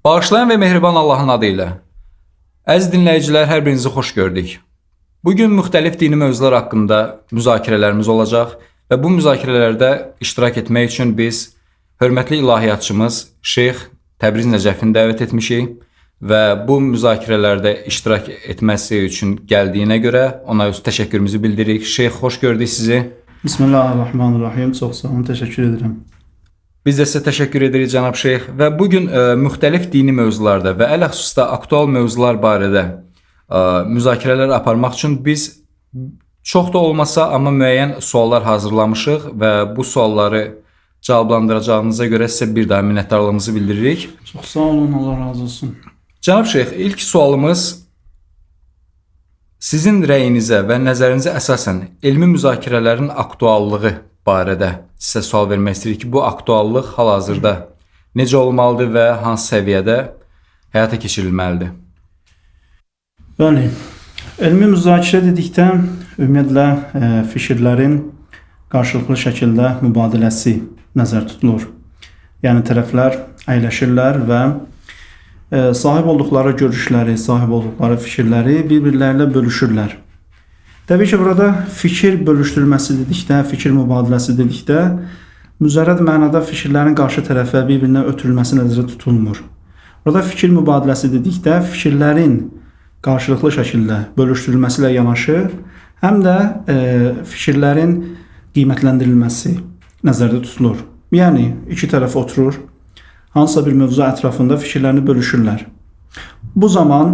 Bağışlayan ve mehriban Allahın adıyla. Əziz dinləyicilər, hər birinizi xoş gördük. Bugün müxtəlif dini mövzular haqqında müzakirələrimiz olacaq və bu müzakirələrdə iştirak etmək üçün biz hörmətli ilahiyyatçımız Şeyx Təbriz Nəcəfini dəvət etmişik və bu müzakirələrdə iştirak etməsi üçün gəldiyinə görə ona öz təşəkkürümüzü bildiririk. Şeyx, xoş gördük sizi. Bismillahirrahmanirrahim. Çox sağ olun, təşəkkür edirəm. Biz də sizə təşəkkür edirik cənab Şeyx və bugün müxtəlif dini mövzularda və ələxüsusda aktual mövzular barədə müzakirələr aparmaq üçün biz çox da olmasa amma müəyyən suallar hazırlamışıq və bu sualları cavablandıracağınıza görə sizə bir daha minnətdarlığımızı bildiririk. Çox sağ olun, Allah razı olsun. Cənab Şeyx, ilk sualımız sizin rəyinizə və nəzərinizə əsasən elmi müzakirələrin aktuallığı barədə sizə sual vermək istəyirik ki, bu aktuallıq hal-hazırda necə olmalıdır və hansı səviyyədə həyata keçirilməlidir? Bəli, elmi müzakirə dedikdə ümumiyyətlə fikirlərin qarşılıqlı şəkildə mübadiləsi nəzər tutulur. Yəni tərəflər əyləşirlər və sahib olduqları görüşləri, sahib olduqları fikirləri bir-birlərlə bölüşürlər. Təbii ki, burada fikir bölüşdürülməsi dedikdə, fikir mübadiləsi dedikdə müzərrəd mənada fikirlərin qarşı tərəfə bir-birinə ötürülməsi nəzərdə tutulmur. Burada fikir mübadiləsi dedikdə fikirlərin qarşılıqlı şəkildə bölüşdürülməsi ilə yanaşı, həm də fikirlərin qiymətləndirilməsi nəzərdə tutulur. Yəni, iki tərəf oturur, hansısa bir mövzu ətrafında fikirlərini bölüşürlər. Bu zaman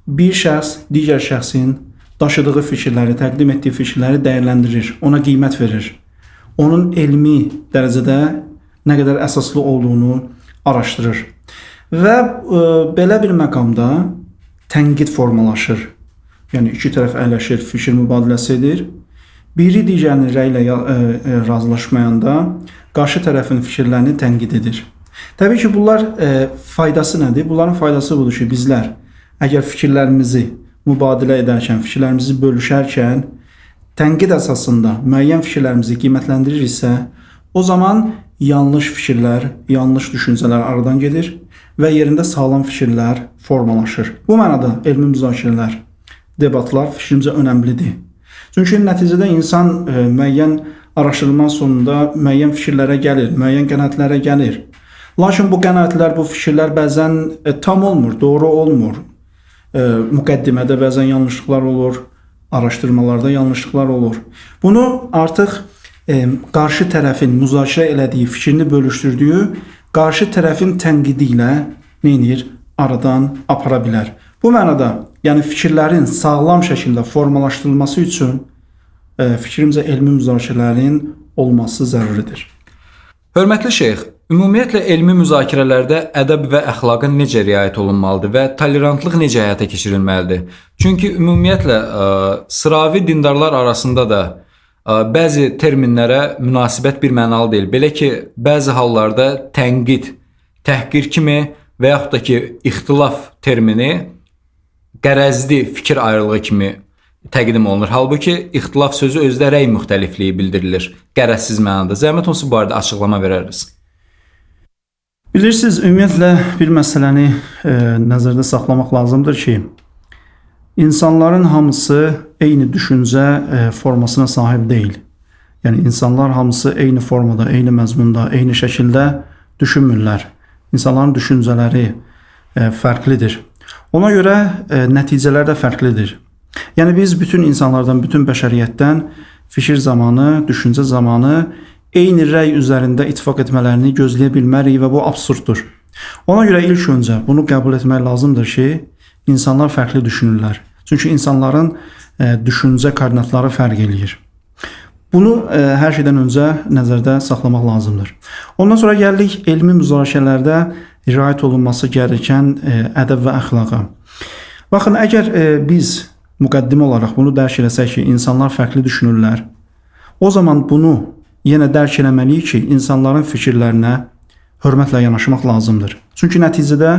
bir şəxs digər şəxsin daşıdığı fikirləri, təqdim etdiyi fikirləri dəyərləndirir, ona qiymət verir. Onun elmi dərəcədə nə qədər əsaslı olduğunu araşdırır. Və belə bir məqamda tənqid formalaşır. Yəni, iki tərəf əyləşir, fikir mübadiləsi edir. Biri digərinin rəyi ilə razılaşmayanda qarşı tərəfin fikirlərini tənqid edir. Təbii ki, bunlar faydası nədir? Bunların faydası budur ki, bizlər əgər fikirlərimizi mübadilə edərkən, fikirlərimizi bölüşərkən tənqid əsasında müəyyən fikirlərimizi qiymətləndiririksə, o zaman yanlış fikirlər, yanlış düşüncələr aradan gedir və yerində sağlam fikirlər formalaşır. Bu mənada elmi müzakirələr, debatlar fikrimcə önəmlidir. Çünki nəticədə insan müəyyən araşdırma sonunda müəyyən fikirlərə gəlir, müəyyən qənaətlərə gəlir. Lakin bu qənaətlər, bu fikirlər bəzən tam olmur, doğru olmur. Müqəddimədə bəzən yanlışlıqlar olur, araşdırmalarda yanlışlıqlar olur. Bunu artıq qarşı tərəfin müzakirə elədiyi, fikrini bölüşdürdüyü qarşı tərəfin tənqidi ilə neynir? Aradan apara bilər. Bu mənada, yəni fikirlərin sağlam şəkildə formalaşdırılması üçün fikrimcə elmi müzakirələrin olması zəruridir. Hörmətli Şeyx, ümumiyyətlə elmi müzakirələrdə ədəb və əxlaqa necə riayət olunmalıdır və tolerantlıq necə həyata keçirilməlidir? Çünki ümumiyyətlə sıravi dindarlar arasında da bəzi terminlərə münasibət bir mənalı deyil. Belə ki, bəzi hallarda tənqid, təhqir kimi və yaxud da ki, ixtilaf termini qərəzli fikir ayrılığı kimi təqdim olunur. Halbuki ixtilaf sözü özdə rəy müxtəlifliyi bildirilir, qərəzsiz mənada. Zəhmət olsa bu barədə açıqlama verərsiniz. Bilirsiniz, ümumiyyətlə bir məsələni nəzərdə saxlamaq lazımdır ki, insanların hamısı eyni düşüncə formasına sahib deyil. Yəni, insanlar hamısı eyni formada, eyni məzmunda, eyni şəkildə düşünmürlər. İnsanların düşüncələri fərqlidir. Ona görə nəticələr də fərqlidir. Yəni, biz bütün insanlardan, bütün bəşəriyyətdən fikir zamanı, düşüncə zamanı eyni rəy üzərində ittifaq etmələrini gözləyə bilmərik və bu absurddur. Ona görə ilk öncə bunu qəbul etmək lazımdır ki, insanlar fərqli düşünürlər. Çünki insanların düşüncə koordinatları fərq eləyir. Bunu hər şeydən öncə nəzərdə saxlamaq lazımdır. Ondan sonra gəldik elmi müzakirələrdə riayət olunması gərəkən ədəb və əxlaqa. Baxın, əgər biz müqəddimə olaraq bunu dərk eləsək ki, insanlar fərqli düşünürlər, o zaman bunu yenə dərk eləməliyik ki, insanların fikirlərinə hörmətlə yanaşmaq lazımdır. Çünki nəticədə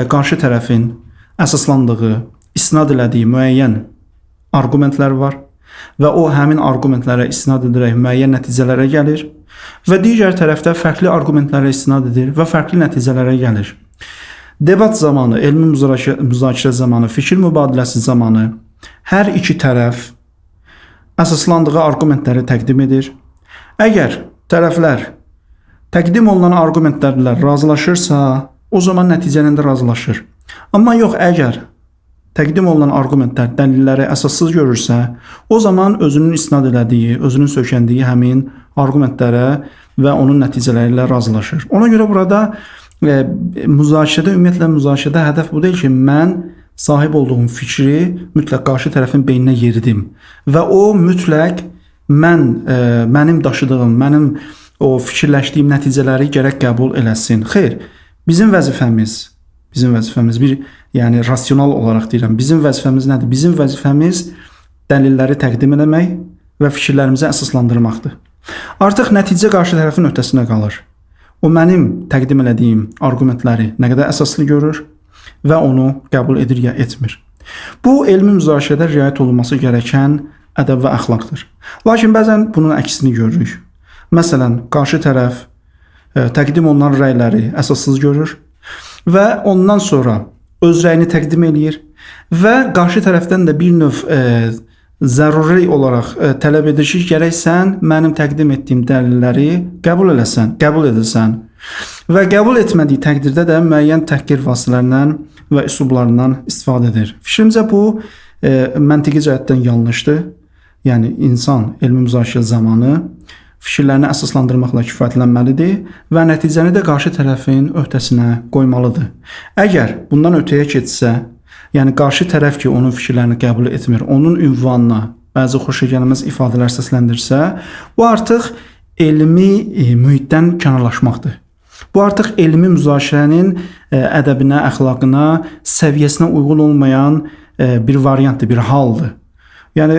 qarşı tərəfin əsaslandığı, istinad elədiyi müəyyən arqumentlər var və o həmin arqumentlərə istinad edərək müəyyən nəticələrə gəlir və digər tərəfdə fərqli arqumentlərə istinad edir və fərqli nəticələrə gəlir. debat zamanı, elmi müzakirə zamanı, fikir mübadiləsi zamanı hər iki tərəf əsaslandığı arqumentləri təqdim edir. Əgər tərəflər təqdim olunan arqumentlərlə razılaşırsa, o zaman nəticənin də razılaşır. Amma yox, əgər təqdim olunan arqumentlər dəlilləri əsassız görürsə, o zaman özünün isnad elədiyi, özünün sökəndiyi həmin arqumentlərə və onun nəticələri ilə razılaşır. Ona görə burada müzakirədə, ümumiyyətlə müzakirədə hədəf bu deyil ki, mən sahib olduğum fikri mütləq qarşı tərəfin beyninə yeridim və o mütləq mənim daşıdığım, mənim o fikirləşdiyim nəticələri gərək qəbul eləsin. Xeyr, bizim vəzifəmiz bir, yəni rasional olaraq deyirəm, bizim vəzifəmiz nədir? Bizim vəzifəmiz dəlilləri təqdim etmək və fikirlərimizi əsaslandırmaqdır. Artıq nəticə qarşı tərəfin öhdəsinə qalır. O mənim təqdim etdiyim arqumentləri nə qədər əsaslı görür və onu qəbul edir ya etmir. Bu, elmi müzakirədə riayət olunması gərəkən ədəb və əxlaqdır. Lakin bəzən bunun əksini görürük. Məsələn, qarşı tərəf təqdim olunan rəyləri əsassız görür və ondan sonra öz rəyini təqdim edir və qarşı tərəfdən də bir növ zəruri olaraq tələb edir ki, gərək sən mənim təqdim etdiyim dəlilləri qəbul edilsən və qəbul etmədiyi təqdirdə də müəyyən təhqir vasitələrindən və üslublarından istifadə edir. Fikrimcə bu məntiqi cəhətdən yanlışdır. Yəni insan elmi müzakirə zamanı fikirlərini əsaslandırmaqla kifayətlənməlidir və nəticəni də qarşı tərəfin öhdəsinə qoymalıdır. Əgər bundan ötəyə keçsə, yəni qarşı tərəf ki, onun fikirlərini qəbul etmir, onun ünvanına bəzi xoşagəlməz ifadələr səsləndirsə, bu artıq elmi mühitdən kənarlaşmaqdır. Bu artıq elmi müzakirənin ədəbinə, əxlaqına, səviyyəsinə uyğun olmayan bir variantdır, bir haldır. Yəni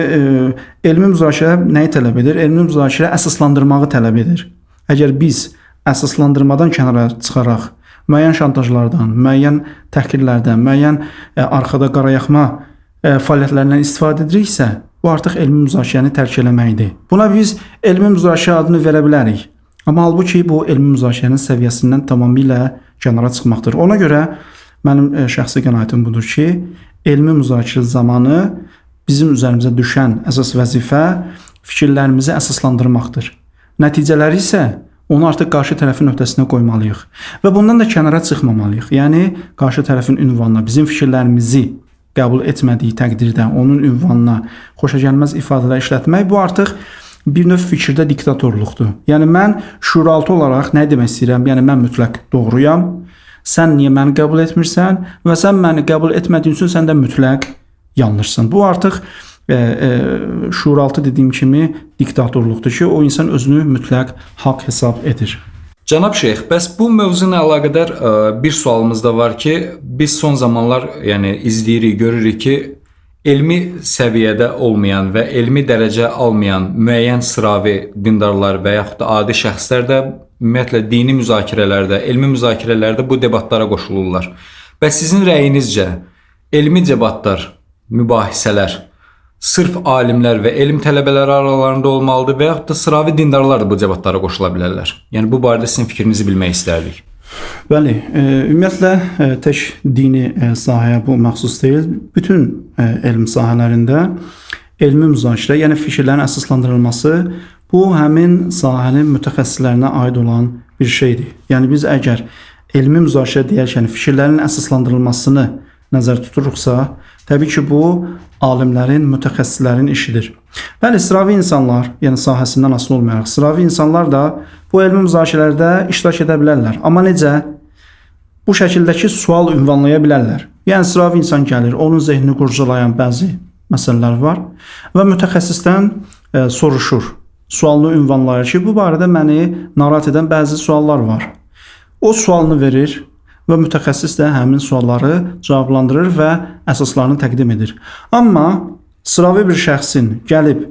elmi müzakirə nəyi tələb edir? Elmi müzakirə əsaslandırmağı tələb edir. Əgər biz əsaslandırmadan kənara çıxaraq müəyyən şantajlardan, müəyyən təhqirlərdən, müəyyən arxada qarayaxma fəaliyyətlərindən istifadə ediriksə, bu artıq elmi müzakirəni tərk eləməkdir. Buna biz elmi müzakirə adını verə bilərik. Amma halbuki bu elmi müzakirənin səviyyəsindən tamamilə kənara çıxmaqdır. Ona görə mənim şəxsi qənaətim budur ki, elmi müzakirə zamanı bizim üzərimizə düşən əsas vəzifə fikirlərimizi əsaslandırmaqdır. Nəticələri isə onu artıq qarşı tərəfin öhdəsinə qoymalıyıq və bundan da kənara çıxmamalıyıq. Yəni qarşı tərəfin ünvanına bizim fikirlərimizi qəbul etmədiyi təqdirdə onun ünvanına xoşagəlməz ifadələr işlətmək bu artıq bir növ fikirdə diktatorluqdur. Yəni mən şuuraltı olaraq nə demək istəyirəm? Yəni mən mütləq doğruyam. Sən niyə məni qəbul etmirsən və sən məni qəbul etmədiyin üçün sən də mütləq yanlışsın. Bu artıq şuuraltı dediyim kimi diktatorluqdur ki, o insan özünü mütləq haqq hesab edir. Cənab Şeyx, bəs bu mövzu ilə əlaqədar bir sualımız da var ki, biz son zamanlar izləyirik, görürük ki, elmi səviyyədə olmayan və elmi dərəcə almayan müəyyən sıravi dindarlar və yaxud da adi şəxslər də ümumiyyətlə dini müzakirələrdə, elmi müzakirələrdə bu debatlara qoşulurlar. Bəs sizin rəyinizcə elmi debatlar, mübahisələr sırf alimlər və elm tələbələri aralarında olmalıdır və yaxud da sıravi dindarlar da bu debatlara qoşula bilərlər? Yəni bu barədə sizin fikrinizi bilmək istərdik. Bəli, ümumiyyətlə tək dini sahəyə bu məxsus deyil. Bütün elm sahələrində elmi müzakirə, yəni fikirlərin əsaslandırılması bu həmin sahənin mütəxəssislərinə aid olan bir şeydir. Yəni biz əgər elmi müzakirə deyərkən fikirlərin əsaslandırılmasını nəzərdə tuturuqsa, təbii ki, bu alimlərin, mütəxəssislərin işidir. Bəli, sıravi insanlar, yəni sahəsindən asılı olmayaraq, sıravi insanlar da bu elmi müzakirələrdə iştirak edə bilərlər. Amma necə? Bu şəkildəki sual ünvanlaya bilərlər. Yəni sıravi insan gəlir, onun zehnini qurcalayan bəzi məsələlər var və mütəxəssisdən soruşur. Sualını ünvanlayır ki, bu barədə məni narahat edən bəzi suallar var. O sualını verir və mütəxəssis də həmin sualları cavablandırır və əsaslarını təqdim edir. Amma sıravi bir şəxsin gəlib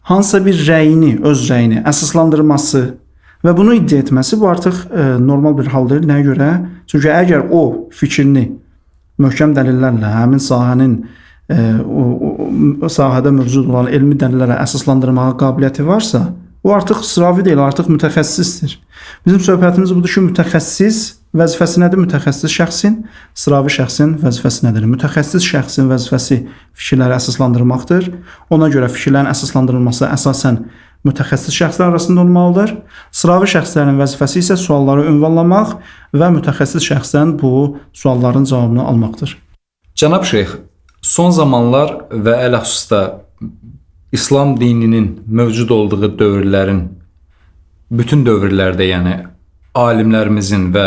hansısa bir rəyini, öz rəyini əsaslandırması və bunu iddia etməsi bu artıq normal bir haldır. Nəyə görə? Çünki əgər o fikrini möhkəm dəlillərlə həmin sahənin o sahədə mövcud olan elmi dəlillərə əsaslandırmağa qabiliyyəti varsa, o artıq sıravi deyil, artıq mütəxəssisdir. Bizim söhbətimiz budur ki, mütəxəssis vəzifəsi nədir? Mütəxəssis şəxsin, sıravi şəxsin vəzifəsi nədir? Mütəxəssis şəxsin vəzifəsi fikirləri əsaslandırmaqdır. Ona görə fikirlərin əsaslandırılması əsasən mütəxəssis şəxslər arasında olmalıdır. Sıravi şəxslərin vəzifəsi isə sualları ünvanlamaq və mütəxəssis şəxsdən bu sualların cavabını almaqdır. Cənab Şeyx, son zamanlar və ələxüsusda İslam dininin mövcud olduğu dövrlərin, bütün dövrlərdə yəni alimlərimizin və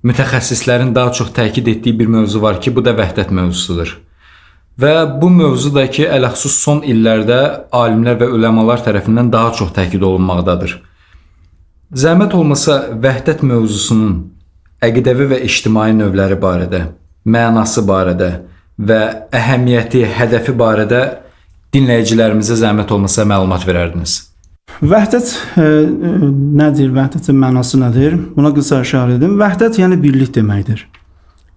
mütəxəssislərin daha çox təkid etdiyi bir mövzu var ki, bu da vəhdət mövzusudur. Və bu mövzu da ki, ələxüsus son illərdə alimlər və uləmalar tərəfindən daha çox təkid olunmaqdadır. Zəhmət olmasa vəhdət mövzusunun əqidəvi və ictimai növləri barədə, mənası barədə və əhəmiyyəti, hədəfi barədə dinləyicilərimizə zəhmət olmasa məlumat verərdiniz. Vəhdət nədir? Vəhdətin mənası nədir? Buna qısa işarə edim. Vəhdət yəni birlik deməkdir.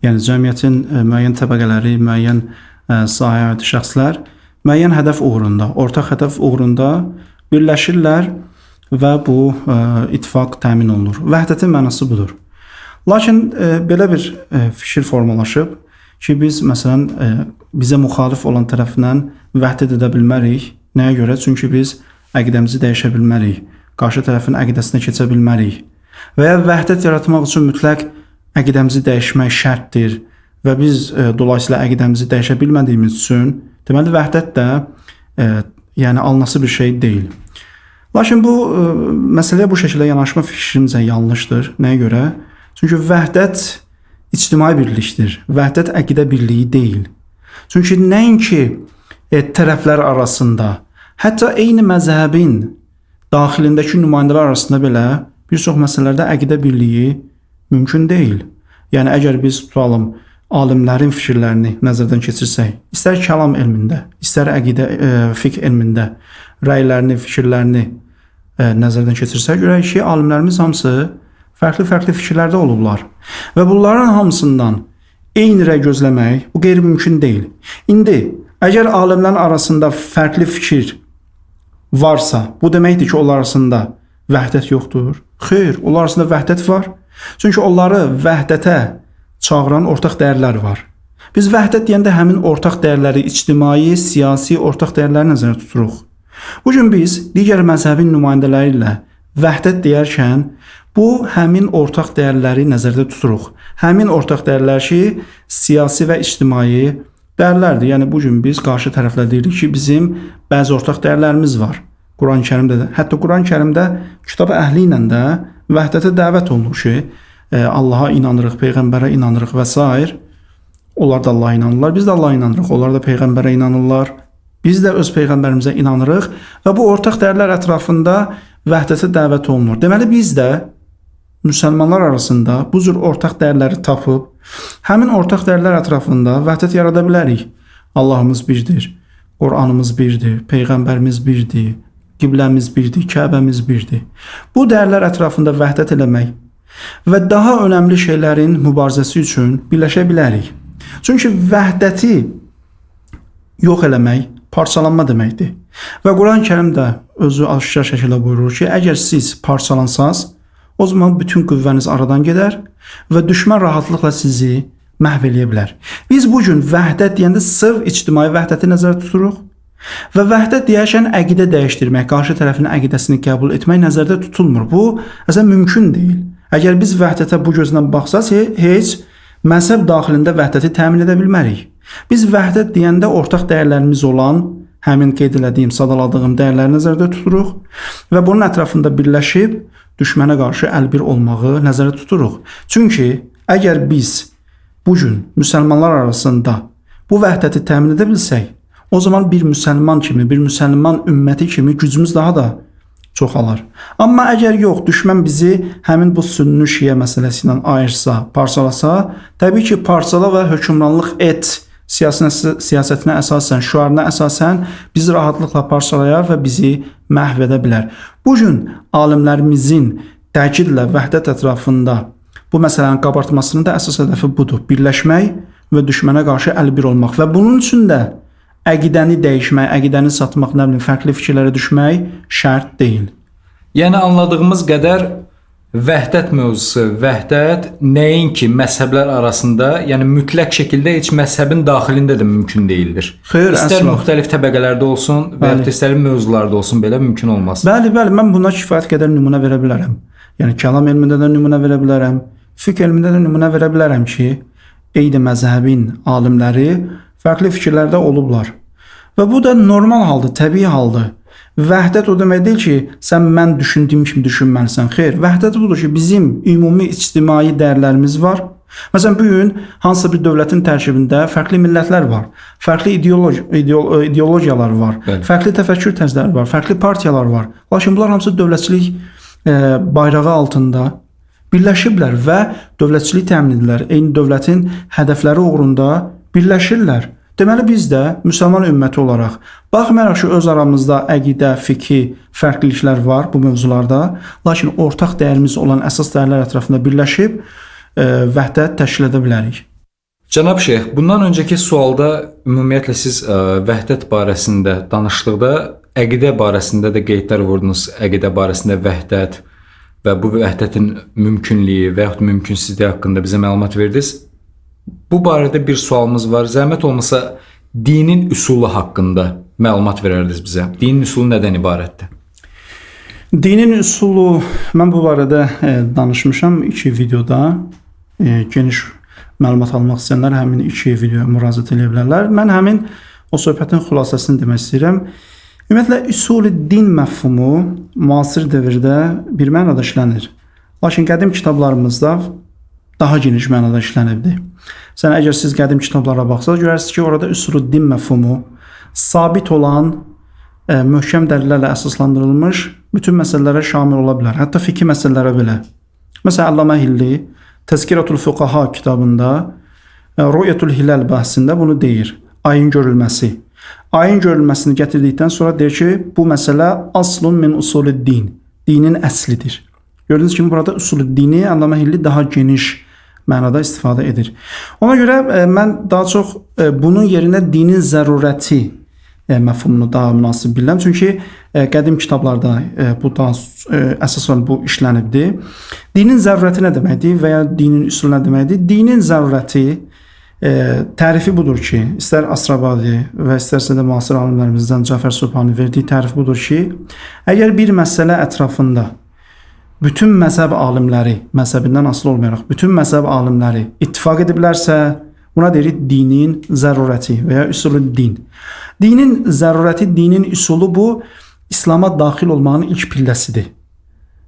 Yəni cəmiyyətin müəyyən təbəqələri, müəyyən sahəyə aid şəxslər müəyyən hədəf uğrunda, ortaq hədəf uğrunda birləşirlər və bu ittifaq təmin olunur. Vəhdətin mənası budur. Lakin belə bir fikir formalaşıb ki, biz məsələn bizə müxalif olan tərəfindən vəhdət edə bilmərik. Nəyə görə? Çünki biz əqidəmizi dəyişə bilmərik. Qarşı tərəfin əqidəsinə keçə bilmərik. Və ya vəhdət yaratmaq üçün mütləq əqidəmizi dəyişmək şərtdir və biz dolayısıyla əqidəmizi dəyişə bilmədiyimiz üçün deməli vəhdət də yəni alınası bir şey deyil. Lakin bu məsələyə bu şəkildə yanaşma fikrimcə yanlışdır. Nəyə görə? Çünki vəhdət ictimai birlikdir. Vəhdət əqidə birliyi deyil. Çünki nəinki tərəflər arasında, hətta eyni məzhəbin daxilindəki nümayəndələr arasında belə bir çox məsələlərdə əqidə birliyi mümkün deyil. Yəni əgər biz tutalım alimlərin fikirlərini nəzərdən keçirsək, istər kəlam elmində, istər əqidə fiqh elmində rəylərini, fikirlərini nəzərdən keçirsək, görək ki, alimlərimiz hamısı fərqli fikirlərdə olublar və bunların hamısından eyni rəy gözləmək bu qeyri-mümkün deyil. İndi əgər alimlərin arasında fərqli fikir varsa, bu deməkdir ki, onlar arasında vəhdət yoxdur. Xeyr, onlar arasında vəhdət var. Çünki onları vəhdətə çağıran ortaq dəyərlər var. Biz vəhdət deyəndə həmin ortaq dəyərləri, ictimai, siyasi ortaq dəyərləri nəzərdə tuturuq. Bu gün biz digər məzhəbin nümayəndələri ilə vəhdət deyərkən bu həmin ortaq dəyərləri nəzərdə tuturuq. Həmin ortaq dəyərlər ki, siyasi və ictimai dəyərlərdir. Yəni bu gün biz qarşı tərəflə deyirik ki, bizim bəzi ortaq dəyərlərimiz var. Quran-Kərimdə də, hətta Quran-Kərimdə kitab əhli ilə də vəhdətə dəvət olunur ki, Allaha inanırıq, peyğəmbərə inanırıq və s. Onlar da Allaha inanırlar, biz də Allaha inanırıq. Onlar da peyğəmbərə inanırlar. Biz də öz peyğəmbərimizə inanırıq və bu ortaq dəyərlər ətrafında vəhdətə dəvət olunur. Deməli biz də müsəlmanlar arasında bu cür ortaq dəyərləri tapıb, həmin ortaq dəyərlər ətrafında vəhdət yarada bilərik. Allahımız birdir, Qur'anımız birdir, peyğəmbərimiz birdir, qibləmiz birdir, Kəbəmiz birdir. Bu dəyərlər ətrafında vəhdət eləmək və daha önəmli şeylərin mübarizəsi üçün birləşə bilərik. Çünki vəhdəti yox eləmək parçalanma deməkdir. Və Quran-Kərimdə özü aşkar şəkildə buyurur ki, əgər siz parçalansaz, o zaman bütün qüvvəniz aradan gedər və düşmən rahatlıqla sizi məhv eləyə bilər. Biz bugün vəhdət deyəndə sırf ictimai vəhdəti nəzərdə tuturuq və vəhdət deyərkən əqidə dəyişdirmək, qarşı tərəfin əqidəsini qəbul etmək nəzərdə tutulmur. Bu əslən mümkün deyil. Əgər biz vəhdətə bu gözdən baxsaq, heç məzhəb daxilində vəhdəti təmin edə bilmərik. Biz vəhdət deyəndə ortaq dəyərlərimiz olan, həmin qeyd elədiyim, sadaladığım dəyərləri nəzərdə tuturuq və bunun ətrafında birləşib düşmənə qarşı əlbir olmağı nəzərdə tuturuq. Çünki əgər biz bugün müsəlmanlar arasında bu vəhdəti təmin edə bilsək, o zaman bir müsəlman kimi, bir müsəlman ümməti kimi gücümüz daha da çoxalar. Amma əgər yox, düşmən bizi həmin bu sünni şiə məsələsi ilə ayırsa, parçalasa, təbii ki, parçala və hökmranlıq et siyasətinə əsasən, şüarına əsasən bizi rahatlıqla parçalayar və bizi məhv edə bilər. Bugün alimlərimizin təkidlə vəhdət ətrafında bu məsələnin qabartmasının da əsas hədəfi budur. Birləşmək və düşmənə qarşı əlbir olmaq və bunun üçün də əqidəni dəyişmək, əqidəni satmaq, nə bilim, fərqli fikirlərə düşmək şərt deyil. Yəni anladığımız qədər vəhdət mövzusu, vəhdət nəinki məzhəblər arasında, yəni mütləq şəkildə heç məzhəbin daxilində də mümkün deyildir. Xeyr, İstər əsla. müxtəlif təbəqələrdə olsun və ya istər mövzularda olsun, belə mümkün olmaz. Bəli, mən buna kifayət qədər nümunə verə bilərəm. Yəni kəlam elmində də nümunə verə bilərəm, fiqh elmində də nümunə verə bilərəm ki, eyni məzhəbin alimləri fərqli fikirlərdə olublar. Və bu da normal haldır, təbii haldır. Vəhdət o demək deyil ki, sən mən düşündüyüm kimi düşünməlisən. Xeyr, vəhdət budur ki, bizim ümumi ictimai dəyərlərimiz var. Məsələn, bu gün hansısa bir dövlətin tərkibində fərqli millətlər var, fərqli ideologiyalar var, Bəli. fərqli təfəkkür tərzləri var, fərqli partiyalar var. Lakin bunlar hamısı dövlətçilik bayrağı altında birləşiblər və dövlətçilik təmin edirlər. Eyni dövlətin hədəfləri uğrunda birləşirlər. Deməli biz də müsəlman ümməti olaraq, baxmayaraq ki, öz aramızda əqidə, fiqhi fərqliliklər var bu mövzularda, lakin ortaq dəyərimiz olan əsas dəyərlər ətrafında birləşib vəhdət təşkil edə bilərik. Cənab Şeyx, bundan öncəki sualda ümumiyyətlə siz vəhdət barəsində danışdıqda əqidə barəsində də qeydlər vurdunuz. Əqidə barəsində vəhdət və bu vəhdətin mümkünlüyü və yaxud mümkünsüzlüyü haqqında bizə məlumat verdiniz. Bu barədə bir sualımız var. Zəhmət olmasa dinin üsulu haqqında məlumat verərdiniz bizə. Dinin üsulu nədən ibarətdir? Dinin üsulu, mən bu barədə danışmışam 2 videoda. Geniş məlumat almaq istəyənlər həmin 2 videoya müraciət edə bilərlər. Mən həmin o söhbətin xülasəsini demək istəyirəm. Ümumiyyətlə, üsul-i din məfhumu müasir dövrdə bir mənada işlənir. Lakin qədim kitablarımızda daha geniş mənada işlənibdir. Sən əgər siz qədim kitablara baxsaq, görərsiniz ki, orada üsul-i din məfhumu sabit olan, möhkəm dəlillərlə əsaslandırılmış bütün məsələlərə şamil ola bilər. Hətta fiqhi məsələlərə belə. Məsələn, Əllamə Hilli Təzkiratul Fuqaha kitabında Ru'yatul Hilal bəhsində bunu deyir. Ayın görülməsi. Ayın görülməsini gətirdikdən sonra deyir ki, bu məsələ aslun min usulid din. Dinin əslidir. Gördüyünüz kimi burada usulü dini Əllamə Hilli daha geniş mənada istifadə edir. Ona görə mən daha çox bunun yerinə dinin zərurəti məfhumunu daha münasib bilirəm. Çünki qədim kitablarda bu da əsasən bu işlənibdir. Dinin zərurəti nə deməkdir və ya dinin üsulu nə deməkdir? Dinin zərurəti tərifi budur ki, istər Asrabadi və istərsə də müasir alimlərimizdən Cəfər Subhani verdiyi tərif budur ki, əgər bir məsələ ətrafında bütün məzhəb alimləri, məzhəbindən asılı olmayaraq, bütün məzhəb alimləri ittifaq ediblərsə, buna deyirik dinin zərurəti və ya üsulü din. Dinin zərurəti, dinin üsulu bu, İslama daxil olmağın ilk pilləsidir.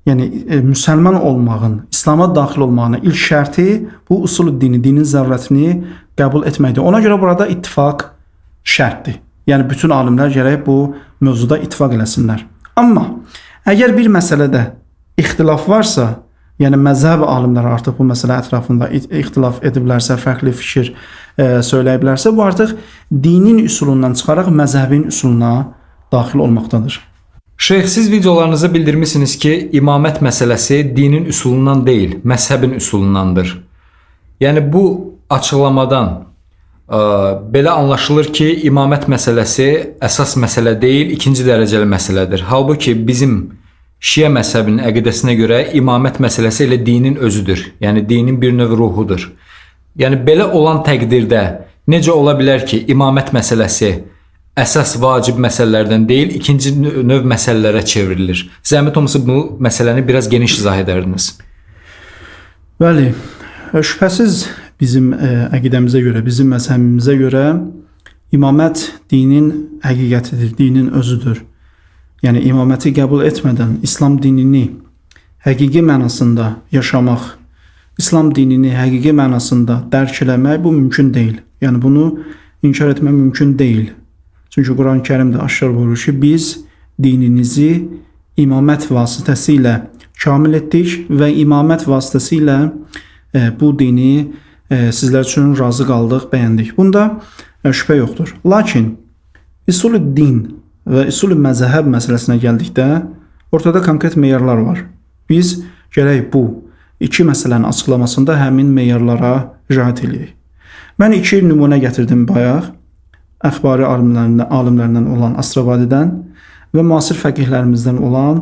Yəni, müsəlman olmağın, İslama daxil olmağın ilk şərti bu usulü dini, dinin zərurətini qəbul etməkdir. Ona görə burada ittifaq şərtdir. Yəni, bütün alimlər gərək bu mövzuda ittifaq eləsinlər. Amma, əgər bir məsələdə ixtilaf varsa, yəni məzhəb alimləri artıq bu məsələ ətrafında ixtilaf ediblərsə, fərqli fikir söyləyiblərsə, bu artıq dinin üsulundan çıxaraq məzhəbin üsuluna daxil olmaqdadır. Şeyx, siz videolarınızda bildirmişsiniz ki, imamət məsələsi dinin üsulundan deyil, məzhəbin üsulundandır. Yəni bu açıqlamadan belə anlaşılır ki, imamət məsələsi əsas məsələ deyil, ikinci dərəcəli məsələdir. Halbuki bizim Şiə məzhəbinin əqidəsinə görə imamət məsələsi elə dinin özüdür. Yəni dinin bir növ ruhudur. Yəni belə olan təqdirdə necə ola bilər ki, imamət məsələsi əsas vacib məsələlərdən deyil, ikinci növ məsələlərə çevrilir? Zəhmət olmasa bu məsələni biraz geniş izah edərdiniz. Bəli, şübhəsiz bizim əqidəmizə görə, bizim məzhəbimizə görə imamət dinin həqiqətidir, dinin özüdür. Yəni imaməti qəbul etmədən İslam dinini həqiqi mənasında yaşamaq, İslam dinini həqiqi mənasında dərk eləmək bu mümkün deyil. Yəni bunu inkar etmək mümkün deyil. Çünki Quran-Kərimdə aşkar buyurur ki, biz dininizi imamət vasitəsilə kamil etdik və imamət vasitəsilə bu dini sizlər üçün razı qaldıq, bəyəndik. Bunda şübhə yoxdur. Lakin usul-i din və usul-i məzhəb məsələsinə gəldikdə ortada konkret meyarlar var. Biz gərək bu iki məsələnin açıqlamasında həmin meyarlara riayət edək. Mən 2 nümunə gətirdim bayaq. Əxbari alimlərindən olan Asrabadidən və müasir fəqihlərimizdən olan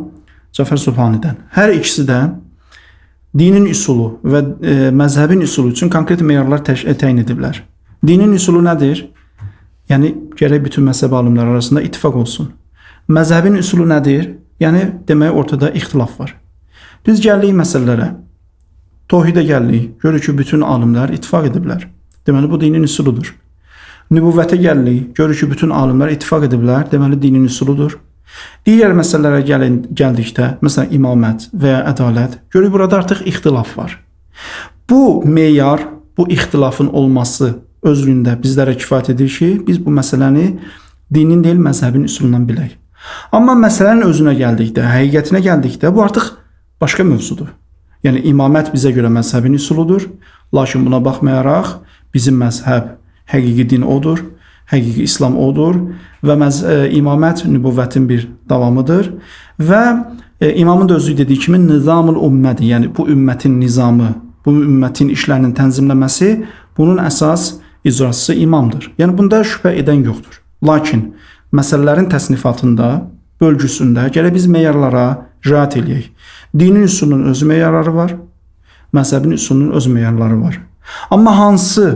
Cəfər Subhanidən. Hər ikisi də dinin üsulu və məzhəbin üsulu üçün konkret meyarlar təyin ediblər. Dinin üsulu nədir? Yəni gərək bütün məzhəb alimləri arasında ittifaq olsun. Məzhəbin üsulu nədir? Yəni demək ortada ixtilaf var. Biz gəldik məsələlərə. Tohidə gəldik. Görürük ki, bütün alimlər ittifaq ediblər. Deməli bu dinin üsuludur. Nübüvvətə gəldik. Görürük ki, bütün alimlər ittifaq ediblər. Deməli dinin üsuludur. Digər məsələlərə gəldikdə, məsələn imamət və ya ədalət, görürük burada artıq ixtilaf var. Bu meyar, bu ixtilafın olması özlüyündə bizlərə kifayət edir ki, biz bu məsələni dinin deyil, məzhəbin üsulundan bilək. Amma məsələnin özünə gəldikdə, həqiqətinə gəldikdə bu artıq başqa mövzudur. Yəni imamət bizə görə məzhəbin üsuludur, lakin buna baxmayaraq bizim məzhəb həqiqi din odur, həqiqi İslam odur və imamət nübüvvətin bir davamıdır və imamın da özü dediyi kimi nizamul ümmədir. Yəni bu ümmətin nizamı, bu ümmətin işlərinin tənzimləməsi bunun əsas icraçısı imamdır. Yəni bunda şübhə edən yoxdur. Lakin məsələlərin təsnifatında, bölgüsündə gərək biz meyarlara riayət eləyək. Dinin üsulunun öz meyarları var, məzhəbin üsulunun öz meyarları var. Amma hansı,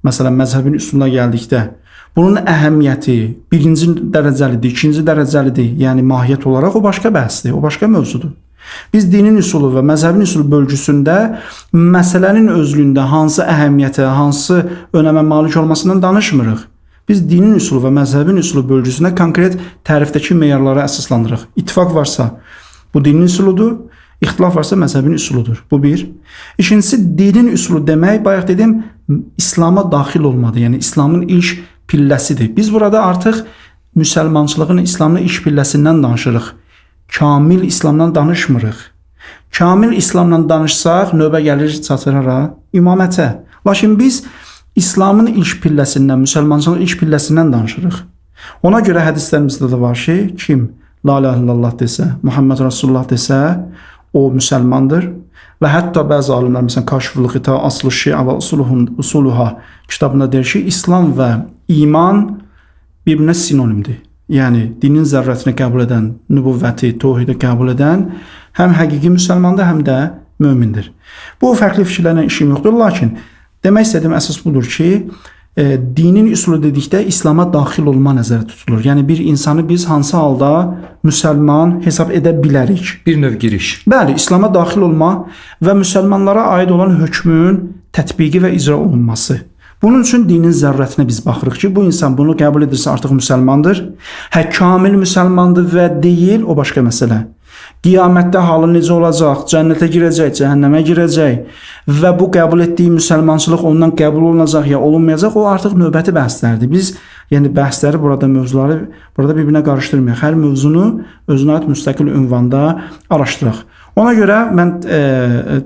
məsələn, məzhəbin üsuluna gəldikdə bunun əhəmiyyəti birinci dərəcəlidir, ikinci dərəcəlidir, yəni mahiyyət olaraq o başqa bəhsdir, o başqa mövzudur. Biz dinin üsulu və məzhəbin üsulu bölgüsündə məsələnin özlüyündə hansı əhəmiyyətə, hansı önəmə malik olmasından danışmırıq. Biz dinin üsulu və məzhəbin üsulu bölgüsündə konkret tərifdəki meyarlara əsaslandırıq. İttifaq varsa bu dinin üsuludur, ixtilaf varsa məzhəbin üsuludur. Bu bir. İkincisi, dinin üsulu demək, bayaq dedim, İslama daxil olmadı. Yəni İslamın ilk pilləsidir. Biz burada artıq müsəlmançılığın, İslamın ilk pilləsindən danışırıq. Kamil İslamdan danışmırıq. Kamil İslamdan danışsaq, növbə gəlir çatırara imamətə. Lakin biz İslamın ilk pilləsindən, müsəlmançılığın ilk pilləsindən danışırıq. Ona görə hədislərimizdə də var ki, kim La ilahe illallah desə, Muhammed Rasulullah desə, o müsəlmandır. Və hətta bəzi alimlər, məsələn, Kaşful Xifa, Aslu Şia və Usuluha kitabında deyir ki, İslam və iman bir-birinə sinonimdir. Yəni, dinin zərrətini qəbul edən, nübüvvəti, tohidi qəbul edən həm həqiqi müsəlmandır, həm də mömindir. Bu, fərqli fikirlərlə işim yoxdur, lakin demək istədiyim əsas budur ki, dinin üsulu dedikdə İslama daxil olma nəzərdə tutulur. Yəni bir insanı biz hansı halda müsəlman hesab edə bilərik? Bir növ giriş. Bəli, İslama daxil olma və müsəlmanlara aid olan hökmün tətbiqi və icra olunması. Bunun üçün dinin zərrətinə biz baxırıq ki, bu insan bunu qəbul edirsə artıq müsəlmandır. Kamil müsəlmandır və deyil, o başqa məsələ. Qiyamətdə halı necə olacaq? Cənnətə girəcək, cəhənnəmə girəcək və bu qəbul etdiyi müsəlmançılıq ondan qəbul olunacaq ya olunmayacaq, o artıq növbəti bəhslərdir. Biz yəni bəhsləri burada, mövzuları burada bir-birinə qarışdırmayaq. Hər mövzunu özünə aid müstəqil ünvanda araşdıraq. Ona görə mən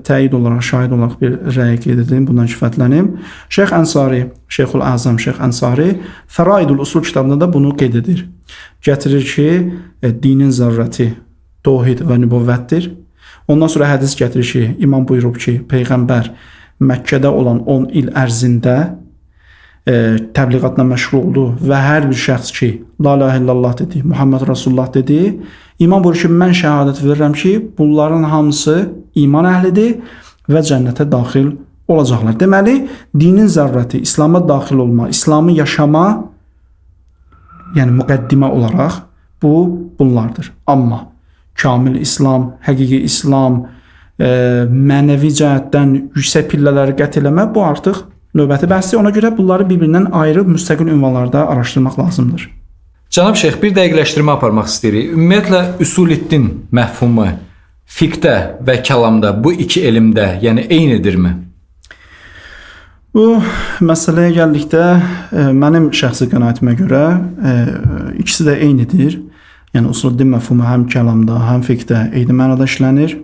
təyid olaraq, şahid olaraq bir rəy qeyd edim, bundan kifayətlənim. Şeyx Ənsari, Şeyxul Əzam Şeyx Ənsari Fəraidul Usul kitabında da bunu qeyd edir. Gətirir ki, dinin zərrəti tohid və nübüvvətdir. Ondan sonra hədis gətirir ki, imam buyurub ki, Peyğəmbər Məkkədə olan 10 il ərzində təbliğatla məşğul oldu və hər bir şəxs ki, La ilahe illallah dedi, Muhammed Rasulullah dedi, imam buyurur ki, mən şəhadət verirəm ki, bunların hamısı iman əhlidir və cənnətə daxil olacaqlar. Deməli, dinin zərrəti, İslama daxil olma, İslamı yaşama, yəni müqəddimə olaraq bunlardır. Amma kamil İslam, həqiqi İslam, mənəvi cəhətdən yüksək pillələri qət eləmə, bu artıq növbəti bəhsdir. Ona görə bunları bir-birindən ayrı müstəqil ünvanlarda araşdırmaq lazımdır. Cənab Şeyx, bir dəqiqləşdirmə aparmaq istəyirik. Ümumiyyətlə, üsul-i-din məfhumu fiqdə və kəlamda bu iki elmdə, yəni eynidirmi? Bu məsələyə gəldikdə mənim şəxsi qənaətimə görə ikisi də eynidir. Yəni usul-i-din məfhumu həm kəlamda, həm fiqdə eyni mənada işlənir.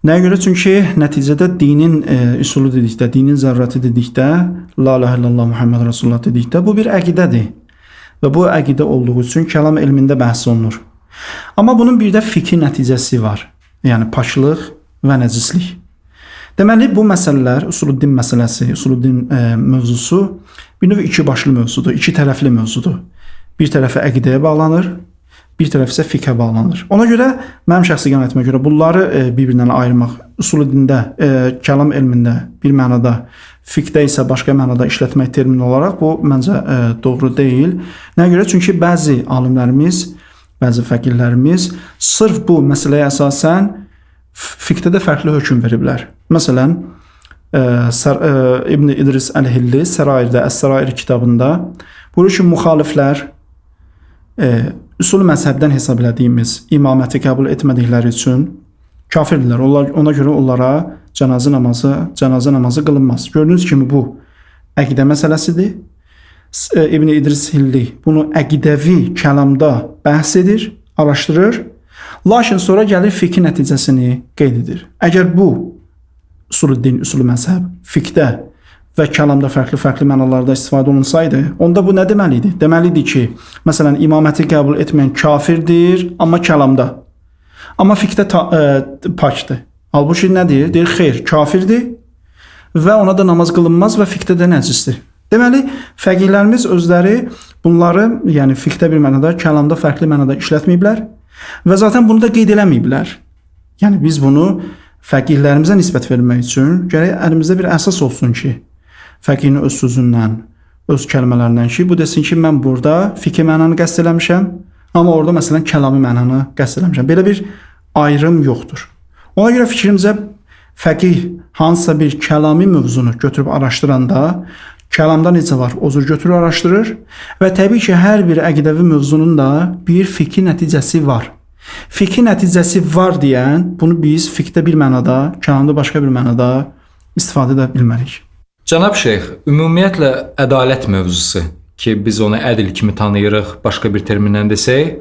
Nəyə görə? Çünki nəticədə dinin üsulu dedikdə, dinin zərrəti dedikdə, La ilahe illallah Muhammed Rasulullah dedikdə bu bir əqidədir. Və bu əqidə olduğu üçün kəlam elmində bəhs olunur. Amma bunun bir də fiqhi nəticəsi var. Yəni paklıq və nəcislik. Deməli, bu məsələlər, usul-i-din məsələsi, usul-i-din mövzusu bir növ iki başlı mövzudur, iki tərəfli mövzudur. Bir tərəfi əqidəyə bağlanır, bir tərəf isə fiqhə bağlanır. Ona görə mənim şəxsi qənaətimə görə bunları bir-birindən ayırmaq usul dində, kəlam elmində bir mənada, fiqhdə isə başqa mənada işlətmək termin olaraq bu məncə doğru deyil. Nəyə görə? Çünki bəzi alimlərimiz, bəzi fəqihlərimiz sırf bu məsələyə əsasən fiqhdə də fərqli hökm veriblər. Məsələn, İbn İdris Əl-Hilli Sərairdə, Əs-Sərair kitabında buyurur ki, müxaliflər üsul məzhəbdən hesab elədiyimiz imaməti qəbul etmədikləri üçün kafirdirlər. Ona görə onlara cənazə namazı qılınmaz. Gördüyünüz kimi bu əqidə məsələsidir. İbn İdris Hilli bunu əqidəvi kəlamda bəhs edir, araşdırır. Lakin sonra gəlir fiqh nəticəsini qeyd edir. Əgər bu usul-din, usul məzhəb fiqhdə və kəlamda fərqli mənalarda istifadə olunsaydı, onda bu nə deməli idi? Deməli idi ki, məsələn, imaməti qəbul etməyən kafirdir, amma kəlamda. Amma fiqhdə pakdır. Halbuki nə deyir? Deyir, xeyr, kafirdir və ona da namaz qılınmaz və fiqhdə də nəcisdir. Deməli, fəqihlərimiz özləri bunları, yəni fiqhdə bir mənada, kəlamda fərqli mənada işlətməyiblər və zaten bunu da qeyd eləməyiblər. Yəni biz bunu fəqihlərimizə nisbət vermək üçün gərək əlimizdə bir əsas olsun ki, fəqihin öz sözündən, öz kəlmələrindən ki, bu desin ki, mən burada fiqhi mənanı qəsd eləmişəm, amma orada məsələn kəlami mənanı qəsd eləmişəm. Belə bir ayrım yoxdur. Ona görə fikrimcə fəqih hansısa bir kəlami mövzunu götürüb araşdıranda, kəlamda necə var, o cür götürür araşdırır və təbii ki, hər bir əqidəvi mövzunun da bir fiqhi nəticəsi var. Fiqhi nəticəsi var deyən, bunu biz fiqhdə bir mənada, kəlamda başqa bir mənada istifadə edə bilmərik. Cənab Şeyx, ümumiyyətlə ədalət mövzusu ki, biz onu ədl kimi tanıyırıq, başqa bir terminlə desək,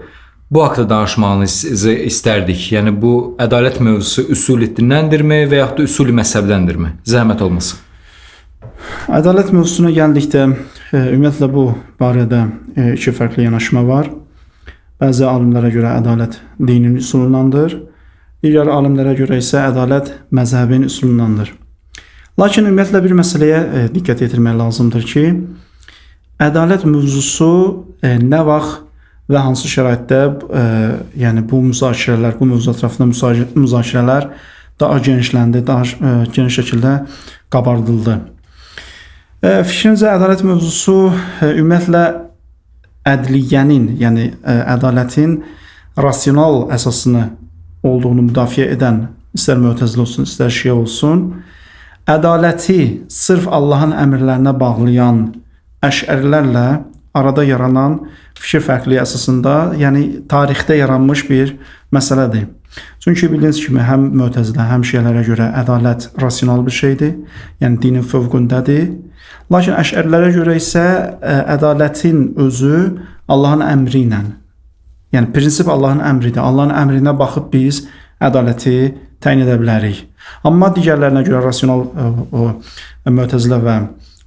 bu haqqda danışmağınızı istərdik. Yəni bu ədalət mövzusu üsul-dindəndirmi və yaxud da üsul məzhəbdəndirmi? Zəhmət olmasın. Ədalət mövzusuna gəldikdə, ümumiyyətlə bu barədə iki fərqli yanaşma var. Bəzi alimlərə görə ədalət dinin üsulundandır, digər alimlərə görə isə ədalət məzhəbin üsulundandır. Lakin ümumiyyətlə bir məsələyə diqqət yetirmək lazımdır ki, ədalət mövzusu nə vaxt və hansı şəraitdə yəni bu müzakirələr, bu mövzu ətrafında müzakirələr daha genişləndi, daha geniş şəkildə qabardıldı. Fikrimcə ədalət mövzusu ümumiyyətlə ədliyyənin, yəni ədalətin rasional əsasını olduğunu müdafiə edən, istər Mü'təzilə olsun, istər Şiə olsun, ədaləti sırf Allahın əmrlərinə bağlayan əşərilərlə arada yaranan fikir fərqliyi əsasında, yəni tarixdə yaranmış bir məsələdir. Çünki bildiyiniz kimi həm Mü'təzilə, həm Şiələrə görə ədalət rasional bir şeydir, yəni dinin fövqündədir. Lakin əşərilərə görə isə ədalətin özü Allahın əmri ilə, yəni prinsip Allahın əmridir. Allahın əmrinə baxıb biz ədaləti təyin edə bilərik. Amma digərlərinə görə rasional Mü'təzilə və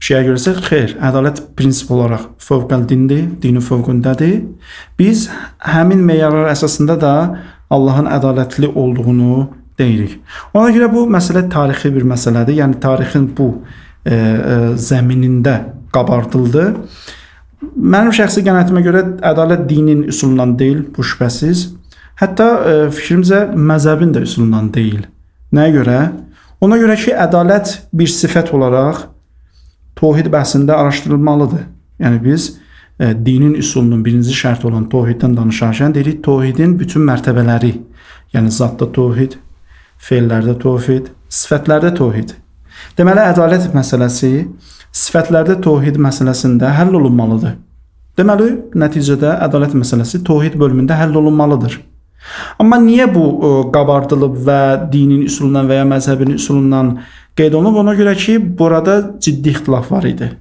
Şiəyə görə isə xeyr, ədalət prinsip olaraq fövqəldindir, dinin fövqündədir. Biz həmin meyarlar əsasında da Allahın ədalətli olduğunu deyirik. Ona görə bu məsələ tarixi bir məsələdir. Yəni tarixin bu zəminində qabardıldı. Mənim şəxsi qənaətimə görə ədalət dinin üsulundan deyil, bu şübhəsiz. Hətta fikrimcə məzəbin də üsulundan deyil. Nəyə görə? Ona görə ki, ədalət bir sifət olaraq tohid bəhsində araşdırılmalıdır. Yəni biz dinin üsulunun birinci şərti olan tohiddən danışarkən deyirik, tohidin bütün mərtəbələri, yəni zatda tohid, feillərdə tohid, sifətlərdə tohid. Deməli, ədalət məsələsi sifətlərdə tohid məsələsində həll olunmalıdır. Deməli, nəticədə ədalət məsələsi tohid bölümündə həll olunmalıdır. Amma niyə bu qabardılıb və dinin üsulundan və ya məzhəbin üsulundan qeyd olunub? Ona görə ki, burada ciddi ixtilaf var idi.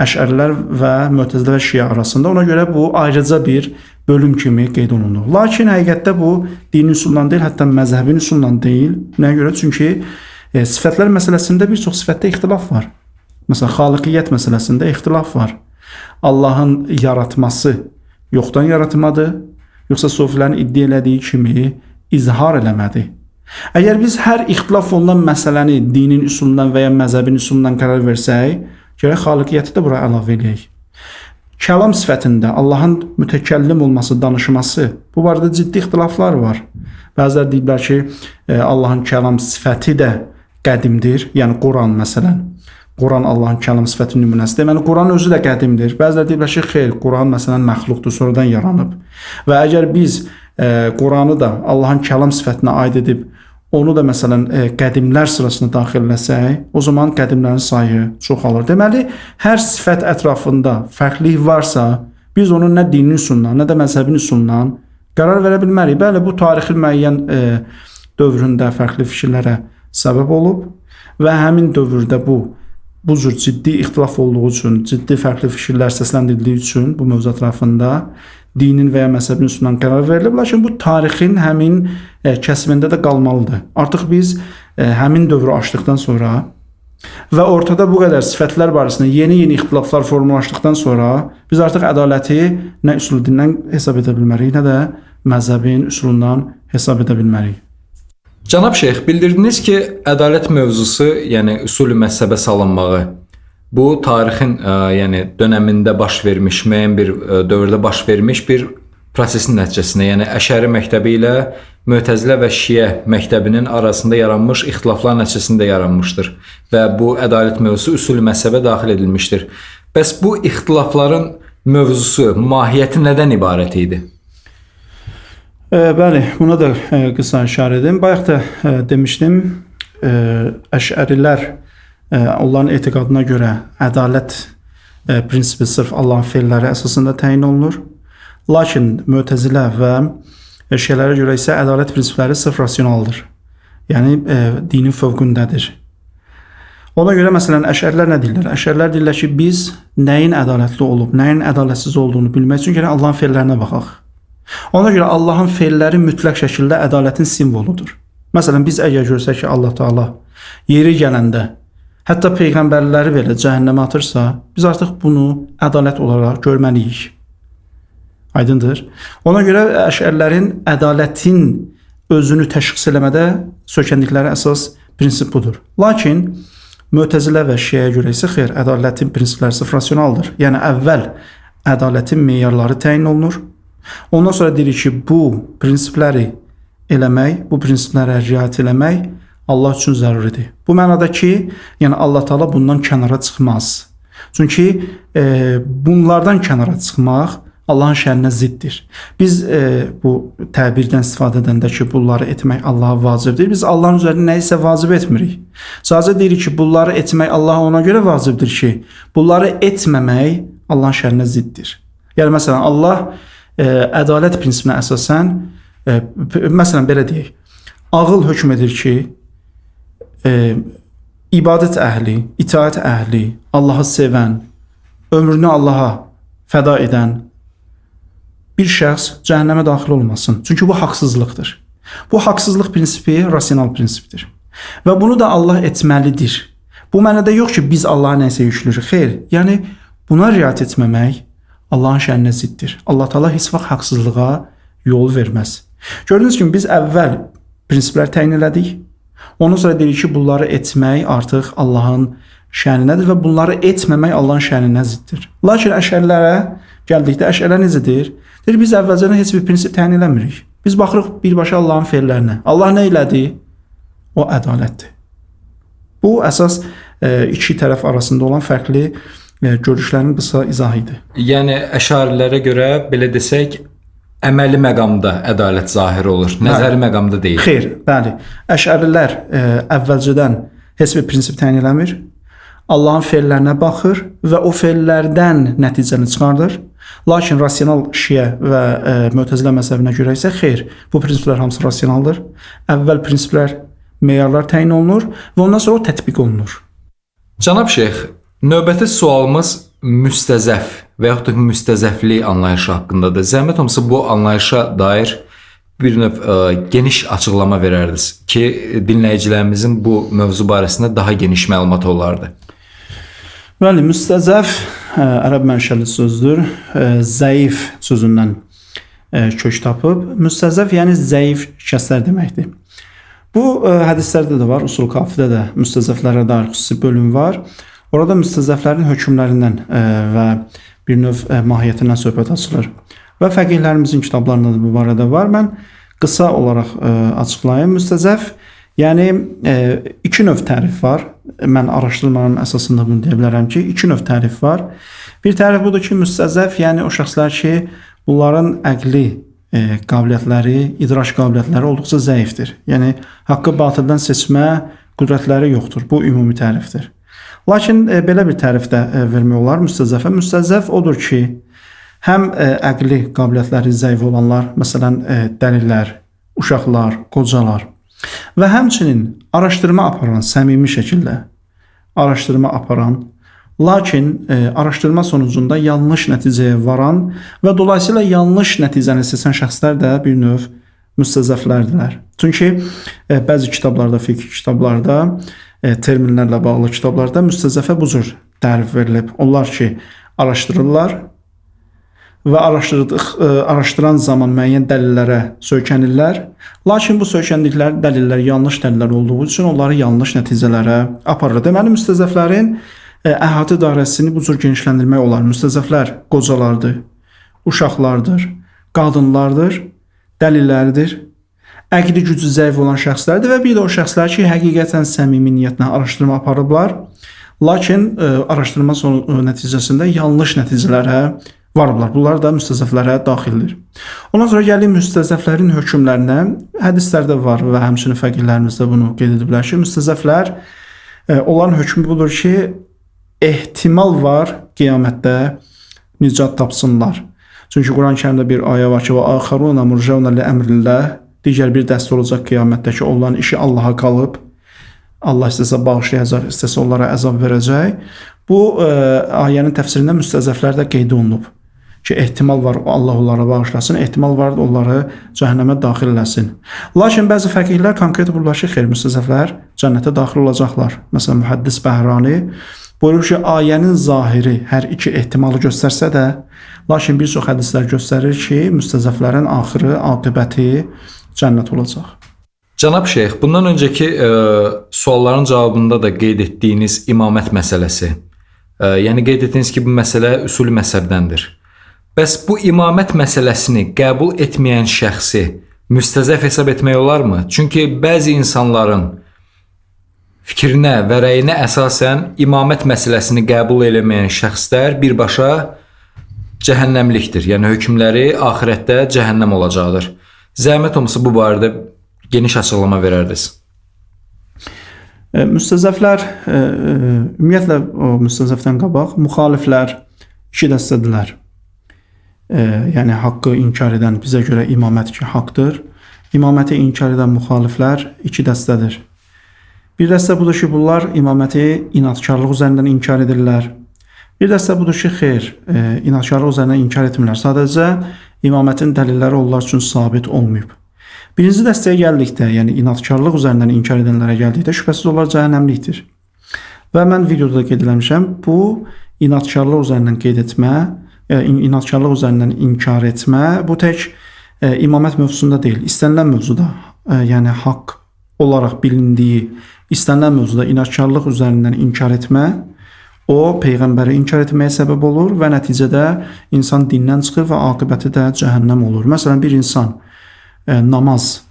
Əşərilər və Mü'təzilə və Şiə arasında. Ona görə bu ayrıca bir bölüm kimi qeyd olunur. Lakin həqiqətdə bu dinin üsulundan deyil, hətta məzhəbin üsulundan deyil. Nəyə görə? Çünki sifətlər məsələsində bir çox sifətdə ixtilaf var. Məsələn, xaliqiyyət məsələsində ixtilaf var. Allahın yaratması yoxdan yaratmadır, yoxsa sofilərin iddia elədiyi kimi izhar eləmədi. Əgər biz hər ixtilaf olunan məsələni dinin üsulundan və ya məzhəbin üsulundan qərar versək, gərək xaliqiyyəti də bura əlavə eləyək. Kəlam sifətində Allahın mütəkəllim olması, danışması Bu barədə ciddi ixtilaflar var. Bəziləri deyirlər ki, Allahın kəlam sifəti də qədimdir. Yəni Quran məsələn. Quran Allahın kəlam sifətinin nümunəsidir. Deməli Quran özü də qədimdir. Bəziləri deyirlər ki, xeyr, Quran məsələn məxluqdur, sonradan yaranıb. Və əgər biz Quranı da Allahın kəlam sifətinə aid edib onu da məsələn qədimlər sırasına daxil etsək, o zaman qədimlərin sayı çoxalır. Deməli, hər sifət ətrafında fərqlilik varsa, biz onun nə dinin üsulundan, nə də məzhəbin üsulundan qərar verə bilmərik. Bəli, bu tarixin müəyyən dövründə fərqli fikirlərə səbəb olub və həmin dövrdə bu cür ciddi ixtilaf olduğu üçün, ciddi fərqli fikirlər səsləndirildiyi üçün bu mövzu ətrafında dinin və ya məzhəbin üstündən qərar verilib. Lakin bu tarixin həmin kəsimində də qalmalıdır. Artıq biz həmin dövrü aşdıqdan sonra və ortada bu qədər sifətlər barəsində yeni ixtilaflar formalaşdıqdan sonra biz artıq ədaləti nə üsul dindən hesab edə bilmərik, nə də məzhəbin üsulundan hesab edə bilmərik. Cənab Şeyx, bildirdiniz ki, ədalət mövzusu, yəni usul məzhəbə salınmağı bu tarixin yəni dövründə baş vermiş, müəyyən bir dövrdə baş vermiş bir prosesin nəticəsində, yəni Əşəri məktəbi ilə Mötəzilə və Şiə məktəbinin arasında yaranmış ixtilaflar nəticəsində yaranmışdır və bu ədalət mövzusu usul məzhəbə daxil edilmişdir. Bəs bu ixtilafların mövzusu, mahiyyəti nədən ibarət idi? Bəli, buna da qısa işarə edim. Bayaq da demişdim, Əşərilər onların etiqadına görə ədalət prinsipi sırf Allahın feilləri əsasında təyin olunur. Lakin Mötəzilə və Şiələrə görə isə ədalət prinsipləri sırf rasionaldır. Yəni dinin fövqündədir. Ona görə məsələn Əşərilər nə deyirlər? Əşərilər deyirlər ki, biz nəyin ədalətli olub, nəyin ədalətsiz olduğunu bilmək üçün gərək Allahın feillərinə baxaq. Ona görə Allahın feilləri mütləq şəkildə ədalətin simvoludur. Məsələn, biz əgər görsək ki, Allah Taala yeri gələndə hətta peyğəmbərləri belə cəhənnəmə atırsa, biz artıq bunu ədalət olaraq görməliyik. Aydındır? Ona görə Əşərilərin ədalətin özünü təşxis eləmədə sökəndikləri əsas prinsip budur. Lakin Mötəzilə və Şiəyə görə isə xeyr, ədalətin prinsipləri sırf rasionaldır. Yəni əvvəl ədalətin meyarları təyin olunur. Ondan sonra deyirik ki, bu prinsipləri eləmək, bu prinsiplərə riayət eləmək Allah üçün zəruridir. Bu mənada ki, yəni Allah Taala bundan kənara çıxmaz. Çünki bunlardan kənara çıxmaq Allahın şərinə ziddir. Biz bu təbirdən istifadə edəndə ki, bunları etmək Allaha vacibdir. Biz Allahın üzərinə nə isə vacib etmirik. Sadəcə deyirik ki, bunları etmək Allaha ona görə vacibdir ki, bunları etməmək Allahın şərinə ziddir. Yəni məsələn Allah ədalət prinsipinə əsasən, məsələn belə deyək, ağıl hökm edir ki, ibadət əhli, itaət əhli, Allahı sevən, ömrünü Allaha fəda edən bir şəxs cəhənnəmə daxil olmasın. Çünki bu haqsızlıqdır. Bu haqsızlıq prinsipi rasional prinsipdir. Və bunu da Allah etməlidir. Bu mənada yox ki, biz Allaha nəsə yükləyirik. Xeyr, yəni buna riayət etməmək Allahın şərinə ziddir. Allah Taala heç vaxt haqsızlığa yol verməz. Gördüyünüz kimi biz əvvəl prinsiplər təyin elədik. Ondan sonra dedik ki, bunları etmək artıq Allahın şəninədir və bunları etməmək Allahın şəninə ziddir. Lakin Əşərilərə gəldikdə Əşərilər necədir? Deyir, biz əvvəlcədən heç bir prinsip təyin eləmirik. Biz baxırıq birbaşa Allahın feillərinə. Allah nə elədi? O ədalətdir. Bu əsas iki tərəf arasında olan fərqli görüşlərin qısa izahı idi. Yəni Əşarilərə görə belə desək, əməli məqamda ədalət zahir olur, nəzəri məqamda deyil. Xeyr, bəli. Əşərilər əvvəlcədən heç bir prinsip təyin eləmir. Allahın feillərinə baxır və o feillərdən nəticəni çıxardır. Lakin rasional Şiə və Mötəzilə məzhəbinə görə isə xeyr, bu prinsiplər hamısı rasionaldır. Əvvəl prinsiplər, meyarlar təyin olunur və ondan sonra o tətbiq olunur. Cənab Şeyx, növbəti sualımız müstəzəf və yaxud da müstəzəflik anlayışı haqqındadır. Zəhmət olmasa bu anlayışa dair bir növ geniş açıqlama verərdiniz ki, dinləyicilərimizin bu mövzu barəsində daha geniş məlumat olardı. Bəli, müstəzəf ərəb mənşəli sözdür. Zəif sözündən kök tapıb. Müstəzəf yəni zəif şəxslər deməkdir. Bu hədislərdə də var, usul kafidə də müstəzəflərə dair xüsusi bölüm var. Orada müstəzəflərin hökmlərindən və bir növ mahiyyətindən söhbət açılır. və fəqihlərimizin kitablarında da bu barədə var. Mən qısa olaraq açıqlayım. Müstəzəf, yəni iki növ tərif var. Mən araşdırmaların əsasında bunu deyə bilərəm ki, iki növ tərif var. Bir tərif budur ki, müstəzəf, yəni o şəxslər ki, bunların əqli qabiliyyətləri, idraç qabiliyyətləri olduqca zəifdir. Yəni haqqı batıldan seçmə qüdrətləri yoxdur. Bu ümumi tərifdir. Lakin belə bir tərif də vermək olar müstəzəfə. Müstəzəf odur ki, həm əqli qabiliyyətləri zəif olanlar, məsələn, dəlillər, uşaqlar, qocalar və həmçinin araşdırma aparan, səmimi şəkildə araşdırma aparan, lakin araşdırma sonucunda yanlış nəticəyə varan və dolayısıyla yanlış nəticəni seçən şəxslər də bir növ müstəzəflərdirlər. Çünki bəzi kitablarda, fiqh kitablarda, terminlərlə bağlı kitablarda müstəzəfə bu cür tərif verilib. Onlar ki, araşdırırlar və araşdıran zaman müəyyən dəlillərə söykənirlər. Lakin bu söykəndikləri dəlillər yanlış dəlillər olduğu üçün onları yanlış nəticələrə aparır. Deməli, müstəzəflərin əhatə dairəsini bu cür genişləndirmək olar. Müstəzəflər qocalardır, uşaqlardır, qadınlardır, dəlilərdir, əqli gücü zəif olan şəxslərdir və bir də o şəxslər ki, həqiqətən səmimi niyyətlə araşdırma aparıblar, lakin araşdırma nəticəsində yanlış nəticələrə varıblar. Bunlar da müstəzəflərə daxildir. Ondan sonra gəlir müstəzəflərin hökmlərinə. Hədislərdə var və həmçinin fəqihlərimiz də bunu qeyd ediblər ki, müstəzəflər, onların hökmü budur ki, ehtimal var qiyamətdə nicat tapsınlar. Çünki Quran-Kərimdə bir ayə var ki, və axaruna murcauna li əmrillah, digər bir dəstə olacaq qiyamətdə ki, onların işi Allaha qalıb, Allah istəsə bağışlayacaq, istəsə onlara əzab verəcək. Bu ayənin təfsirində müstəzəflər də qeyd olunub ki, ehtimal var Allah onlara bağışlasın, ehtimal var onları cəhənnəmə daxil eləsin. Lakin bəzi fəqihlər konkret buyururlar ki, xeyr, müstəzəflər cənnətə daxil olacaqlar. Məsələn, Mühəddis Bəhrani buyurur ki, ayənin zahiri hər iki ehtimalı göstərsə də, lakin bir çox hədislər göstərir ki, müstəzəflərin axırı, aqibəti cənnət olacaq. Cənab Şeyx, bundan öncəki sualların cavabında da qeyd etdiyiniz imamət məsələsi, yəni qeyd etdiniz ki, bu məsələ üsul məzhəbdəndir. Bəs bu imamət məsələsini qəbul etməyən şəxsi müstəzəf hesab etmək olarmı? Çünki bəzi insanların fikrinə və rəyinə əsasən imamət məsələsini qəbul etməyən şəxslər birbaşa cəhənnəmlikdir. Yəni hökmləri axirətdə cəhənnəm olacaqdır. Zəhmət olmasa bu barədə geniş açıqlama verərdiniz. Müstəzəflər, ümumiyyətlə o müstəzəfdən qabaq müxaliflər iki dəstədirlər. Yəni haqqı inkar edən, bizə görə imamət ki haqdır. İmaməti inkar edən müxaliflər iki dəstədir. Bir dəstə budur ki, bunlar imaməti inatkarlıq üzərindən inkar edirlər. Bir dəstə budur ki, xeyr, inatkarlıq üzərindən inkar etmirlər. Sadəcə imamətin dəlilləri onlar üçün sabit olmayıb. Birinci dəstəyə gəldikdə, yəni inatkarlıq üzərindən inkar edənlərə gəldikdə şübhəsiz onlar cəhənnəmlikdir. Və mən videoda qeyd etmişəm, bu inatkarlıq üzərindən qeyd etmə, inatkarlıq üzərindən inkar etmə, bu tək imamət mövzusunda deyil, istənilən mövzuda, yəni haqq olaraq bilindiyi istənilən mövzuda inatkarlıq üzərindən inkar etmə, o Peyğəmbəri inkar etməyə səbəb olur və nəticədə insan dindən çıxır və aqibəti də cəhənnəm olur. Məsələn, bir insan namaz,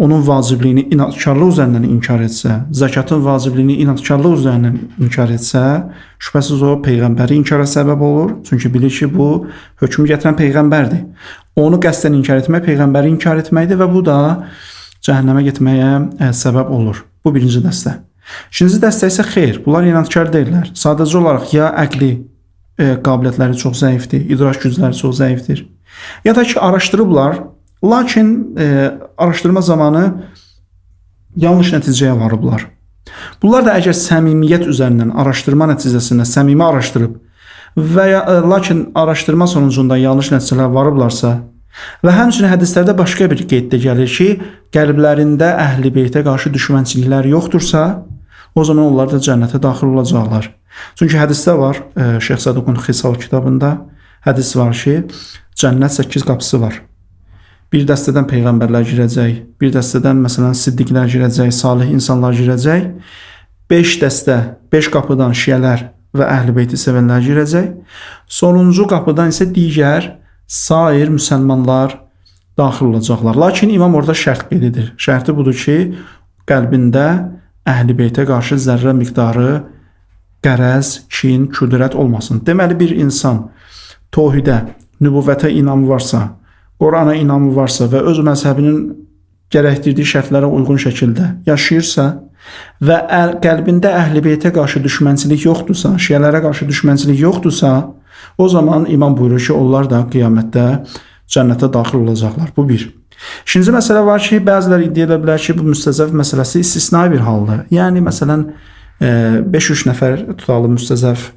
onun vacibliyini inatkarlıq üzərindən inkar etsə, zəkatın vacibliyini inatkarlıq üzərindən inkar etsə, şübhəsiz o Peyğəmbəri inkara səbəb olur. Çünki bilir ki, bu hökmü gətirən Peyğəmbərdir. Onu qəsdən inkar etmək, Peyğəmbəri inkar etməkdir və bu da cəhənnəmə getməyə səbəb olur. Bu birinci dəstə. İkinci dəstə isə xeyr, bunlar inatkar deyirlər. Sadəcə olaraq ya əqli qabiliyyətləri çox zəifdir, idraç gücləri çox zəifdir, ya da ki, araşdırıblar, lakin araşdırma zamanı yanlış nəticəyə varıblar. Bunlar da əgər səmimiyyət üzərindən araşdırma nəticəsində səmimi araşdırıb və ya lakin araşdırma sonucunda yanlış nəticələr varıblarsa və həmçinin hədislərdə başqa bir qeyddə gəlir ki, qəlblərində əhl-i beytə qarşı düşmənçiliklər yoxdursa, o zaman onlar da cənnətə daxil olacaqlar. Çünki hədisdə var, Şeyx Saduqun Xisal kitabında hədis var ki, cənnət 8 qapısı var. Bir dəstədən peyğəmbərlər girəcək, bir dəstədən məsələn siddiqlər girəcək, salih insanlar girəcək, 5 qapıdan şiələr və əhl-i beyti sevənlər girəcək, sonuncu qapıdan isə digər sair müsəlmanlar daxil olacaqlar. Lakin imam orada şərt qeyd edir. Şərti budur ki, qəlbində Əhl-i Beytə qarşı zərrə miqdarı qərəz, kin, küdrət olmasın. Deməli, bir insan tohidə, nübüvvətə inamı varsa, Qurana inamı varsa və öz məzhəbinin gərəkdirdiyi şərtlərə uyğun şəkildə yaşayırsa və qəlbində Əhl-i Beytə qarşı düşmənçilik yoxdursa, şiələrə qarşı düşmənçilik yoxdursa, o zaman imam buyurur ki, onlar da qiyamətdə cənnətə daxil olacaqlar. Bu bir. İkinci məsələ var ki, bəziləri iddia edə bilər ki, bu müstəzəf məsələsi istisnai bir haldır. Yəni, məsələn, 5-3 nəfər tutalım müstəzəf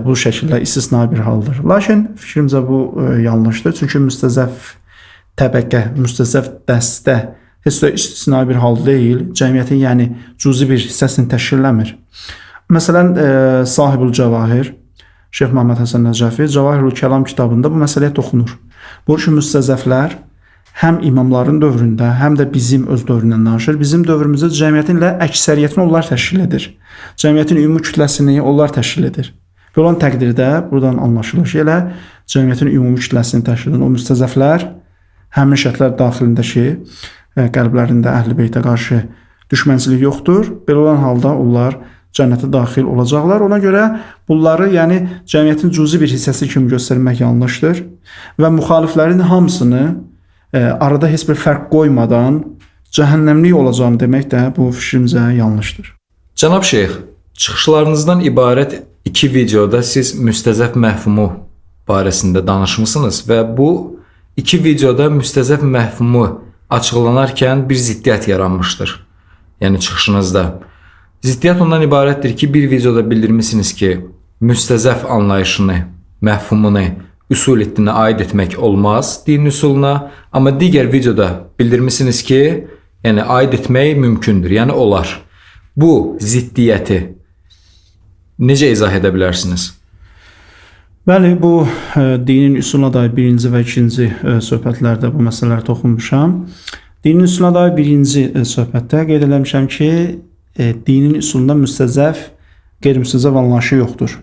bu şəkildə istisnai bir haldır. Lakin fikrimcə bu yanlışdır. Çünki müstəzəf təbəqə, müstəzəf dəstə heç də istisnai bir hal deyil. Cəmiyyətin, yəni cüzi bir hissəsini təşkil eləmir. Məsələn, Sahibül Cəvahir, Şeyx Məhəmməd Həsən Nəcəfi Cəvahirül Kəlam kitabında bu məsələyə toxunur. Bu ki, müstəzəflər həm imamların dövründə, həm də bizim öz dövründən danışır. Bizim dövrümüzdə cəmiyyətin ilə əksəriyyətini onlar təşkil edir. Cəmiyyətin ümumi kütləsini onlar təşkil edir. Belə olan təqdirdə buradan anlaşılır ki, elə cəmiyyətin ümumi kütləsini təşkil edən o müstəzəflər həmin şərtlər daxilindəki qəlblərində Əhl-i Beytə qarşı düşmənçilik yoxdur. Belə olan halda onlar cənnətə daxil olacaqlar. Ona görə bunları, yəni cəmiyyətin cüzi bir hissəsi kimi göstərmək yanlışdır və müxaliflərin hamısını arada heç bir fərq qoymadan cəhənnəmlik olacağını demək də bu fikrimcə yanlışdır. Cənab Şeyx, çıxışlarınızdan ibarət 2 videoda siz müstəzəf məfhumu barəsində danışmısınız və bu 2 videoda müstəzəf məfhumu açıqlanarkən bir ziddiyyət yaranmışdır. Yəni çıxışınızda. Ziddiyyət ondan ibarətdir ki, bir videoda bildirmisiniz ki, müstəzəf anlayışını, məfhumunu Usul-i-Dinə aid etmək olmaz din üsuluna, amma digər videoda bildirmisiniz ki, yəni aid etmək mümkündür, yəni olar. Bu ziddiyyəti necə izah edə bilərsiniz? Bəli, bu dinin üsuluna dair birinci və ikinci söhbətlərdə bu məsələlərə toxunmuşam. Dinin üsuluna dair birinci söhbətdə qeyd eləmişəm ki, dinin üsulunda müstəzəf, qeyri-müstəzəf anlayışı yoxdur.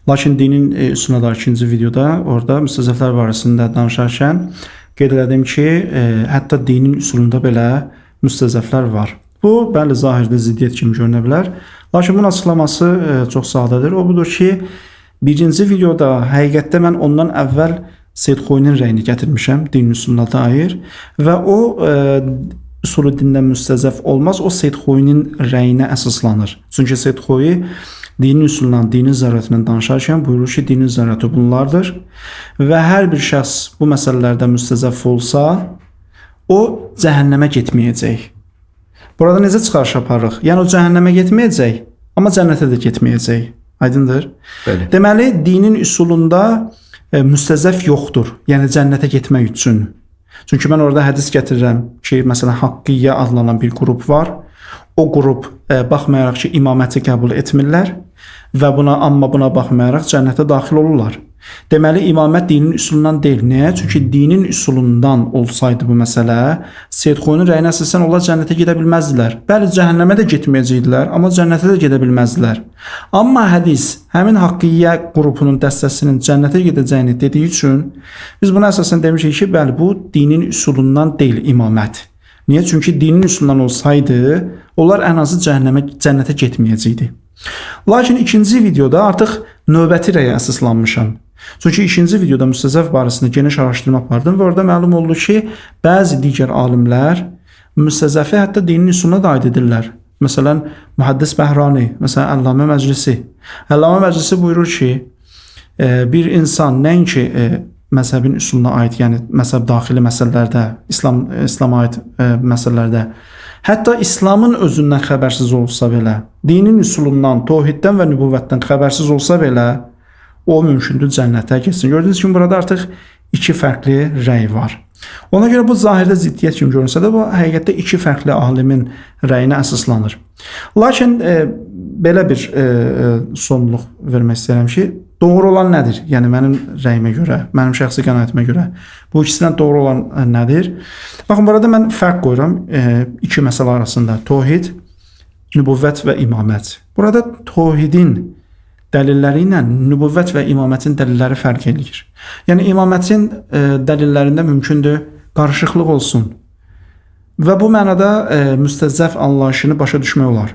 Lakin dinin üsuluna dair ikinci videoda orada müstəzəflər barəsində danışarkən qeyd elədim ki, hətta dinin üsulunda belə müstəzəflər var. Bu, bəli, zahirdə ziddiyyət kimi görünə bilər. Lakin bunun açıqlaması çox sadədir. O budur ki, birinci videoda həqiqətdə mən ondan əvvəl Seyyid Xoyinin rəyini gətirmişəm dinin üsuluna dair və o usul-i-dindən müstəzəf olmaz, o Seyyid Xoyinin rəyinə əsaslanır. Çünki Seyyid Xoyi dinin üsulundan, dinin zərurətindən danışarkən buyurur ki, dinin zərurəti bunlardır və hər bir şəxs bu məsələlərdə müstəzəf olsa, o cəhənnəmə getməyəcək. Burada necə çıxarış aparırıq? Yəni, o cəhənnəmə getməyəcək, amma cənnətə də getməyəcək. Aydındır? Bəli. Deməli, dinin üsulunda müstəzəf yoxdur, yəni cənnətə getmək üçün. Çünki mən orada hədis gətirirəm ki, məsələn, Haqqiyyə adlanan bir qrup var. O qrup baxmayaraq ki, imaməti qəbul etmirlər və amma buna baxmayaraq cənnətə daxil olurlar. Deməli, imamət dinin üsulundan deyil. Niyə? Çünki dinin üsulundan olsaydı bu məsələ, Seyyid Xoyinin rəyinə əsasən onlar cənnətə gedə bilməzdilər. Bəli, cəhənnəmə də getməyəcəkdilər, amma cənnətə də gedə bilməzdilər. Amma hədis həmin Haqqiyyə qrupunun dəstəsinin cənnətə gedəcəyini dediyi üçün biz buna əsasən demişik ki, bəli, bu dinin üsulundan deyil imamət. Niyə? Çünki dinin üsulundan olsaydı, onlar ən azı cənnətə getməyəcəkdi. Lakin ikinci videoda artıq növbəti rəyə əsaslanmışam. Çünki ikinci videoda müstəzəf barəsində geniş araşdırma apardım və orada məlum oldu ki, bəzi digər alimlər müstəzəfi hətta dinin üsuluna da aid edirlər. Məsələn, Mühəddis Bəhrani, məsələn, Əllamə Məclisi. Əllamə Məclisi buyurur ki, bir insan nəinki məzhəbin üsuluna aid, yəni məzhəb daxili məsələlərdə, İslama aid məsələlərdə, hətta İslamın özündən xəbərsiz olsa belə, dinin üsulundan, tohiddən və nübüvvətdən xəbərsiz olsa belə, o mümkündür cənnətə getsin. Gördüyünüz kimi burada artıq 2 fərqli rəy var. Ona görə bu zahirdə ziddiyyət kimi görünsə də, bu həqiqətdə 2 fərqli alimin rəyinə əsaslanır. Lakin belə bir sonluq vermək istəyirəm ki, doğru olan nədir? Yəni mənim rəyimə görə, mənim şəxsi qənaətimə görə bu ikisindən doğru olan nədir? Baxın, burada mən fərq qoyuram 2 məsələ arasında. Tohid, nübüvvət və imamət. Burada tohidin dəlilləri ilə nübüvvət və imamətin dəlilləri fərq eləyir. Yəni imamətin dəlillərində mümkündür qarışıqlıq olsun. Və bu mənada müstəzzəf anlayışını başa düşmək olar.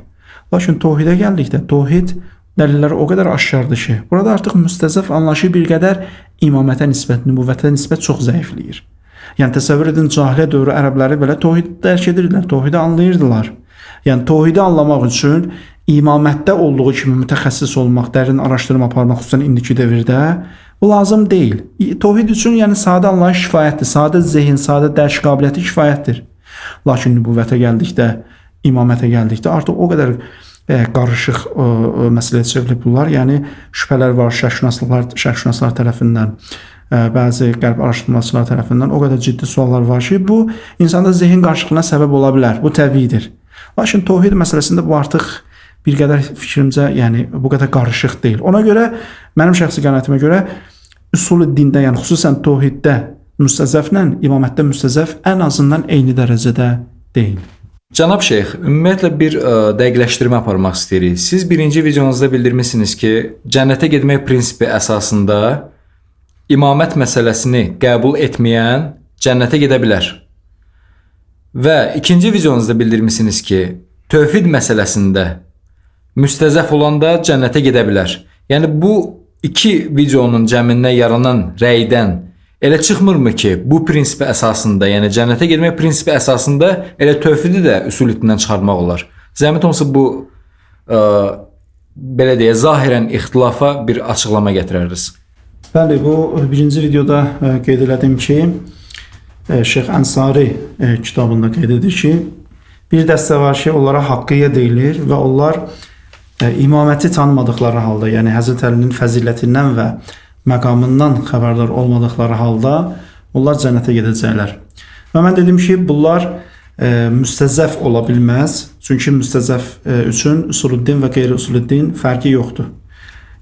Lakin təvhidə gəldikdə təvhid dəlilləri o qədər aşkardır ki, burada artıq müstəzzəf anlayışı bir qədər imamətə nisbət, nübüvvətə nisbət çox zəifləyir. Yəni təsəvvür edin, cahiliyə dövrü ərəbləri belə təvhid dərk edirdilər, təvhidi anlayırdılar. Yəni təvhidi anlamaq üçün imamətdə olduğu kimi mütəxəssis olmaq, dərin araşdırma aparmaq, xüsusən indiki dövrdə bu lazım deyil. Təvhid üçün yəni sadə anlayış kifayətdir, sadə zehin, sadə dərk qabiliyyəti kifayətdir. Lakin nübüvvətə gəldikdə, imamətə gəldikdə artıq o qədər qarışıq məsələyə çevrilib bunlar. Yəni şübhələr var şərqşünaslar tərəfindən, bəzi qərb araşdırmaçılar tərəfindən o qədər ciddi suallar var ki, bu insanda zehin qarışıqlığına səbəb ola bilər. Bu təbiidir. Lakin təvhid məsələsində bu artıq bir qədər fikrimcə, yəni bu qədər qarışıq deyil. Ona görə mənim şəxsi qənaətimə görə üsul dində, yəni xüsusən təvhiddə müstəzəflə imamətdə müstəzəf ən azından eyni dərəcədə deyil. Cənab Şeyx, ümumiyyətlə bir dəqiqləşdirmə aparmaq istəyirik. Siz birinci videonuzda bildirmisiniz ki, cənnətə getmək prinsipi əsasında imamət məsələsini qəbul etməyən cənnətə gedə bilər. Və ikinci videonuzda bildirmisiniz ki, tövhid məsələsində müstəzəf olan da cənnətə gedə bilər. Yəni bu iki videonun cəmindən yaranan rəydən elə çıxmırmı ki, bu prinsipi əsasında, yəni cənnətə getmək prinsipi əsasında elə tövhidi də üsul-itindən çıxarmaq olar. Zəhmət olmasa bu belə deyə zahirən ixtilafa bir açıqlama gətirəriz. Bəli, bu birinci videoda qeyd elədim ki, Şeyx Ənsari kitabında qeyd edir ki, bir dəstə var ki, onlara haqqıyyə deyilir və onlar imaməti tanımadıqları halda, yəni Həzrət Əlinin fəzilətindən və məqamından xəbərdar olmadıqları halda onlar cənnətə gedəcəklər. Və mən dedim ki, bunlar müstəzəf ola bilməz. Çünki müstəzəf üçün üsuluddin və qeyri-üsuluddin fərqi yoxdur.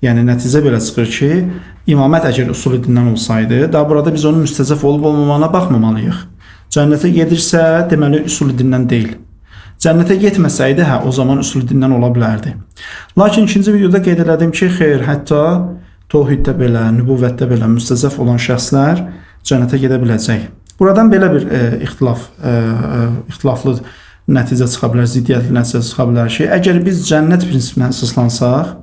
Yəni nəticə belə çıxır ki, imamət əgər üsuluddindən olsaydı, da burada biz onun müstəzəf olub olmamağına baxmamalıyıq. Cənnətə gedirsə, deməli üsuluddindən deyil. Cənnətə getməsəydi, hə, o zaman üsuluddindən ola bilərdi. Lakin ikinci videoda qeyd elədim ki, xeyr, hətta təvhiddə belə, nübüvvətdə belə müstəzəf olan şəxslər cənnətə gedə biləcək. Buradan belə bir ixtilaflı nəticə çıxa bilər, ziddiyyətli nəticə çıxa bilər ki, əgər biz cənnət prinsipinə əsaslansaq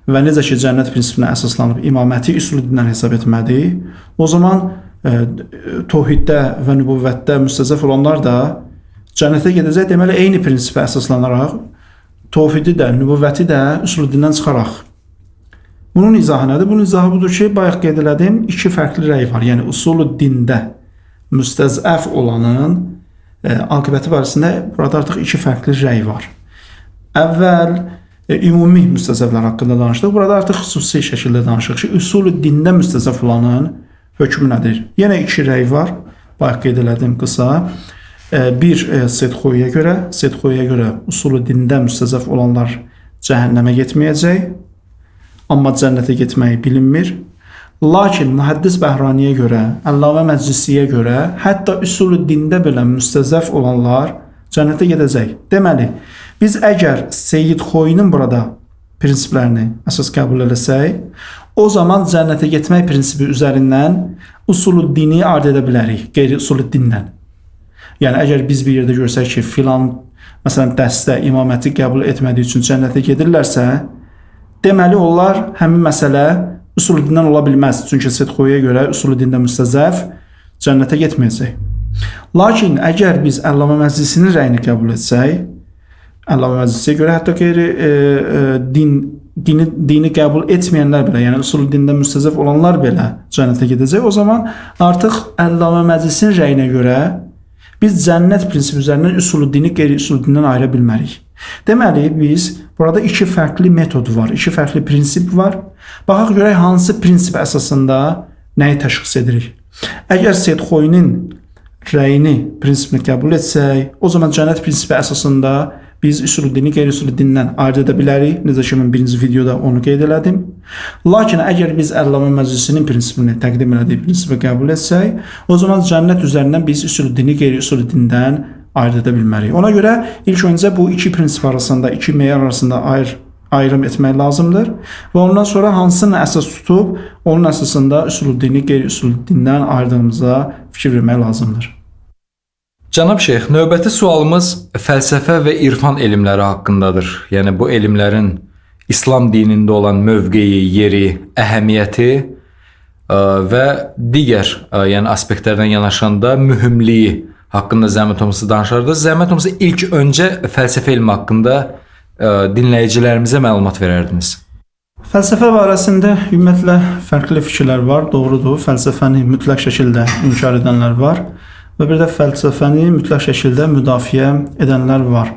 və necə ki cənnət prinsipinə əsaslanıb imaməti üsuluddindən hesab etmədik, o zaman təvhiddə və nübüvvətdə müstəzəf olanlar da cənnətə gedəcək, deməli eyni prinsipə əsaslanaraq təvhidi də, nübüvvəti də üsuluddindən çıxaraq. Bunun izahı nədir? Bunun izahı budur ki, bayaq qeyd elədim, iki fərqli rəy var. Yəni üsuluddində müstəzəf olanın aqibəti barəsində burada artıq iki fərqli rəy var. Əvvəl ümumi müstəzəflər haqqında danışdıq. Burada artıq xüsusi şəkildə danışırıq ki, üsuluddində müstəzəf olanın hökmü nədir? Yenə iki rəy var. Bayaq qeyd elədim qısa. Bir Sedxoiyə görə üsuluddində müstəzəf olanlar cəhənnəmə getməyəcək. Amma cənnətə getməyi bilinmir. Lakin Mühəddis Bəhraniyə görə, Əllamə Məclisiyə görə, hətta üsuluddində belə müstəzəf olanlar cənnətə gedəcək. Deməli, biz əgər Seyyid Xoyinin burada prinsiplərini əsas qəbul eləsək, o zaman cənnətə getmək prinsipi üzərindən üsuluddini ard edə bilərik, qeyri-üsuluddindən. Yəni, əgər biz bir yerdə görsək ki, filan, məsələn, dəstə imaməti qəbul etmədiyi üçün cənnətə gedirlərsə, deməli, onlar həmin məsələ üsuluddindən ola bilməz. Çünki Sedxoiyə görə üsuluddində müstəzəf cənnətə getməyəcək. Lakin əgər biz Əllamə Məclisinin rəyini qəbul etsək, Əllamə Məclisiyə görə hətta dini qəbul etməyənlər belə, yəni üsuluddində müstəzəf olanlar belə cənnətə gedəcək, o zaman artıq Əllamə Məclisinin rəyinə görə biz cənnət prinsipi üzərindən üsuluddini qeyri-üsuluddindən ayıra bilmərik. Deməli, biz burada iki fərqli metod var, iki fərqli prinsip var. Baxaq görək hansı prinsip əsasında nəyi təşxis edirik. Əgər Sedxoinin rəyini, prinsipini qəbul etsək, o zaman cənnət prinsipi əsasında biz üsuluddini qeyri-üsuluddindən ayırt edə bilərik. Necə ki, mən birinci videoda onu qeyd elədim. Lakin əgər biz Əllamə Məclisinin prinsipini təqdim elədiyi prinsipi qəbul etsək, o zaman cənnət üzərindən biz üsuluddini qeyri-üsuluddindən ayırt edə bilmərik. Ona görə ilk öncə bu iki prinsip arasında, iki meyar arasında ayrım etmək lazımdır və ondan sonra hansını əsas tutub, onun əsasında üsuluddini qeyri-üsuluddindən ayırdığımıza fikir vermək lazımdır. Cənab Şeyx, növbəti sualımız fəlsəfə və irfan elmləri haqqındadır. Yəni bu elmlərin İslam dinində olan mövqeyi, yeri, əhəmiyyəti və digər yəni aspektlərdən yanaşanda mühümliyi haqqında Zəhmət olmasa danışardınız. Zəhmət olmasa ilk öncə fəlsəfə elmi haqqında dinləyicilərimizə məlumat verərdiniz. Fəlsəfə barəsində ümumiyyətlə fərqli fikirlər var, doğrudur. Fəlsəfəni mütləq şəkildə inkar edənlər var və bir də fəlsəfəni mütləq şəkildə müdafiə edənlər var.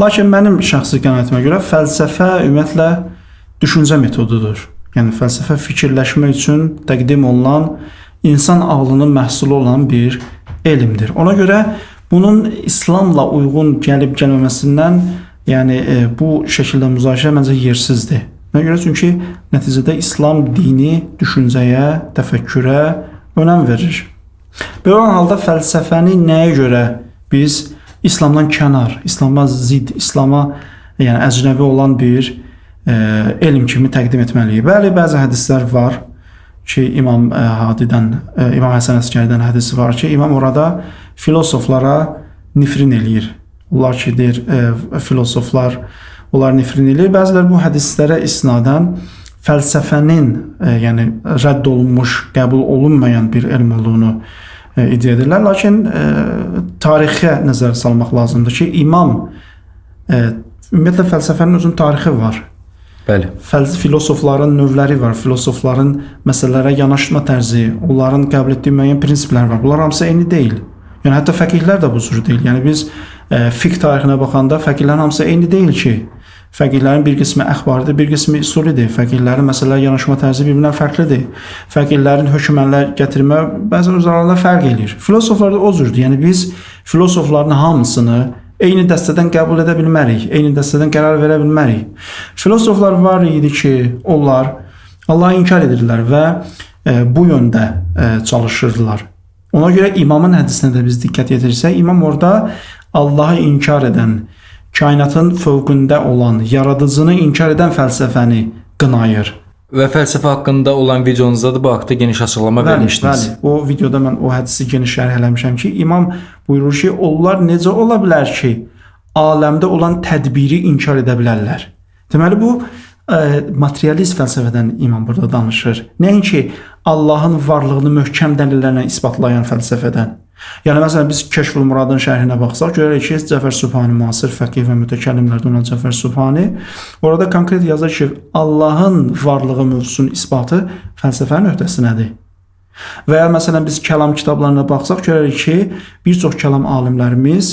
Lakin mənim şəxsi qənaətimə görə fəlsəfə ümumiyyətlə düşüncə metodudur. Yəni fəlsəfə fikirləşmək üçün təqdim olunan, insan ağlının məhsulu olan bir elmdir. Ona görə bunun İslamla uyğun gəlib gəlməməsindən, yəni bu şəkildə müzakirə məncə yersizdir. Nəyə görə? Çünki nəticədə İslam dini düşüncəyə, təfəkkürə önəm verir. Belə olan halda fəlsəfəni nəyə görə biz İslamdan kənar, İslama zid, İslama yəni əcnəbi olan bir elm kimi təqdim etməliyik. Bəli, bəzi hədislər var ki, İmam Həsən Əskəridən hədisi var ki, İmam orada filosoflara nifrin eləyir. Onlar ki, deyir, filosoflar onlar nifrin eləyir. Bəzilər bu hədislərə isnadən fəlsəfənin yəni rədd olunmuş, qəbul olunmayan bir elm olduğunu iddia edirlər. Lakin tarixə nəzər salmaq lazımdır ki, ümumiyyətlə fəlsəfənin özünün tarixi var. Bəli. Filosofların növləri var, filosofların məsələlərə yanaşma tərzi, onların qəbul etdiyi müəyyən prinsiplər var. Bunlar hamısı eyni deyil. Yəni hətta fəqihlər də bu cür deyil. Yəni biz fiqh tarixinə baxanda fəqihlərin hamısı eyni deyil ki. Fəqihlərin bir qismi əxbardır, bir qismi usulidir. Fəqihlərin məsələlərə yanaşma tərzi bir-birindən fərqlidir. Fəqihlərin hökmənlər gətirmə bəzən öz aralarında fərq eləyir. Filosoflar da o cürdür. Yəni biz filosofların hamısını eyni dəstədən qəbul edə bilmərik, eyni dəstədən qərar verə bilmərik. Filosoflar var idi ki, onlar Allahı inkar edirlər və bu yöndə çalışırdılar. Ona görə İmamın hədisinə də biz diqqət yetirsək, İmam orada Allahı inkar edən, kainatın fövqündə olan, yaradıcını inkar edən fəlsəfəni qınayır. Və fəlsəfə haqqında olan videonuzda da bu haqda geniş açıqlama vermişdiniz. Bəli, o videoda mən o hədisi geniş şərh eləmişəm ki, İmam buyurur ki, onlar necə ola bilər ki, aləmdə olan tədbiri inkar edə bilərlər. Deməli, bu materialist fəlsəfədən İmam burada danışır. Nəinki Allahın varlığını möhkəm dəlillərlə isbatlayan fəlsəfədən. Yəni, məsələn, biz Kəşfül Muradın şərhinə baxsaq, görürük ki, Cəfər Sübhani, müasir fəqih və mütəkəllimlərdən olan Cəfər Sübhani orada konkret yazır ki, Allahın varlığı mövzusunun isbatı fəlsəfənin öhdəsinədir. Və ya, məsələn, biz kəlam kitablarına baxsaq, görürük ki, bir çox kəlam alimlərimiz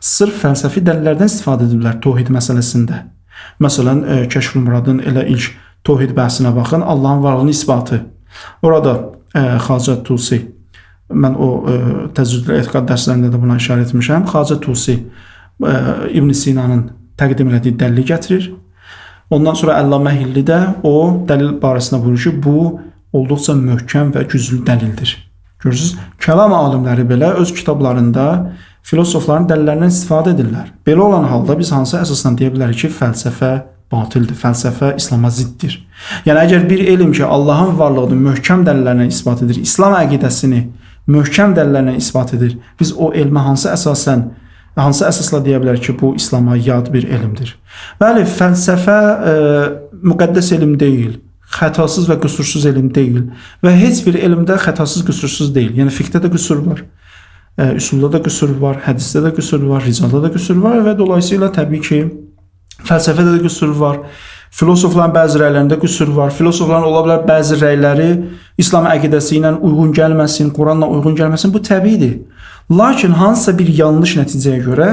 sırf fəlsəfi dəlillərdən istifadə edirlər tohid məsələsində. Məsələn, Kəşfül Muradın elə ilk tohid bəhsinə baxın, Allahın varlığının isbatı. Orada Xacə Tusi, mən o təzüdül etiqad dərslərində də buna işarə etmişəm. Xacə Tusi İbn Sinanın təqdim elədiyi dəlili gətirir. Ondan sonra Əllamə Hilli də o dəlil barəsində buyurur ki, bu olduqca möhkəm və güclü dəlildir. Görürsünüz, kəlam alimləri belə öz kitablarında filosofların dəlillərindən istifadə edirlər. Belə olan halda biz hansı əsasdan deyə bilərik ki, fəlsəfə batildir, fəlsəfə İslama ziddir. Yəni, əgər bir elm ki, Allahın varlığını möhkəm dəlillərlə isbat edir, İslam əqidəsini möhkəm dəlillərlə isbat edir, biz o elmə hansı əsasla deyə bilərik ki, bu İslama yad bir elmdir. Bəli, fəlsəfə müqəddəs elm deyil, xətasız və qüsursuz elm deyil və heç bir elmdə xətasız, qüsursuz deyil. Yəni, fiqhdə də qüsur var, üsulda da qüsur var, hədisdə də qüsur var, ricalda da qüsur var və dolayısıyla təbii ki, fəlsəfədə də qüsur var, filosofların bəzi rəylərində qüsur var, filosofların ola bilər bəzi rəyləri İslam əqidəsi ilə uyğun gəlməsin, Quranla uyğun gəlməsin, bu təbiidir. Lakin hansısa bir yanlış nəticəyə görə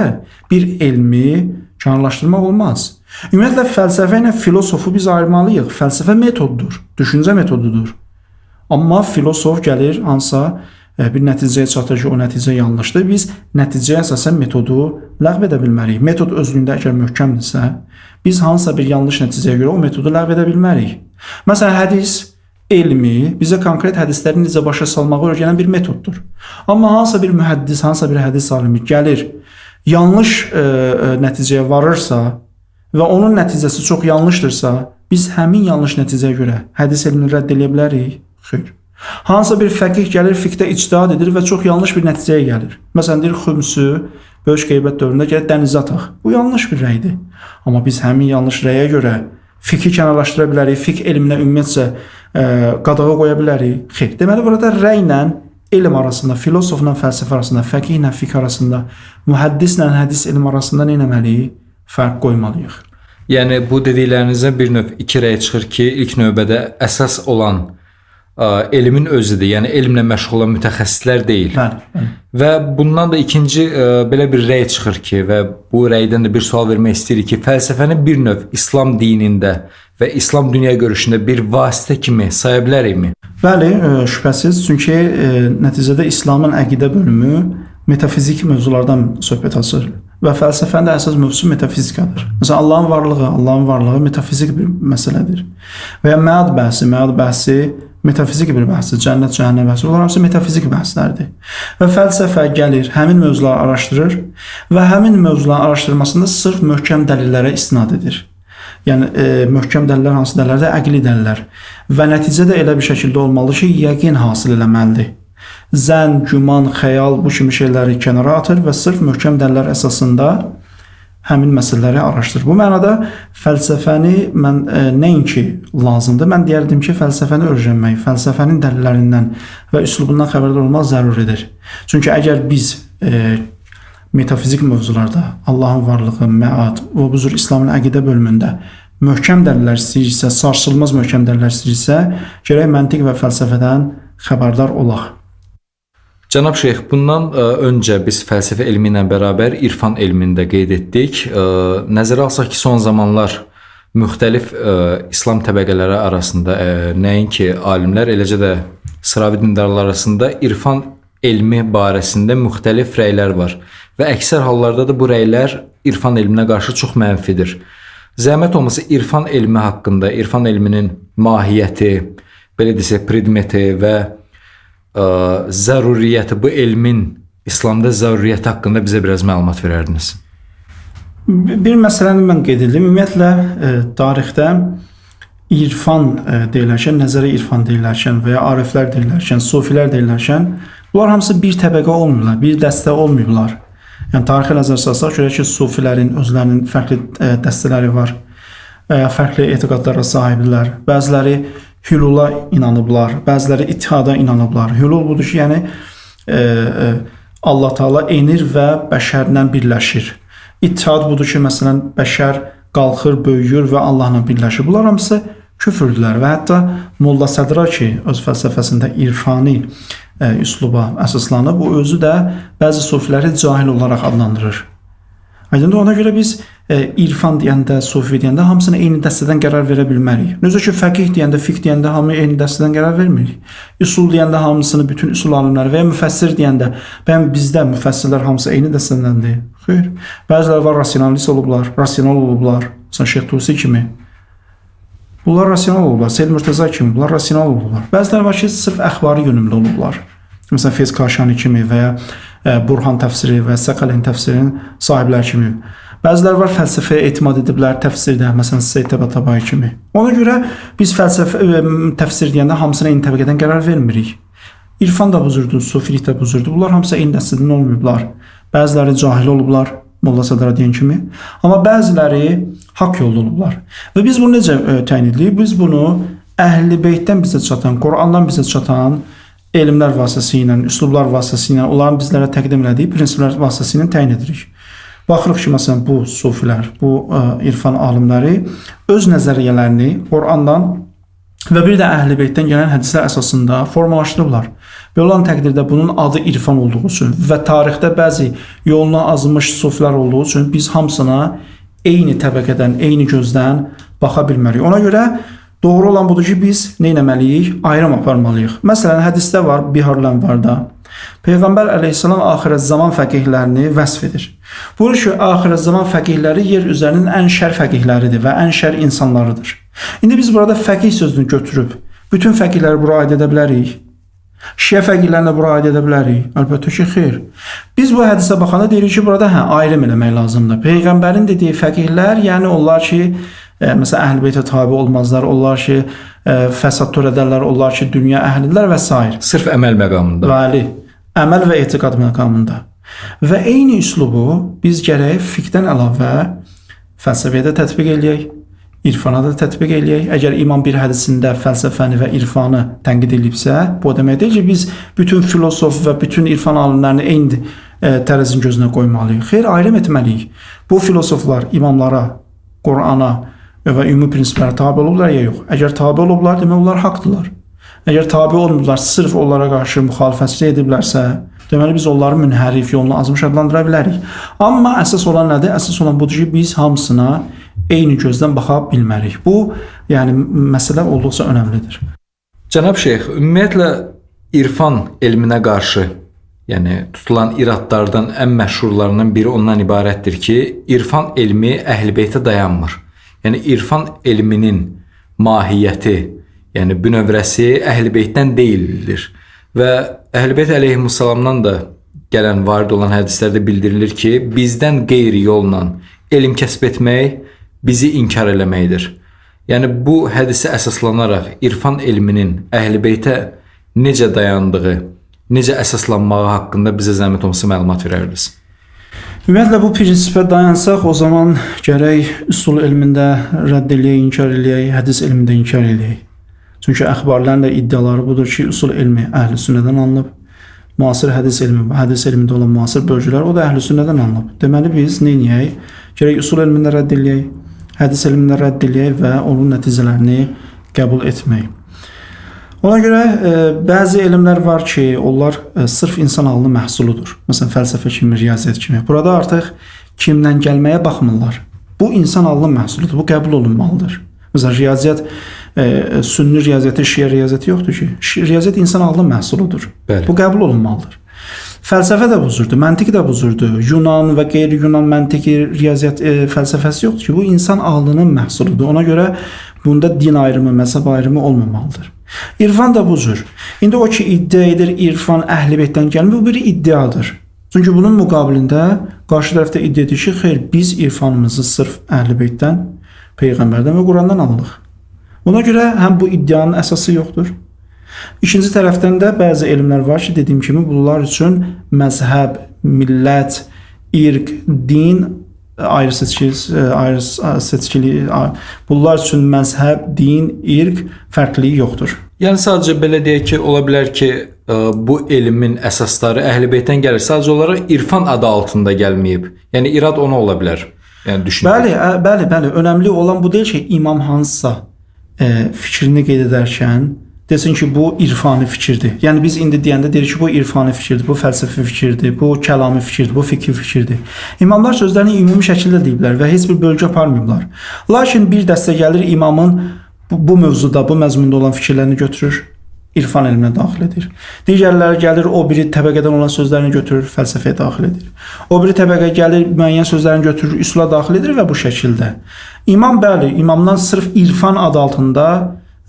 bir elmi kənarlaşdırmaq olmaz. Ümumiyyətlə, fəlsəfə ilə filosofu biz ayırmalıyıq. Fəlsəfə metoddur, düşüncə metodudur. Amma filosof gəlir hansısa bir nəticəyə çatır ki, o nəticə yanlışdır. Biz nəticəyə əsasən metodu ləğv edə bilmərik. Metod özlüyündə əgər möhkəmdirsə, biz hansısa bir yanlış nəticəyə görə o metodu ləğv edə bilmərik. Məsələn, hədis elmi bizə konkret hədisləri necə başa salmağı öyrənən bir metoddur. Amma hansısa bir mühəddis, hansısa bir hədis alimi gəlir, yanlış nəticəyə varırsa və onun nəticəsi çox yanlışdırsa, biz həmin yanlış nəticəyə görə hədis elmini rədd edə bilərik? Xeyr. Hansısa bir fəqih gəlir, fiqhdə ictihad edir və çox yanlış bir nəticəyə gəlir. Məsələn, deyir, xümsü böyük qeybət dövründə gəlib dənizə ataq. Bu yanlış bir rəydir. Amma biz həmin yanlış rəyə görə fiqhi kənarlaşdıra bilərik, fiqh elminə ümumiyyətcə qadağa qoya bilərik. Xeyr. Deməli, burada rəylə elm arasında, filosofla fəlsəfə arasında, fəqihlə fiqh arasında, mühəddislə hədis elm arasında nə etməliyik? Fərq qoymalıyıq. Yəni bu dediklərinizdən bir növ iki rəy çıxır ki, ilk növbədə əsas olan elmin özüdür. Yəni elmlə məşğul olan mütəxəssislər deyil. Bəli. Və bundan da ikinci belə bir rəy çıxır ki, və bu rəydən də bir sual vermək istəyirik ki, fəlsəfəni bir növ İslam dinində və İslam dünya görüşündə bir vasitə kimi saya bilərikmi? Bəli, şübhəsiz. Çünki nəticədə İslamın əqidə bölümü metafizik mövzulardan söhbət açır və fəlsəfənin də əsas mövzusu metafizikadır. Məsələn, Allahın varlığı metafizik bir məsələdir. Və ya məad bəhsi metafizik bir bəhsdir. Cənnət, cəhənnəm bəhsi. Bunlar hamısı metafizik bəhslərdir. Və fəlsəfə gəlir, həmin mövzuları araşdırır və həmin mövzuların araşdırmasında sırf möhkəm dəlillərə istinad edir. Yəni möhkəm dəlillər hansı dəlillərdir? Əqli dəlillər. Və nəticədə elə bir şəkildə olmalı ki, yəqin hasil eləməlidir. Zənn, güman, xəyal bu kimi şeyləri kənara atır və sırf möhkəm dəlillər əsasında həmin məsələləri araşdırır. Bu mənada fəlsəfəni mən nəinki lazımdır, mən deyərdim ki, fəlsəfəni öyrənmək, fəlsəfənin dəlillərindən və üslubundan xəbərdar olmaq zəruridir. Çünki əgər biz metafizik mövzularda Allahın varlığı, məad və bu cür İslamın əqidə bölümündə möhkəm dəlillər istəyirsə, sarsılmaz möhkəm dəlillər istəyirsə, gərək məntiq və fəlsəfədən xəbərdar olaq. Cənab Şeyx, bundan öncə biz fəlsəfə elmi ilə bərabər irfan elmini də qeyd etdik. Nəzərə alsaq ki, son zamanlar müxtəlif İslam təbəqələri arasında nəinki alimlər, eləcə də sıravi dindarlar arasında irfan elmi barəsində müxtəlif rəylər var və əksər hallarda da bu rəylər irfan elminə qarşı çox mənfidir. Zəhmət olmasa irfan elmi haqqında, irfan elminin mahiyyəti, belə desək, predmeti və zəruriyyəti, bu elmin İslamda zəruriyyəti haqqında bizə biraz məlumat verərdiniz. Bir məsələni mən qeyd edim. Ümumiyyətlə, tarixdə irfan deyilərkən, nəzəri irfan deyilərkən və ya ariflər deyilərkən, sufilər deyilərkən, bunlar hamısı bir təbəqə olmuyorlar, bir dəstə olmuyorlar. Yəni, tarixi nəzər salsaq, görək ki, sufilərin özlərinin fərqli dəstələri var, fərqli etiqadlara sahibdirlər. Bəziləri hülula inanıblar, bəziləri ittihada inanıblar. Hülul budur ki, yəni Allah Taala enir və bəşərlə birləşir. İttihad budur ki, məsələn, bəşər qalxır, böyüyür və Allahla birləşir. Bunlar hamısı küfürdülər və hətta Molla Sədra ki, öz fəlsəfəsində irfani üsluba əsaslanıb, bu özü də bəzi sufiləri cahil olaraq adlandırır. Aydındır, ona görə biz irfan deyəndə, sufi deyəndə hamısını eyni dəstədən qərar verə bilmərik. Necə ki, fəqih deyəndə, fiqh deyəndə hamı eyni dəstədən qərar vermirik. Üsul deyəndə hamısını, bütün üsul alimləri və ya müfəssir deyəndə, bəyəm bizdə müfəssirlər hamısı eyni dəstədəndir? Xeyr. Bəziləri var, rasionalist olublar, rasional olublar. Məsələn, Şeyx Tusi kimi. Bunlar rasional olublar. Seyyid Mürtəza kimi, bunlar rasional olublar. Bəziləri var ki, sırf əxbari yönümlü olublar. Məsələn, Feyz Kaşani kimi və ya Burhan təfsiri və Səqəlin təfsirinin sahibləri kimi. Bəziləri var, fəlsəfəyə etimad ediblər təfsirdə, məsələn, Seyyid Təbatabai kimi. Ona görə biz təfsir deyəndə hamısına eyni təbəqədən qərar vermirik. İrfan da bu cürdür, sufilik də bu cürdür. Bunlar hamısı eyni dəstədən olmayıblar. Bəziləri cahil olublar, Molla Sədra deyən kimi. Amma bəziləri haqq yolda olublar. Və biz bunu necə təyin edirik? Biz bunu Əhl-i Beytdən bizə çatan, Qurandan bizə çatan elmlər vasitəsilə, üslublar vasitəsilə, onların bizlərə təqdim elədiyi prinsiplər vasitəsilə təyin edirik. Baxırıq ki, məsələn, bu sufilər, bu irfan alimləri öz nəzəriyyələrini Qurandan və bir də Əhl-i Beytdən gələn hədislər əsasında formalaşdırıblar. Belə olan təqdirdə bunun adı irfan olduğu üçün və tarixdə bəzi yoluna azmış sufilər olduğu üçün biz hamısına eyni təbəqədən, eyni gözdən baxa bilmərik. Ona görə doğru olan budur ki, biz nə etməliyik? Ayrım aparmalıyıq. Məsələn, hədisdə var, Biharlənvarda Peyğəmbər əleyhissalam axirət zaman fəqihlərini vəsf edir. Buyurur ki, axirət zaman fəqihləri yer üzərinin ən şər fəqihləridir və ən şər insanlarıdır. İndi biz burada fəqih sözünü götürüb bütün fəqihləri bura aid edə bilərik. Şiə fəqihlərinə bura aid edə bilərik? Əlbəttə ki, xeyr. Biz bu hədisə baxanda deyirik ki, burada ayrım eləmək lazımdır. Peyğəmbərin dediyi fəqihlər, yəni onlar ki, məsələn, Əhl-i-Beytə tabe olmazlar, onlar ki, fəsad törədərlər, onlar ki, dünya əhlidirlər və s. Sırf əməl məqamında. Bəli, əməl və etiqad məqamında. Və eyni üslubu biz gərək fiqhdən əlavə fəlsəfəyə də tətbiq eləyək, irfana da tətbiq eləyək. Əgər imam bir hədisində fəlsəfəni və irfanı tənqid edibsə, bu o demək deyil ki, biz bütün filosof və bütün irfan alimlərini eyni tərəzin gözünə qoymalıyıq. Xeyr, ayrım etməliyik. Bu filosoflar imamlara, Qurana və ümumi prinsiplərə tabe olublar ya yox. Əgər tabe olublar, demək onlar haqdırlar. Əgər tabe olmurlar, sırf onlara qarşı müxalifətçilik ediblərsə, deməli biz onları münhərif, yolunu azmış adlandıra bilərik. Amma əsas olan nədir? Əsas olan budur ki, biz hamısına eyni gözdən baxa bilmərik. Bu, yəni məsələ olduqca önəmlidir. Cənab Şeyx, ümumiyyətlə irfan elminə qarşı, yəni tutulan iradlardan ən məşhurlarından biri ondan ibarətdir ki, irfan elmi Əhl-i-Beytə dayanmır. Yəni irfan elminin mahiyyəti, yəni bünövrəsi Əhl-i-Beytdən deyildir. Və Əhl-i-Beyt əleyhissalamdan da gələn varid olan hədislərdə bildirilir ki, bizdən qeyri yolla elm kəsb etmək bizi inkar eləməkdir. Yəni bu hədisə əsaslanaraq irfan elminin Əhl-i-Beytə necə dayandığı, necə əsaslanmağı haqqında bizə zəhmət olmasa məlumat verərdiniz. Ümumiyyətlə bu prinsipə dayansaq, o zaman gərək üsul elmində rədd eləyək, inkar eləyək, hədis elmində inkar eləyək. Çünki əxbarlərin də iddiaları budur ki, üsul elmi əhl-i sünnədən alınıb, müasir hədis elmində olan müasir bölgülər, o da əhl-i sünnədən alınıb. Deməli biz nə edək? Gərək üsul elmində rədd eləyək, hədis elmində rədd eləyək və onun nəticələrini qəbul etmək. Ona görə bəzi elmlər var ki, onlar sırf insan ağlının məhsuludur. Məsələn, fəlsəfə kimi, riyaziyyat kimi. Burada artıq kimdən gəlməyə baxmırlar. Bu insan ağlının məhsuludur, bu qəbul olunmalıdır. Məsələn, riyaziyyat, sünni riyaziyyatı, şiə riyaziyyatı yoxdur ki. Riyaziyyat insan ağlının məhsuludur. Bəli. Bu qəbul olunmalıdır. Fəlsəfə də buzurdur, məntiq də buzurdur. Yunan və qeyri-Yunan məntiqi, riyaziyyat fəlsəfəsi yoxdur ki, bu insan ağlının məhsuludur. Ona görə bunda din ayrımı, məzhəb ayrımı olmamalıdır. İrfan da buzur. İndi o ki iddia edir, irfan Əhl-i-Beytdən gəlmir, bu bir iddiadır. Çünki bunun müqabilində qarşı tərəfdə iddia edir ki, xeyr, biz irfanımızı sırf Əhl-i-Beytdən, Peyğəmbərdən və Qurandan alırıq. Buna görə həm bu iddianın əsası yoxdur. İkinci tərəfdən də bəzi elmlər var ki, dediyim kimi, bunlar üçün məzhəb, millət, irq, din ayrı seçkili, bunlar üçün məzhəb, din, irq fərqliyi yoxdur. Yəni sadəcə belə deyək ki, ola bilər ki, bu elmin əsasları Əhl-i-Beytdən gəlir. Sadəcə olaraq irfan adı altında gəlməyib. Yəni irad ona ola bilər. Yəni düşünürəm. Bəli. Önəmli olan bu deyil ki, imam hansısa fikrini qeyd edərkən desin ki, bu irfani fikirdir. Yəni biz indi deyəndə deyirik ki, bu irfani fikirdir, bu fəlsəfi fikirdir, bu kəlami fikirdir, bu fikri fikirdir. İmamlar sözlərini ümumi şəkildə deyiblər və heç bir bölgü aparmayıblar. Lakin bir dəstə gəlir imamın bu mövzuda, bu məzmunda olan fikirlərini götürür, irfan elminə daxil edir. Digərləri gəlir, o biri təbəqədən olan sözlərini götürür, fəlsəfəyə daxil edir. O biri təbəqə gəlir, müəyyən sözlərini götürür, üsula daxil edir və bu şəkildə. İmam bəli, imamdan sırf irfan adı altında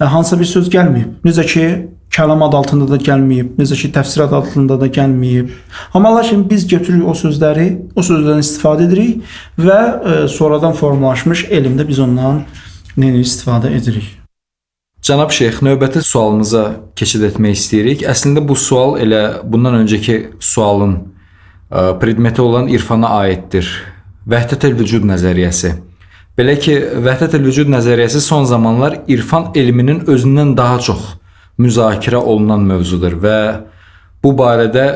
hansısa bir söz gəlməyib. Necə ki, kəlam adı altında da gəlməyib, necə ki, təfsir adı altında da gəlməyib. Amma lakin biz götürürük o sözlərdən istifadə edirik və sonradan formalaşmış elmdə biz ondan istifadə edirik. Cənab Şeyx, növbəti sualımıza keçid etmək istəyirik. Əslində bu sual elə bundan öncəki sualın predmeti olan irfana aiddir. Vəhdətül-vücud nəzəriyyəsi. Belə ki, vəhdətül-vücud nəzəriyyəsi son zamanlar irfan elminin özündən daha çox müzakirə olunan mövzudur və bu barədə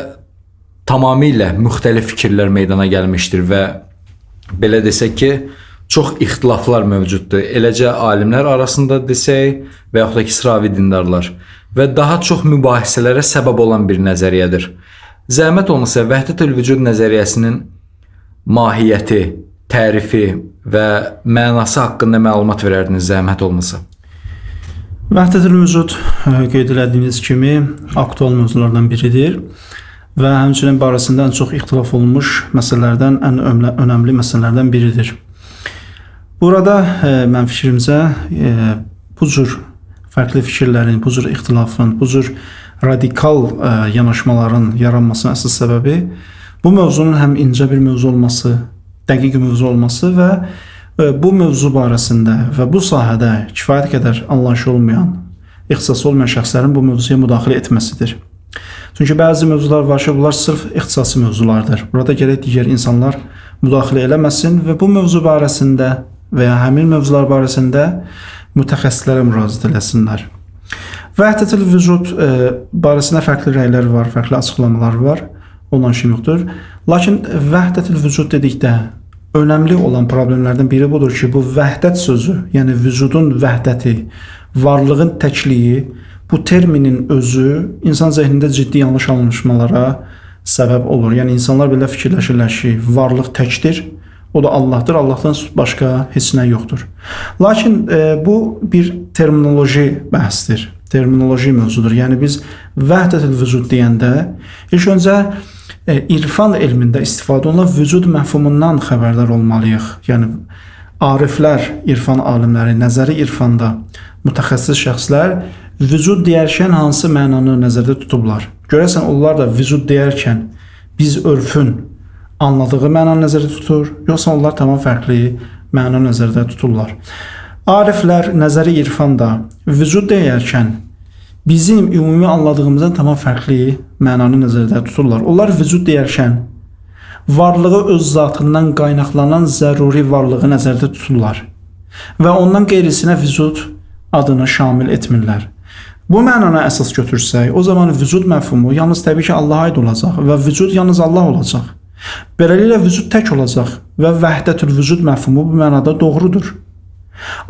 tamamilə müxtəlif fikirlər meydana gəlmişdir və belə desək ki, çox ixtilaflar mövcuddur. Eləcə alimlər arasında desək və yaxud da ki, sıravi dindarlar və daha çox mübahisələrə səbəb olan bir nəzəriyyədir. Zəhmət olmasa vəhdətül-vücud nəzəriyyəsinin mahiyyəti, tərifi və mənası haqqında məlumat verərdiniz zəhmət olmasa. Vəhdətül-vücud qeyd elədiyiniz kimi aktual mövzulardan biridir və həmçinin barəsində ən çox ixtilaf olunmuş məsələlərdən, ən önəmli məsələlərdən biridir. Burada mən fikrimcə bu cür fərqli fikirlərin, bu cür ixtilafın, bu cür radikal yanaşmaların yaranmasının əsas səbəbi bu mövzunun həm incə bir mövzu olması, dəqiq mövzu olması və bu mövzu barəsində və bu sahədə kifayət qədər anlayışı olmayan, ixtisası olmayan şəxslərin bu mövzuya müdaxilə etməsidir. Çünki bəzi mövzular var ki, bunlar sırf ixtisasi mövzulardır. Burada gərək digər insanlar müdaxilə eləməsin və bu mövzu barəsində və ya həmin mövzular barəsində mütəxəssislərə müraciət eləsinlər. Vəhdətül vücud barəsində fərqli rəylər var, fərqli açıqlamalar var. Ondan şey yoxdur. Lakin vəhdətül vücud dedikdə önəmli olan problemlərdən biri budur ki, bu vəhdət sözü, yəni vücudun vəhdəti, varlığın təkliyi, bu terminin özü insan zehnində ciddi yanlış anlaşılmalara səbəb olur. Yəni insanlar belə fikirləşirlər ki, varlıq təkdir, o da Allahdır, Allahdan başqa heç nə yoxdur. Lakin bu bir terminoloji bəhsdir, terminoloji mövzudur. Yəni biz vəhdətül vücud deyəndə ilk öncə irfan elmində istifadə olunan vücud məfhumundan xəbərdar olmalıyıq. Yəni ariflər, irfan alimləri, nəzəri irfanda mütəxəssis şəxslər vücud deyərkən hansı mənanı nəzərdə tutublar? Görəsən onlar da vücud deyərkən biz örfün anladığı mənanı nəzərdə tutur, yoxsa onlar tamam fərqli məna nəzərdə tuturlar. Ariflər nəzəri irfanda vücud deyərkən bizim ümumi anladığımızdan tamam fərqli mənanı nəzərdə tuturlar. Onlar vücud deyərkən varlığı öz zatından qaynaqlanan zəruri varlığı nəzərdə tuturlar və ondan qeyrisinə vücud adını şamil etmirlər. Bu mənana əsas götürsək, o zaman vücud məfhumu yalnız təbii ki Allaha aid olacaq və vücud yalnız Allah olacaq. Beləliklə vücud tək olacaq və vəhdətül vücud məfhumu bu mənada doğrudur.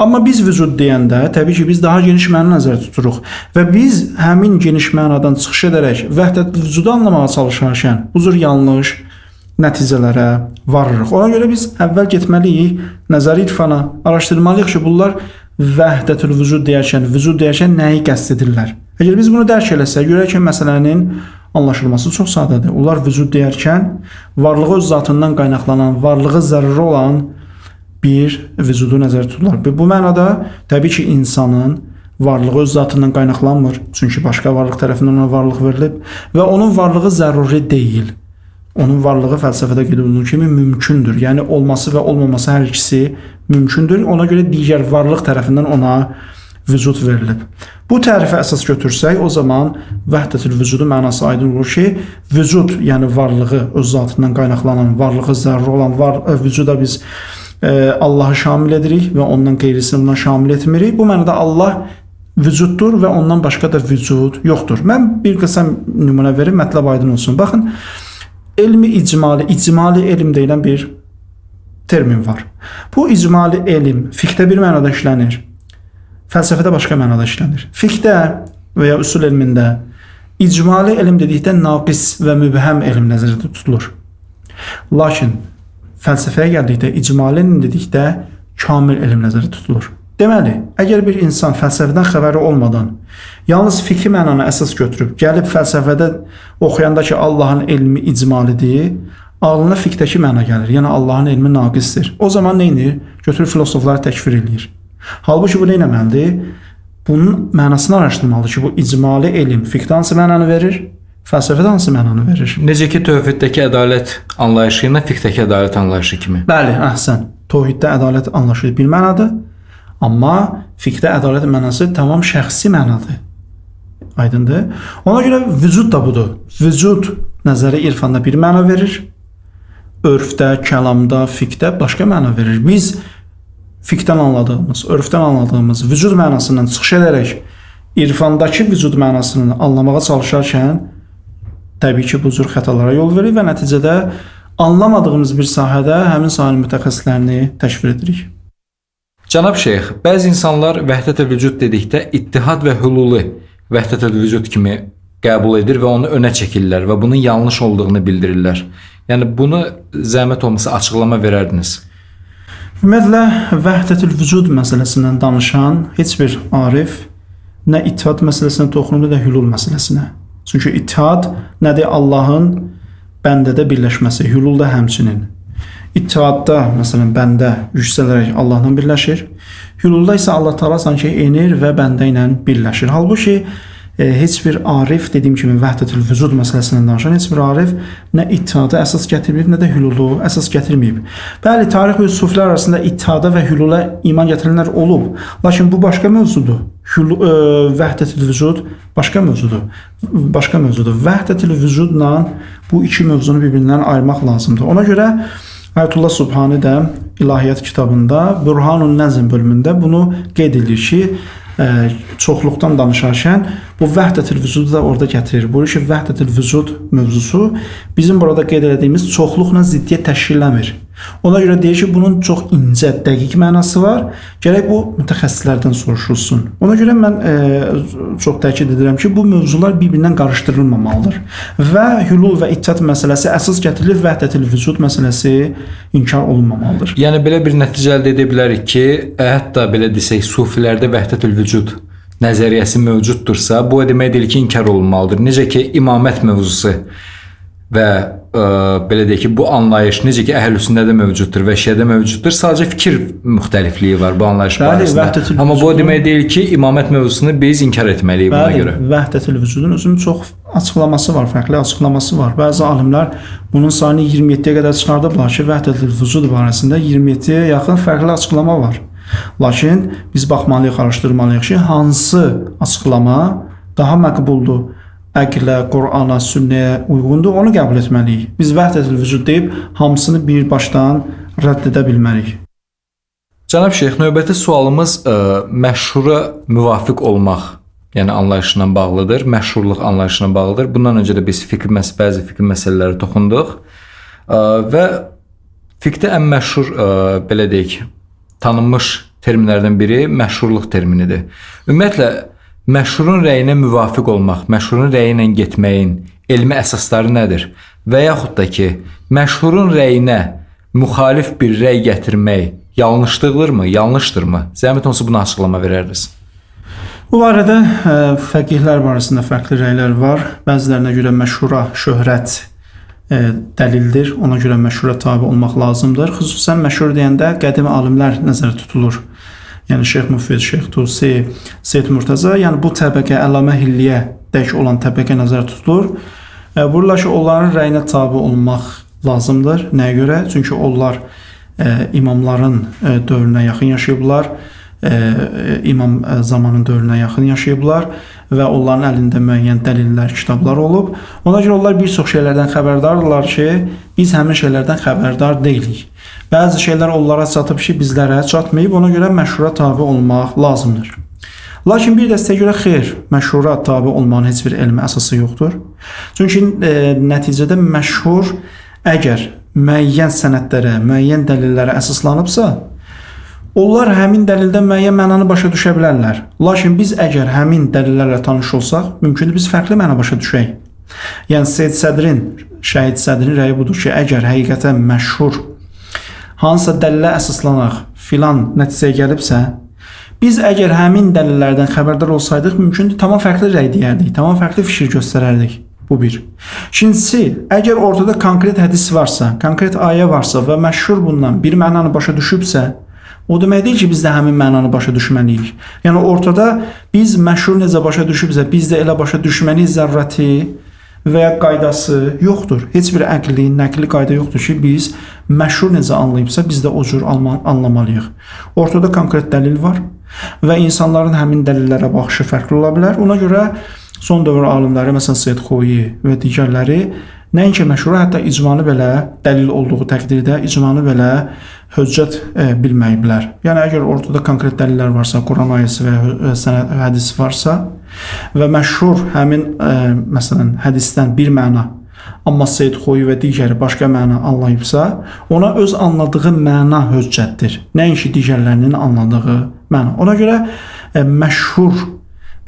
Amma biz vücud deyəndə təbii ki biz daha geniş məna nəzərdə tuturuq və biz həmin geniş mənadan çıxış edərək vəhdətül vücudu anlamağa çalışarkən bu cür yanlış nəticələrə varırıq. Ona görə biz əvvəl getməliyik nəzəri irfana, araşdırmalıyıq ki bunlar vəhdətül vücud deyərkən nəyi qəsd edirlər? Əgər biz bunu dərk eləsək, görək ki, məsələnin anlaşılması çox sadədir. Onlar vücud deyərkən varlığı öz zatından qaynaqlanan, varlığı zəruri olan bir vücudu nəzərdə tuturlar. Bu mənada təbii ki, insanın varlığı öz zatından qaynaqlanmır. Çünki başqa varlıq tərəfindən ona varlıq verilib və onun varlığı zəruri deyil. Onun varlığı fəlsəfədə qeyd olunduğu kimi mümkündür. Yəni olması və olmaması hər ikisi mümkündür. Ona görə digər varlıq tərəfindən ona vücud verilib. Bu tərifi əsas götürsək, o zaman vəhdətül vücudu mənası aydın olur ki, vücud, yəni varlığı öz zatından qaynaqlanan, varlığı zəruri olan vücuda biz Allahı şamil edirik və ondan qeyrisini bundan şamil etmirik. Bu mənada Allah vücuddur və ondan başqa da vücud yoxdur. Mən bir qısa nümunə verim, mətləb aydın olsun. Baxın, icmali elm deyilən bir termin var. Bu icmali elm fiqhdə bir mənada işlənir, fəlsəfədə başqa mənada işlənir. Fiqhdə və ya usul elmində icmali elm dedikdə naqis və mübhəm elm nəzərdə tutulur. Lakin fəlsəfəyə gəldikdə icmali elm dedikdə kamil elm nəzərdə tutulur. Deməli, əgər bir insan fəlsəfədən xəbəri olmadan yalnız fikri mənanı əsas götürüb, gəlib fəlsəfədə oxuyanda ki, Allahın elmi icmalidir, ağlına fiqhdəki məna gəlir. Yəni, Allahın elmi naqisdir. O zaman nə edir? Götürüb filosofları təkfir edir. Halbuki bu nə etməlidir? Bunun mənasını araşdırmalıdır ki, bu icmali elm fiqhdə hansı mənanı verir? Fəlsəfədə hansı mənanı verir? Necə ki, tövhiddəki ədalət anlayışı ilə fiqhdəki ədalət anlayışı kimi. Bəli, əhsən. Tövhiddə ədalət anlayışı bir mənadır. Amma fiqhdə ədalət mənası tamam şəxsi mənadır. Aydındır? Ona görə vücud da budur. Vücud nəzəri irfanda bir məna verir. Örfdə, kəlamda, fiqhdə başqa məna verir. Biz fiqhdən anladığımız, örfdən anladığımız vücud mənasından çıxış edərək irfandakı vücud mənasını anlamağa çalışarkən təbii ki, bu cür xətalara yol verir və nəticədə anlamadığımız bir sahədə həmin sahənin mütəxəssislərini təşvir edirik. Cənab Şeyx, bəzi insanlar vəhdətül vücud dedikdə ittihad və hüluli vəhdətül vücud kimi qəbul edir və onu önə çəkirlər və bunun yanlış olduğunu bildirirlər. Yəni, bunu zəhmət olmasa açıqlama verərdiniz. Ümumiyyətlə, vəhdətül vücud məsələsindən danışan heç bir arif nə ittihad məsələsinə toxunur, nə də hülul məsələsinə. Çünki ittihad nədir? Allahın bəndədə birləşməsi, hülul da həmçinin. İttihadda, məsələn, bəndə yüksələrək Allahla birləşir. Hülulda isə Allah Taala sanki enir və bəndə ilə birləşir. Halbuki heç bir arif, dediyim kimi vəhdətül vücud məsələsindən danışan heç bir arif nə ittihadı əsas gətirməyib, nə də hülulu əsas gətirməyib. Bəli, tarix və sufilər arasında ittihada və hülula iman gətirənlər olub. Lakin bu başqa mövzudur. Vəhdətül vücud başqa mövzudur. Başqa mövzudur. Vəhdətül vücudla bu iki mövzunu bir-birindən ayırmaq lazımdır. Ona görə Ayətullah Subhani də İlahiyyat kitabında Burhanun Nəzm bölümündə bunu qeyd edir ki, çoxluqdan danışarkən bu vəhdətül vücudu da orada gətirir. Buyurur ki, vəhdətül vücud mövzusu bizim burada qeyd etdiyimiz çoxluqla ziddiyyət təşkil etmir. Ona görə deyir ki, bunun çox incə, dəqiq mənası var. Gərək bu mütəxəssislərdən soruşulsun. Ona görə mən çox təkid edirəm ki, bu mövzular bir-birindən qarışdırılmamalıdır. Və hülul və ittihad məsələsi əsas gətirilir, vəhdətül vücud məsələsi inkar olunmamalıdır. Yəni belə bir nəticə əldə edə bilərik ki, hətta belə desək, sufilərdə vəhdətül vücud nəzəriyyəsi mövcuddursa, bu demək deyil ki, inkar olunmalıdır. Necə ki, imamət mövzusu və belə deyək ki, bu anlayış necə ki, Əhl-Sünnədə mövcuddur və Şiədə mövcuddur. Sadəcə fikir müxtəlifliyi var bu anlayış barəsində. Amma bu demək deyil ki, imamət mövzusunu biz inkar etməliyik buna görə. Vəhdətül vücudun özünün çox açıqlaması var, fərqli açıqlaması var. Bəzi alimlər bunun sayını 27-yə qədər çıxardıblar ki, vəhdətül vücud barəsində 27-yə yaxın fərqli açıqlama var. Lakin biz baxmalıyıq, araşdırmalıyıq ki, hansı açıqlama daha məqbuldur, əqlə, Qur'ana, sünnəyə uyğundur, onu qəbul etməliyik. Biz vəhdətül vücud deyib hamısını bir başdan rədd edə bilmərik. Cənab Şeyx, növbəti sualımız məşhura müvafiq olmaq, yəni anlayışla bağlıdır, məşhurluq anlayışına bağlıdır. Bundan öncə də biz bəzi fikir məsələləri toxunduq və fiqdə ən məşhur, belə deyək, tanınmış terminlərdən biri məşhurluq terminidir. Ümumiyyətlə, məşhurun rəyinə müvafiq olmaq, məşhurun rəyi ilə getməyin elmi əsasları nədir? Və yaxud da ki, məşhurun rəyinə müxalif bir rəy gətirmək yanlışdırmı, yanlışdırmı? Zəhmət olsa buna açıqlama verərdiniz. Bu barədə fəqihlər barəsində fərqli rəylər var. Bəzilərinə görə məşhura şöhrət dəlildir. Ona görə məşhura tabi olmaq lazımdır. Xüsusən məşhur deyəndə qədim alimlər nəzərdə tutulur. Yəni Şeyx Müfid, Şeyx Tusi, Seyyid Murtaza, yəni bu təbəqə Əllamə Hilliyə dək olan təbəqə nəzərdə tutulur. Burlar ki, onların rəyinə tabi olmaq lazımdır. Nəyə görə? Çünki onlar imamların dövrünə yaxın yaşayıblar, imam zamanın dövrünə yaxın yaşayıblar və onların əlində müəyyən dəlillər, kitablar olub. Ona görə onlar bir çox şeylərdən xəbərdardırlar ki, biz həmin şeylərdən xəbərdar deyilik. Bəzi şeylər onlara çatıb ki, bizlərə çatmayıb, ona görə məşhura tabi olmaq lazımdır. Lakin bir dəstəyə görə xeyr, məşhura tabi olmanın heç bir elmi əsası yoxdur. Çünki nəticədə məşhur əgər müəyyən sənədlərə, müəyyən dəlillərə əsaslanıbsa, onlar həmin dəlildən müəyyən mənanı başa düşə bilərlər. Lakin biz əgər həmin dəlillərlə tanış olsaq, mümkündür biz fərqli məna başa düşək. Yəni Seyyid Sədrin, Şəhid Sədrin rəyi budur ki, əgər həqiqətən məşhur hansısa dəlilə əsaslanaq filan nəticəyə gəlibsə, biz əgər həmin dəlillərdən xəbərdar olsaydıq, mümkündür tamam fərqli rəy deyərdik, tamam fərqli fikir göstərərdik. Bu bir. İkincisi, əgər ortada konkret hədis varsa, konkret ayə varsa və məşhur bundan bir mənanı başa düşübsə, o demək deyil ki, biz də həmin mənanı başa düşməliyik. Yəni ortada biz məşhur necə başa düşübsə, biz də elə başa düşməliyik zərrəti və ya qaydası yoxdur. Heç bir əqli, nəqli qayda yoxdur ki, biz məşhur necə anlayıbsa, biz də o cür anlamalıyıq. Ortada konkret dəlil var və insanların həmin dəlillərə baxışı fərqli ola bilər. Ona görə son dövr alimləri, məsələn Seyyid Xoyi və digərləri nəinki məşhura, hətta icmanı belə dəlil olduğu təqdirdə icmanı belə höccət bilməyiblər. Yəni əgər ortada konkret dəlillər varsa, Quran ayəsi və sənəd hədis varsa və məşhur həmin məsələn hədisdən bir məna, amma Seyyid Xoyi və digəri başqa məna anlayıbsa, ona öz anladığı məna höccətdir. Nəinki digərlərinin anladığı məna. Ona görə məşhur,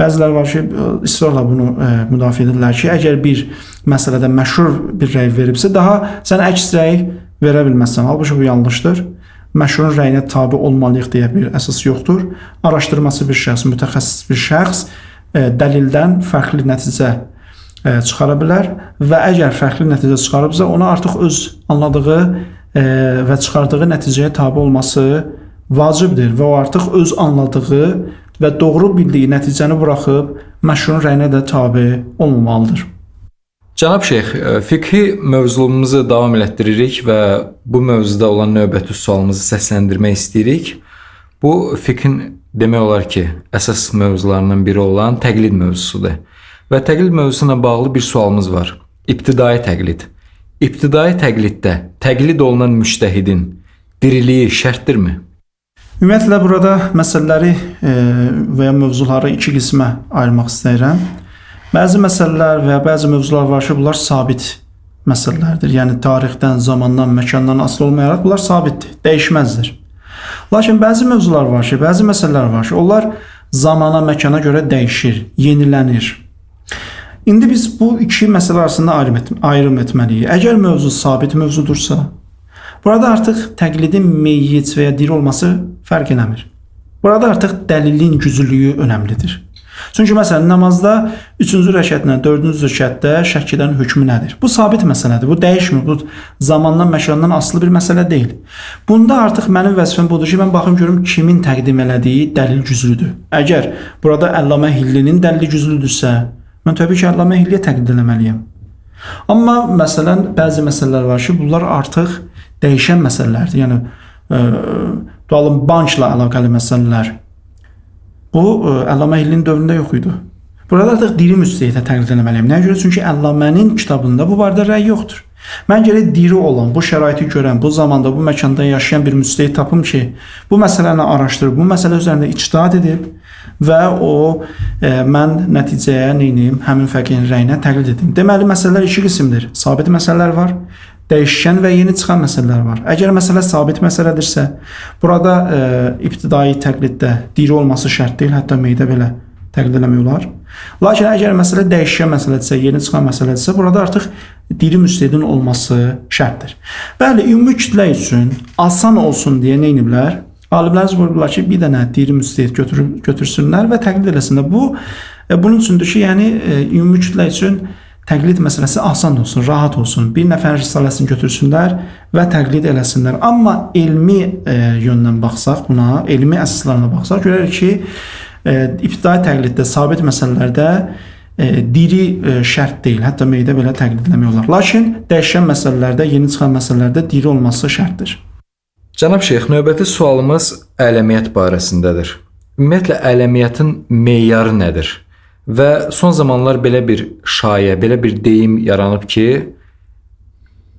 bəziləri var ki, israrla bunu müdafiə edirlər ki, əgər bir məsələdə məşhur bir rəy veribsə, daha sən əks rəy verə bilməzsən. Halbuki bu yanlışdır. Məşhurun rəyinə tabi olmalıyıq deyə bir əsas yoxdur. Araşdırması bir şəxs, mütəxəssis bir şəxs dəlildən fərqli nəticə çıxara bilər və əgər fərqli nəticə çıxarıbsa, ona artıq öz anladığı və çıxardığı nəticəyə tabi olması vacibdir və o artıq öz anladığı və doğru bildiyi nəticəni buraxıb məşhurun rəyinə də tabe olmamalıdır. Cənab Şeyx, fiqhi mövzumuzu davam elətdiririk və bu mövzuda olan növbəti sualımızı səsləndirmək istəyirik. Bu fiqhin demək olar ki, əsas mövzularından biri olan təqlid mövzusudur. Və təqlid mövzusuna bağlı bir sualımız var. İbtidai təqlid. İbtidai təqliddə təqlid olunan müştəhidin diriliyi şərtdirmi? Ümumiyyətlə burada məsələləri və ya mövzuları iki qismə ayırmaq istəyirəm. Bəzi məsələlər və ya bəzi mövzular var ki, bunlar sabit məsələlərdir. Yəni tarixdən, zamandan, məkandan asılı olmayaraq bunlar sabitdir, dəyişməzdir. Lakin bəzi mövzular var ki, bəzi məsələlər var ki, onlar zamana, məkana görə dəyişir, yenilənir. İndi biz bu iki məsələ arasında ayrım etməliyik. Əgər mövzu sabit mövzudursa, burada artıq təqlidin meyyit və ya diri olması fərq eləmir. Burada artıq dəlilin güclülüyü önəmlidir. Çünki məsələn namazda 3-cü rəkətlə 4-cü rəkətdə şəkk edən hökmü nədir? Bu sabit məsələdir. Bu dəyişmir. Bu zamandan, məkandan asılı bir məsələ deyil. Bunda artıq mənim vəzifəm budur ki, mən baxım görüm kimin təqdim elədiyi dəlil güclüdür. Əgər burada Əllamə Hillinin dəlili güclüdürsə, mən təbii ki, Əllamə Hilliyə təqlid eləməliyəm. Amma məsələn, bəzi məsələlər var ki, bunlar artıq dəyişən məsələlərdir. Yəni, tutalım, bankla əlaqəli məsələlər. Bu, Əllamə Hillinin dövründə yox idi. Burada artıq diri müstəhidə təqlid eləməliyəm. Nəyə görə? Çünki Əllamənin kitabında bu barədə rəy yoxdur. Mən gərək diri olan, bu şəraiti görən, bu zamanda, bu məkanda yaşayan bir müstəhid tapım ki, bu məsələni araşdırıb, bu məsələ üzərində ictihad edib və o mən nəticəyə neyim, həmin fəqihin rəyinə təqlid edim. Deməli, məsələlər iki qismdir. Sabit məsələlər var, dəyişkən və yeni çıxan məsələlər var. Əgər məsələ sabit məsələdirsə, burada ibtidai təqliddə diri olması şərt deyil, hətta meydə belə təqlid eləmək olar. Lakin əgər məsələ dəyişkən məsələdirsə, yeni çıxan məsələdirsə, burada artıq diri müstəhidin olması şərtdir. Bəli, ümumi kütlə üçün asan olsun deyə nə ediblər? Alimlərimiz buyururlar ki, bir dənə diri müstəhid götürsünlər və təqlid eləsinlər. Bu, bunun üçündür ki, yəni ümumi kütlə üçün təqlid məsələsi asan olsun, rahat olsun. Bir nəfər risaləsini götürsünlər və təqlid eləsinlər. Amma elmi yöndən baxsaq buna, elmi əsaslarına baxsaq, görərik ki, ibtidai təqliddə, sabit məsələlərdə diri şərt deyil. Hətta meydə belə təqlid eləmək olar. Lakin dəyişən məsələlərdə, yeni çıxan məsələlərdə diri olması şərtdir. Cənab Şeyx, növbəti sualımız ələmiyyət barəsindədir. Ümumiyyətlə, ələmiyyətin meyarı nədir? Və son zamanlar belə bir şayə, belə bir deyim yaranıb ki,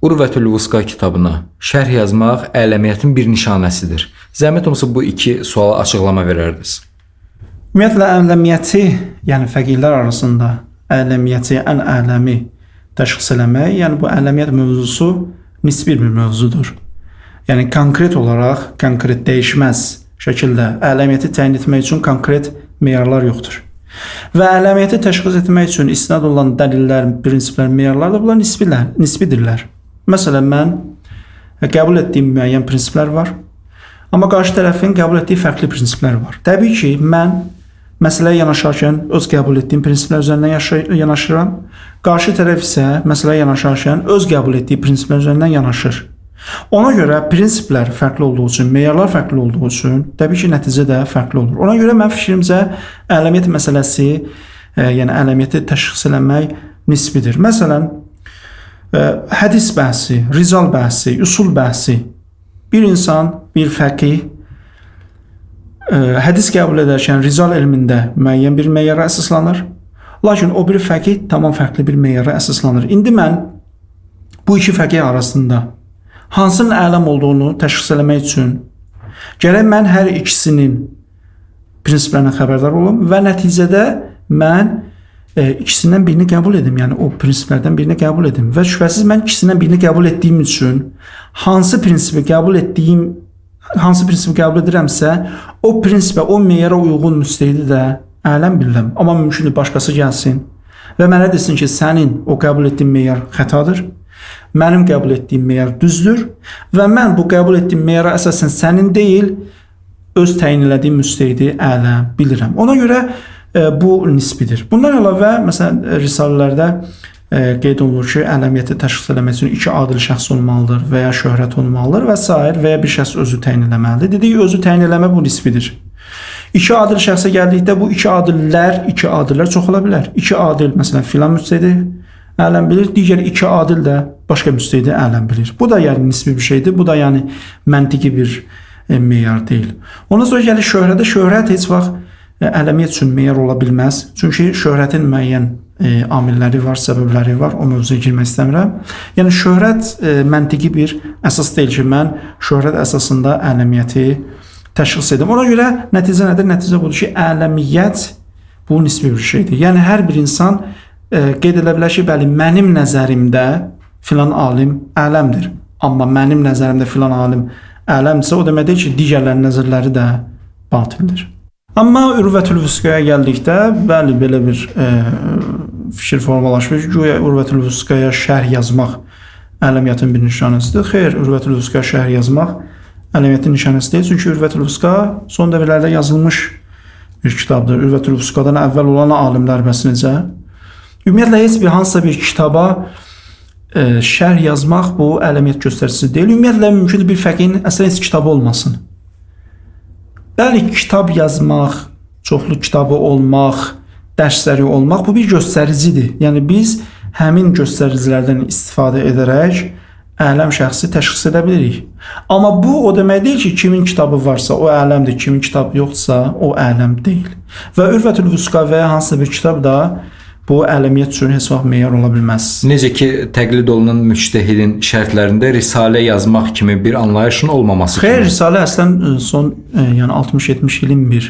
Urvətül Vusqa kitabına şərh yazmaq ələmiyyətin bir nişanəsidir. Zəhmət olmasa bu iki suala açıqlama verərdiniz. Ümumiyyətlə, ələmiyyəti, yəni fəqihlər arasında ələmiyyəti, ən ələmi təşxis eləmək, yəni bu ələmiyyət mövzusu nisbi bir mövzudur. Yəni konkret olaraq, konkret dəyişməz şəkildə ələmiyyəti təyin etmək üçün konkret meyarlar yoxdur. Və ələmiyyəti təşxis etmək üçün istinad olan dəlillər, prinsiplər, meyarlar da bunlar nisbidirlər. Məsələn, mən qəbul etdiyim müəyyən prinsiplər var, amma qarşı tərəfin qəbul etdiyi fərqli prinsiplər var. Təbii ki, mən məsələyə yanaşarkən öz qəbul etdiyim prinsiplər üzərindən yanaşıram, qarşı tərəf isə məsələyə yanaşarkən öz qəbul etdiyi prinsiplər üzərindən yanaşır. Ona görə prinsiplər fərqli olduğu üçün, meyarlar fərqli olduğu üçün, təbii ki, nəticə də fərqli olur. Ona görə mən fikrimcə ələmiyyət məsələsi, yəni ələmiyyəti təşxis eləmək nisbidir. Məsələn, hədis bəhsi, rizal bəhsi, usul bəhsi. Bir insan, bir fəqih hədis qəbul edərkən rizal elmində müəyyən bir meyara əsaslanır. Lakin o bir fəqih tamam fərqli bir meyara əsaslanır. İndi mən bu iki fəqih arasında hansının ələm olduğunu təşxis eləmək üçün gərək mən hər ikisinin prinsiplərindən xəbərdar olum və nəticədə mən ikisindən birini qəbul edim. Yəni o prinsiplərdən birini qəbul edim və şübhəsiz mən ikisindən birini qəbul etdiyim üçün hansı prinsipi qəbul edirəmsə, o prinsipə, o meyara uyğun müstəhidi də ələm bilirəm. Amma mümkündür başqası gəlsin və mənə desin ki, sənin o qəbul etdiyin meyar xətadır. Mənim qəbul etdiyim meyar düzdür və mən bu qəbul etdiyim meyara əsasən sənin deyil, öz təyin elədiyim müstəhidi ələm bilirəm. Ona görə bu nisbidir. Bundan əlavə, məsələn, risalələrdə qeyd olunur ki, ələmiyyəti təşxis eləmək üçün iki adil şəxs olmalıdır və ya şöhrət olmalıdır və s. və ya bir şəxs özü təyin eləməlidir. Dedik, özü təyin eləmə bu nisbidir. İki adil şəxsə gəldikdə bu iki adillər çox ola bilər. İki adil məsələn filan müctəhidi ələm bilir, digər iki adil də başqa müctəhidi ələm bilir. Bu da yəni nisbi bir şeydir. Bu da yəni məntiqi bir meyar deyil. Ondan sonra gəlir şöhrətə. Şöhrət heç vaxt ələmiyyət üçün meyar ola bilməz. Çünki şöhrətin müəyyən amilləri var, səbəbləri var. O mövzuya girmək istəmirəm. Yəni şöhrət məntiqi bir əsas deyil ki, mən şöhrət əsasında ələmiyyəti təşxis edim. Ona görə nəticə nədir? Nəticə budur ki, ələmiyyət bu nisbi bir şeydir. Yəni hər bir insan qeyd edə bilər ki, bəli, mənim nəzərimdə filan alim ələmdir. Amma mənim nəzərimdə filan alim ələmdirsə, o demək deyil ki, digərlərin nəzərləri də batildir. Amma Urvətül Vüsqaya gəldikdə, bəli, belə bir fikir formalaşmış. Güya Urvətül Vüsqaya şərh yazmaq ələmiyyətin bir nişanəsidir. Xeyr, Urvətül Vüsqaya şərh yazmaq ələmiyyətin nişanəsi deyil. Çünki Urvətül Vüsqa son dövrlərdə yazılmış bir kitabdır. Urvətül Vüsqadan əvvəl olan alimlər bəs necə? Ümumiyyətlə, heç bir hansısa bir kitaba şərh yazmaq bu ələmiyyət göstəricisi deyil. Ümumiyyətlə, mümkündür bir fəqihin əslən heç kitabı olmasın. Bəli, kitab yazmaq, çoxlu kitabı olmaq, dərsləri olmaq bu bir göstəricidir. Yəni biz həmin göstəricilərdən istifadə edərək ələm şəxsi təşxis edə bilirik. Amma bu o demək deyil ki, kimin kitabı varsa o ələmdir, kimin kitabı yoxsa o ələm deyil. Və Urvətül Vüsqa və hansısa bir kitab da bu ələmiyyət üçün heç vaxt meyar ola bilməz. Necə ki, təqlid olunan müctəhidin şərtlərində risalə yazmaq kimi bir anlayışın olmaması kimi. Xeyr, risalə əslən son yəni 60-70 ilin bir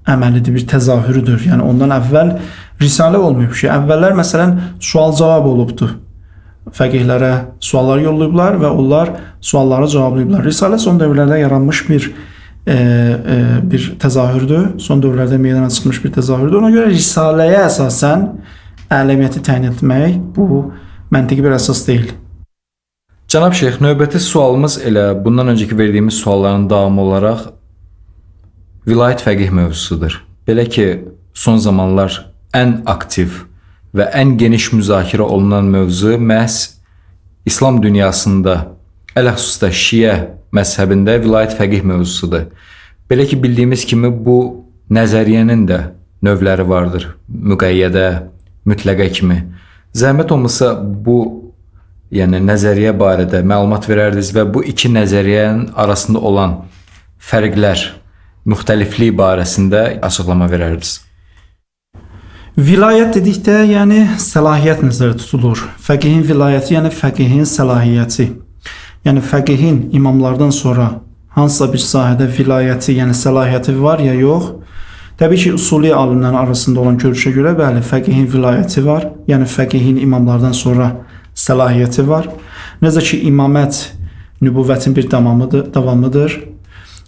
əməlidir, bir təzahürüdür. Yəni ondan əvvəl risalə olmayıb ki, əvvəllər məsələn sual-cavab olubdu. Fəqihlərə suallar yollayıblar və onlar sualları cavablayıblar. Risalə son dövrlərdə yaranmış bir təzahürdür. Son dövrlərdə meydana çıxmış bir təzahürdür. Ona görə risaləyə əsasən ələmiyyəti təyin etmək bu məntiqi bir əsas deyil. Cənab Şeyx, növbəti sualımız elə bundan öncəki verdiyimiz sualların davamı olaraq vilayət fəqih mövzusudur. Belə ki, son zamanlar ən aktiv və ən geniş müzakirə olunan mövzu məhz İslam dünyasında, ələxüsusda Şiə məzhəbində vilayət fəqih mövzusudur. Belə ki, bildiyimiz kimi bu nəzəriyyənin də növləri vardır. Müqəyyədə, mütləqə kimi. Zəhmət olmasa bu yəni nəzəriyyə barədə məlumat verərdiniz və bu iki nəzəriyyənin arasında olan fərqlər, müxtəliflik barəsində açıqlama verərdiniz. Vilayət dedikdə, yəni səlahiyyət nəzərdə tutulur. Fəqihin vilayəti, yəni fəqihin səlahiyyəti. Yəni fəqihin imamlardan sonra hansısa bir sahədə vilayəti, yəni səlahiyyəti var ya yox? Təbii ki, usuli alimlərin arasında olan görüşə görə bəli, fəqihin vilayəti var. Yəni fəqihin imamlardan sonra səlahiyyəti var. Necə ki, imamət nübüvvətin bir davamıdır.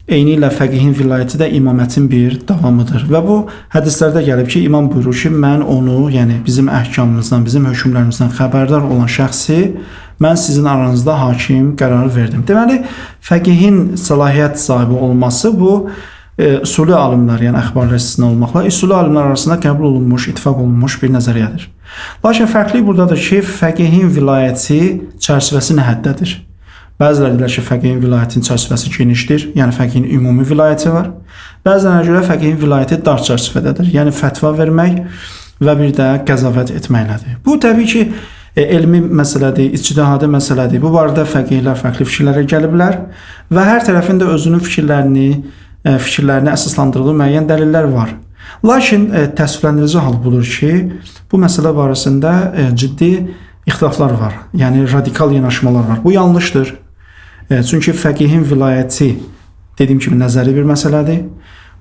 Eyni ilə fəqihin vilayəti də imamətin bir davamıdır. Və bu hədislərdə gəlib ki, imam buyurur ki, mən onu, yəni bizim əhkamımızdan, bizim hökmlərimizdən xəbərdar olan şəxsi mən sizin aranızda hakim qərarı verdim. Deməli, fəqihin səlahiyyət sahibi olması bu usulü alimlər, yəni əxbarlar istisna olmaqla usulü alimlər arasında qəbul olunmuş, ittifaq olunmuş bir nəzəriyyədir. Lakin fərqli buradadır ki, fəqihin vilayəti çərçivəsi nə həddədir? Bəziləri deyirlər ki, fəqihin vilayətinin çərçivəsi genişdir, yəni fəqihin ümumi vilayəti var. Bəzilərə görə fəqihin vilayəti dar çərçivədədir, yəni fətva vermək və bir də qəzavət etməklədir. Bu təbii ki, elmi məsələdir, ictihadi məsələdir. Bu barədə fəqihlər fərqli fikirlərə gəliblər və hər tərəfin də özünün fikirlərini əsaslandırdığı müəyyən dəlillər var. Lakin təəssüfləndirici hal budur ki, bu məsələ barəsində ciddi ixtilaflar var. Yəni radikal yanaşmalar var. Bu yanlışdır. Çünki fəqihin vilayəti dediyim kimi nəzəri bir məsələdir.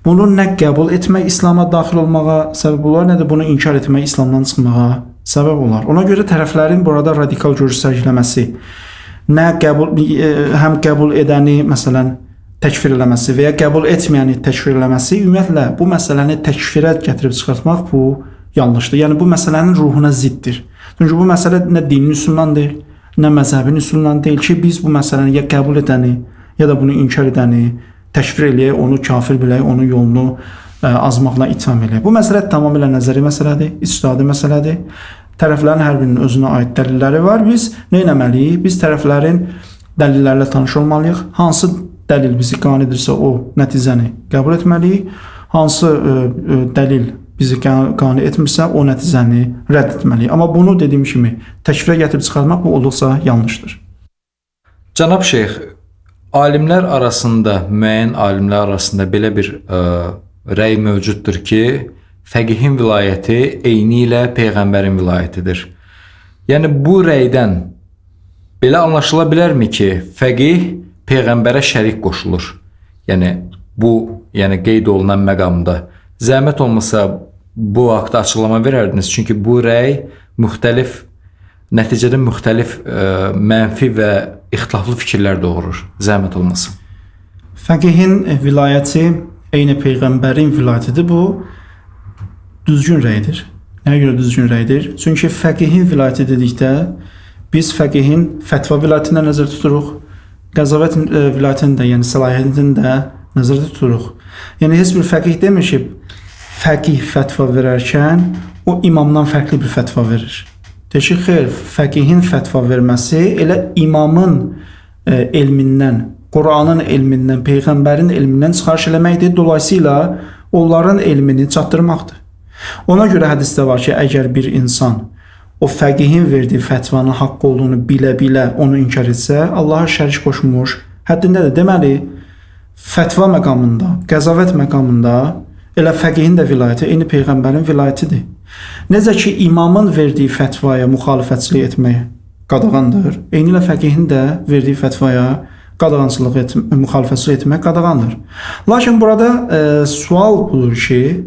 Bunu nə qəbul etmək İslam'a daxil olmağa səbəb olar, nə də bunu inkar etmək İslamdan çıxmağa səbəb olar. Ona görə tərəflərin burada radikal görüş sərgiləməsi, həm qəbul edəni məsələn təkfir eləməsi və ya qəbul etməyəni təkfir eləməsi, ümumiyyətlə bu məsələni təkfirə gətirib çıxartmaq bu yanlışdır. Yəni bu məsələnin ruhuna ziddir. Çünki bu məsələ nə dinin üsulundan deyil, nə məzhəbin üsulundan deyil ki, biz bu məsələni ya qəbul edəni, ya da bunu inkar edəni təkfir eləyək, onu kafir bilək, onun yolunu azmaqla itham eləyək. Bu məsələ tamamilə nəzəri məsələdir, ictihadi məsələdir. Tərəflərin hər birinin özünə aid dəlilləri var. Biz nə etməliyik? Biz tərəflərin dəlillərlə tanış olmalıyıq. Hansı dəlil bizi qane edirsə o nəticəni qəbul etməliyik. hansı dəlil bizi qane etmirsə, o nəticəni rədd etməliyik. Amma bunu dediyim kimi təkfirə gətirib çıxarmaq bu olduqca yanlışdır. Cənab Şeyx, alimlər arasında, müəyyən alimlər arasında belə bir rəy mövcuddur ki, fəqihin vilayəti eyni ilə peyğəmbərin vilayətidir. Yəni bu rəydən belə anlaşıla bilərmi ki, fəqih peyğəmbərə şərik qoşulur? Yəni bu, qeyd olunan məqamda zəhmət olmasa bu haqda açıqlama verərdiniz. Çünki bu rəy nəticədə müxtəlif mənfi və ixtilaflı fikirlər doğurur. Zəhmət olmasın. Fəqihin vilayəti eyni peyğəmbərin vilayətidir. Bu düzgün rəydir. Nəyə görə düzgün rəydir? Çünki fəqihin vilayəti dedikdə biz fəqihin fətva vilayətini nəzərdə tuturuq. Qəzavət vilayətini də, yəni səlahiyyətini də nəzərdə tuturuq. Yəni heç bir fəqih demir ki, fəqih fətva verərkən o imamdan fərqli bir fətva verir. Deyir ki, xeyr, fəqihin fətva verməsi elə imamın elmindən, Quranın elmindən, peyğəmbərin elmindən çıxarış eləməkdir. Dolayısıyla onların elmini çatdırmaqdır. Ona görə hədisdə var ki, əgər bir insan o fəqihin verdiyi fətvanın haqq olduğunu bilə-bilə onu inkar etsə, Allaha şərik qoşmuş həddindədir. Deməli, fətva məqamında, qəzavət məqamında elə fəqihin də vilayəti eyni peyğəmbərin vilayətidir. Necə ki, imamın verdiyi fətvaya müxalifətçilik etmək qadağandır, eyni ilə fəqihin də verdiyi fətvaya müxalifətçilik etmək qadağandır. Lakin burada sual budur ki,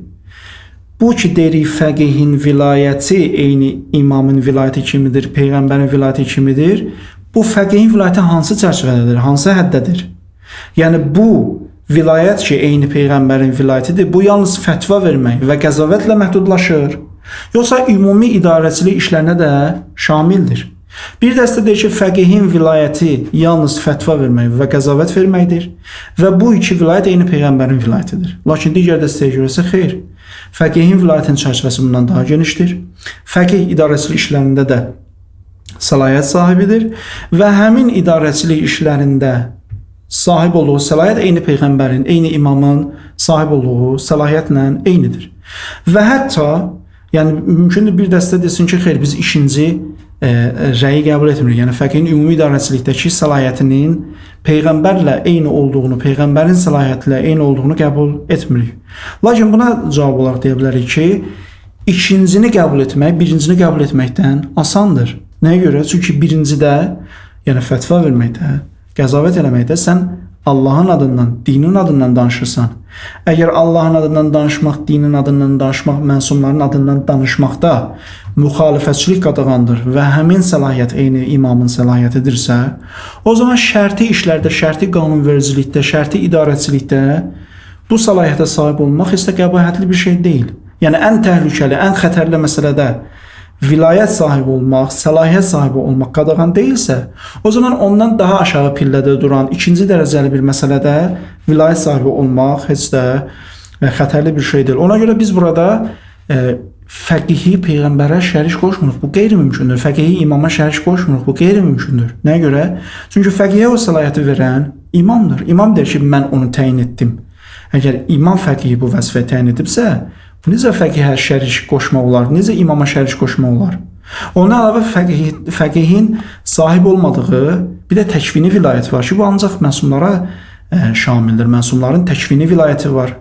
bu ki, deyirik fəqihin vilayəti eyni imamın vilayəti kimidir, peyğəmbərin vilayəti kimidir. Bu fəqihin vilayəti hansı çərçivədədir, hansı həddədir? Yəni bu vilayət ki, eyni peyğəmbərin vilayətidir, bu yalnız fətva vermək və qəzavətlə məhdudlaşır, yoxsa ümumi idarəçilik işlərinə də şamildir. Bir dəstə deyir ki, fəqihin vilayəti yalnız fətva vermək və qəzavət verməkdir və bu iki vilayət eyni peyğəmbərin vilayətidir. Lakin digər dəstəyə görə isə xeyr. Fəqihin vilayətinin çərçivəsi bundan daha genişdir. Fəqih idarəçilik işlərində də səlahiyyət sahibidir və həmin idarəçilik işlərində sahib olduğu səlahiyyət eyni peyğəmbərin, eyni imamın sahib olduğu səlahiyyətlə eynidir. Və hətta, yəni mümkündür bir dəstə desin ki, xeyr, biz ikinci rəyi qəbul etmirik. Yəni fəqihin ümumi idarəçilikdəki səlahiyyətinin peyğəmbərlə eyni olduğunu, peyğəmbərin səlahiyyətilə eyni olduğunu qəbul etmirik. Lakin buna cavab olaraq deyə bilərik ki, ikincini qəbul etmək, birincini qəbul etməkdən asandır. Nəyə görə? Çünki birincidə, yəni fətva verməkdə, qəzavət eləməkdə sən Allahın adından, dinin adından danışırsan. Əgər Allahın adından danışmaq, dinin adından danışmaq, məsumların adından danışmaqda müxalifətçilik qadağandır və həmin səlahiyyət eyni imamın səlahiyyətidirsə, o zaman şərti işlərdə, şərti qanunvericilikdə, şərti idarəçilikdə bu səlahiyyətə sahib olmaq heç də qəbahətli bir şey deyil. Yəni ən təhlükəli, ən xətərli məsələdə vilayət sahibi olmaq, səlahiyyət sahibi olmaq qadağan deyilsə, o zaman ondan daha aşağı pillədə duran ikinci dərəcəli bir məsələdə vilayət sahibi olmaq heç də xətərli bir şey deyil. Ona görə biz burada fəqihi peyğəmbərə şərik qoşmuruq. Bu qeyri-mümkündür. Fəqihi imama şərik qoşmuruq. Bu qeyri-mümkündür. Nəyə görə? Çünki fəqihə o səlahiyyəti verən imamdır. İmam deyir ki, mən onu təyin etdim. Əgər imam fəqihi bu vəzifə təyin edibsə, bu necə fəqihə şərik qoşmaq olar? Necə imama şərik qoşmaq olar? Ondan əlavə fəqihin sahib olmadığı bir də təkvini vilayəti var ki, bu ancaq məsumlara şamildir. Məsumların təkvini vilayəti var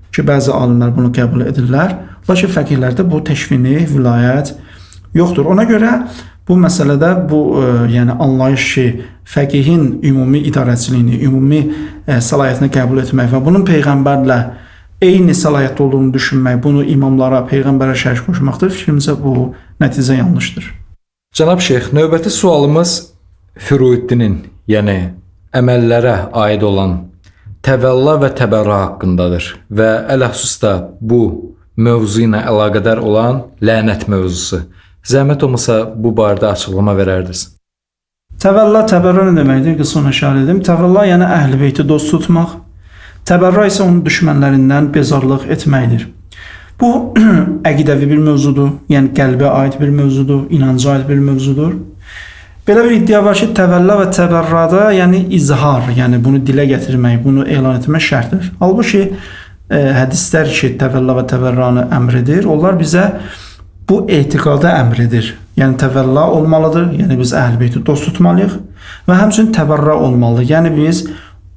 ki, bəzi alimlər bunu qəbul edirlər. Lakin fəqihlərdə bu təkvini vilayət yoxdur. Ona görə bu məsələdə bu yəni anlayış ki, fəqihin ümumi idarəçiliyini, ümumi səlahiyyətini qəbul etmək və bunun peyğəmbərlə eyni səlahiyyətdə olduğunu düşünmək, bunu imamlara, peyğəmbərə şərik qoşmaqdır. Fikrimizə bu nəticə yanlışdır. Cənab Şeyx, növbəti sualımız Firuddinin, yəni əməllərə aid olan təvəlla və təbərrə haqqındadır və ələxüsus da bu mövzu ilə əlaqədar olan lənət mövzusu. Zəhmət olmasa bu barədə açıqlama verərdiniz. Təvəlla, təbərrə nə deməkdir? Qısa işarə edim. Təvəlla yəni əhl-i beyti dost tutmaq. Təbərrə isə onun düşmənlərindən bezarlıq etməkdir. Bu əqidəvi bir mövzudur, yəni qəlbə aid bir mövzudur, inanca aid bir mövzudur. Belə bir iddia var ki, təvəlla və təbərrada yəni izhar, yəni bunu dilə gətirmək, bunu elan etmək şərtdir. Halbuki hədislər ki, təvəlla və təvərranı əmr edir, onlar bizə bu etiqada əmr edir. Yəni təvəlla olmalıdır, yəni biz Əhl-i-Beyti dost tutmalıyıq və həmçinin təvərra olmalıdır. Yəni biz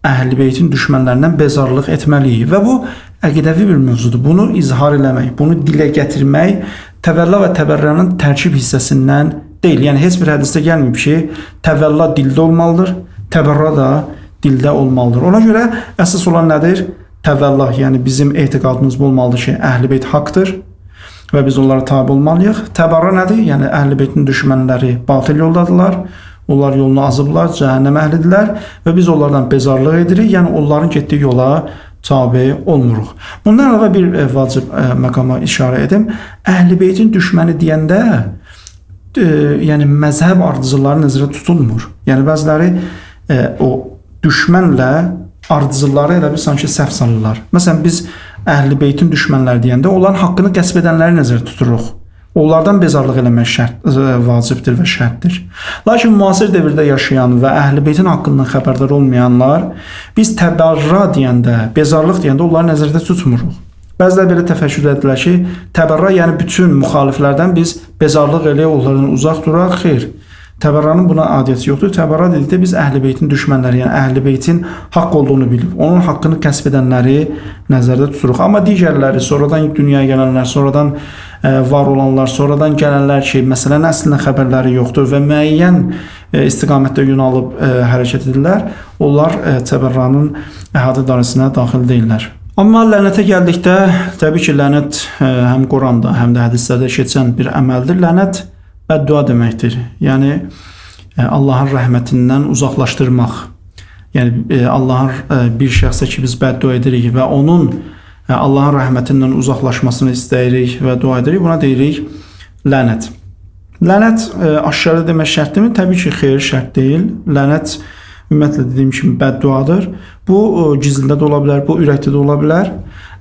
Əhl-i-Beytin düşmənlərindən bezarlıq etməliyik və bu əqidəvi bir mövzudur. Bunu izhar eləmək, bunu dilə gətirmək təvəlla və təvərranın tərkib hissəsindən deyil. Yəni heç bir hədisdə gəlməyib ki, təvəlla dildə olmalıdır, təvərra da dildə olmalıdır. Ona görə əsas olan nədir? Təvəlla, yəni bizim etiqadımız bu olmalıdır ki, Əhl-i-Beyt haqdır və biz onlara tabi olmalıyıq. Təbərra nədir? Yəni Əhl-i-Beytin düşmənləri batıl yoldadırlar. Onlar yolunu azıblar, cəhənnəm əhlidirlər və biz onlardan bezarlıq edirik. Yəni onların getdiyi yola tabi olmuruq. Bundan əlavə bir vacib məqama işarə edim. Əhl-i-Beytin düşməni deyəndə yəni məzhəb ardıcıları nəzərdə tutulmur. Yəni bəziləri o düşmənlə ardıcıları elə bir sanki səhv salırlar. Məsələn biz Əhl-i-Beytin düşmənləri deyəndə onların haqqını qəsb edənləri nəzərdə tuturuq. Onlardan bezarlıq eləmək vacibdir və şərtdir. Lakin müasir dövrdə yaşayan və Əhl-i-Beytin haqqından xəbərdar olmayanlar biz təbərra deyəndə, bezarlıq deyəndə onları nəzərdə tutmuruq. Bəziləri belə təfəkkür edirlər ki, təbərra yəni bütün müxaliflərdən biz bezarlıq eləyək, onlardan uzaq duraq. Xeyr. Təbərranın buna adiyyəti yoxdur. Təbərra dedikdə biz Əhl-i-Beytin düşmənləri, yəni Əhl-i-Beytin haqq olduğunu bilib, onun haqqını kəsb edənləri nəzərdə tuturuq. Amma digərləri, sonradan dünyaya gələnlər, sonradan var olanlar, sonradan gələnlər ki, məsələn, əslində xəbərləri yoxdur və müəyyən istiqamətdə yönəlib hərəkət edirlər, onlar təbərranın əhatə dairəsinə daxil deyirlər. Amma lənətə gəldikdə, təbii ki, lənət həm Quranda, həm də hədislərdə keçən bir əməldir. Lənət bəddua deməkdir. Yəni Allahın rəhmətindən uzaqlaşdırmaq. Yəni Allahın bir şəxsə ki biz bəddua edirik və onun Allahın rəhmətindən uzaqlaşmasını istəyirik və dua edirik, buna deyirik lənət. Lənət aşkarı demək şərtdirmi? Təbii ki, xeyr, şərt deyil. Lənət ümumiyyətlə dediyim kimi bədduadır. Bu gizlində də ola bilər, bu ürəkdə də ola bilər.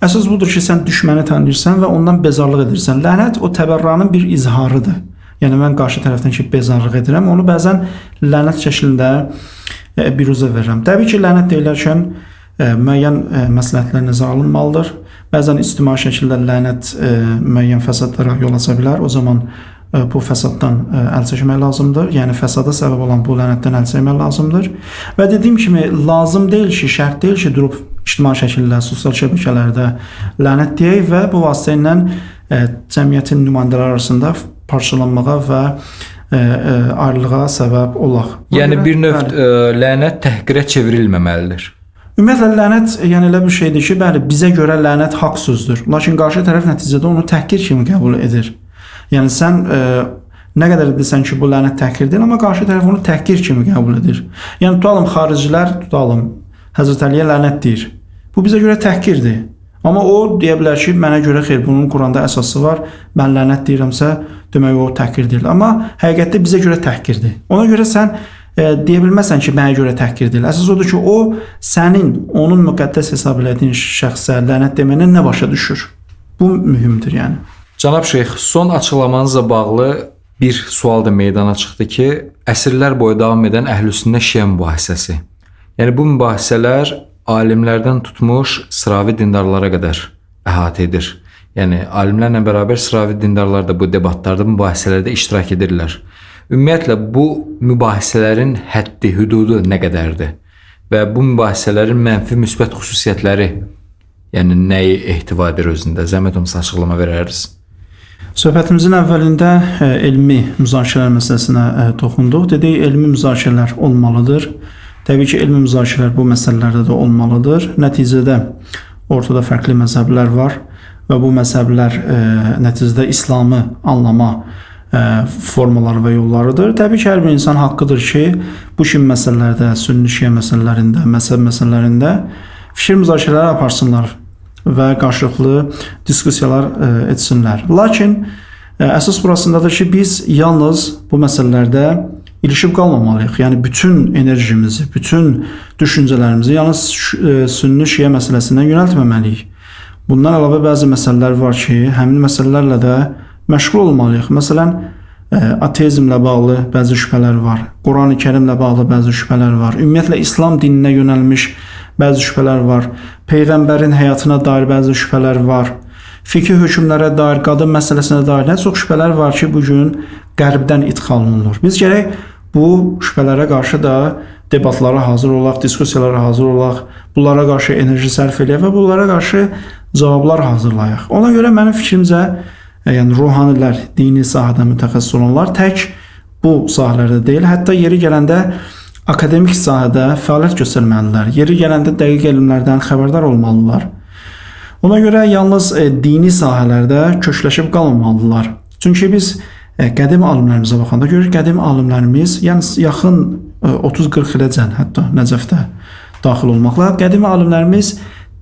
Əsas budur ki, sən düşməni tanıyırsan və ondan bezarlıq edirsən. Lənət o təbərranın bir izharıdır. Yəni mən qarşı tərəfdən ki bezarlıq edirəm, onu bəzən lənət şəklində biruzə verirəm. Təbii ki, lənət deyilərkən müəyyən məsləhətlər nəzərə alınmalıdır. Bəzən ictimai şəkildə lənət müəyyən fəsadlara yol aça bilər. O zaman bu fəsaddan əl çəkmək lazımdır. Yəni fəsada səbəb olan bu lənətdən əl çəkmək lazımdır. Və dediyim kimi lazım deyil ki, şərt deyil ki, durub ictimai şəkildə, sosial şəbəkələrdə lənət deyək və bu vasitə ilə cəmiyyətin nümayəndələri arasında parçalanmağa və ayrılığa səbəb olaq. Yəni bir növ lənət təhqirə çevrilməməlidir. Ümumiyyətlə lənət yəni elə bir şeydir ki, bəli, bizə görə lənət haqq sözdür. Lakin qarşı tərəf nəticədə onu təhqir kimi qəbul edir. Yəni sən nə qədər desən ki, bu lənət təhqir deyil, amma qarşı tərəf onu təhqir kimi qəbul edir. Yəni tutalım xaricilər, tutalım Həzrət Əliyə lənət deyir. Bu bizə görə təhqirdir. Amma o deyə bilər ki, mənə görə xeyr, bunun Quranda əsası var. Mən lənət deyirəmsə, demək o təhqir deyil. Amma həqiqətdə bizə görə təhqirdir. Ona görə sən deyə bilməsən ki, mənə görə təhqir deyil. Əsas odur ki, o sənin onun müqəddəs hesab elədiyin şəxsə lənət deməyinə nə başa düşür? Bu mühümdür yəni. Cənab Şeyx, son açıqlamanızla bağlı bir sual da meydana çıxdı ki, əsrlər boyu davam edən Əhl-i-Sünnə Şiə mübahisəsi. Yəni bu mübahisələr alimlərdən tutmuş sıravi dindarlara qədər əhatə edir. Yəni alimlərlə bərabər sıravi dindarlar da bu debatlarda, mübahisələrdə iştirak edirlər. Ümumiyyətlə bu mübahisələrin həddi, hüdudu nə qədərdir? Və bu mübahisələrin mənfi, müsbət xüsusiyyətləri, yəni nəyi ehtiva edir özündə? Zəhmət olmasa açıqlama verərsiniz. Söhbətimizin əvvəlində elmi müzakirələr məsələsinə toxunduq. Dedik, elmi müzakirələr olmalıdır. Təbii ki, elmi müzakirələr bu məsələlərdə də olmalıdır. Nəticədə ortada fərqli məzhəblər var və bu məzhəblər nəticədə İslamı anlama formaları və yollarıdır. Təbii ki, hər bir insan haqqıdır ki, bu kimi məsələlərdə, sünni şiə məsələlərində, məzhəb məsələlərində fikir müzakirələri aparsınlar və qarşılıqlı diskussiyalar etsinlər. Lakin əsas burasındadır ki, biz yalnız bu məsələlərdə ilişib qalmamalıyıq. Yəni bütün enerjimizi, bütün düşüncələrimizi yalnız sünni şiə məsələsindən yönəltməməliyik. Bundan əlavə bəzi məsələlər var ki, həmin məsələlərlə də məşğul olmalıyıq. Məsələn, ateizmlə bağlı bəzi şübhələr var. Qurani Kərimlə bağlı bəzi şübhələr var. Ümumiyyətlə İslam dininə yönəlmiş bəzi şübhələr var. Peyğəmbərin həyatına dair bəzi şübhələr var. Fikri hökmlərə dair, qadın məsələsinə dair nə çox şübhələr var ki, bu gün qərbdən idxal olunur. Biz gərək bu şübhələrə qarşı da debatlara hazır olaq, diskussiyalara hazır olaq, bunlara qarşı enerji sərf eləyək və bunlara qarşı cavablar hazırlayaq. Ona görə mənim fikrimcə, yəni ruhanilər, dini sahədə mütəxəssis olanlar tək bu sahələrdə deyil, hətta yeri gələndə akademik sahədə fəaliyyət göstərməlidirlər. Yeri gələndə dəqiq elmlərdən xəbərdar olmalıdırlar. Ona görə yalnız dini sahələrdə kökləşib qalmamalıdırlar. Çünki biz qədim alimlərimizə baxanda görürük, qədim alimlərimiz, yəni yaxın 30-40 iləcən hətta Nəcəfdə daxil olmaqla qədim alimlərimiz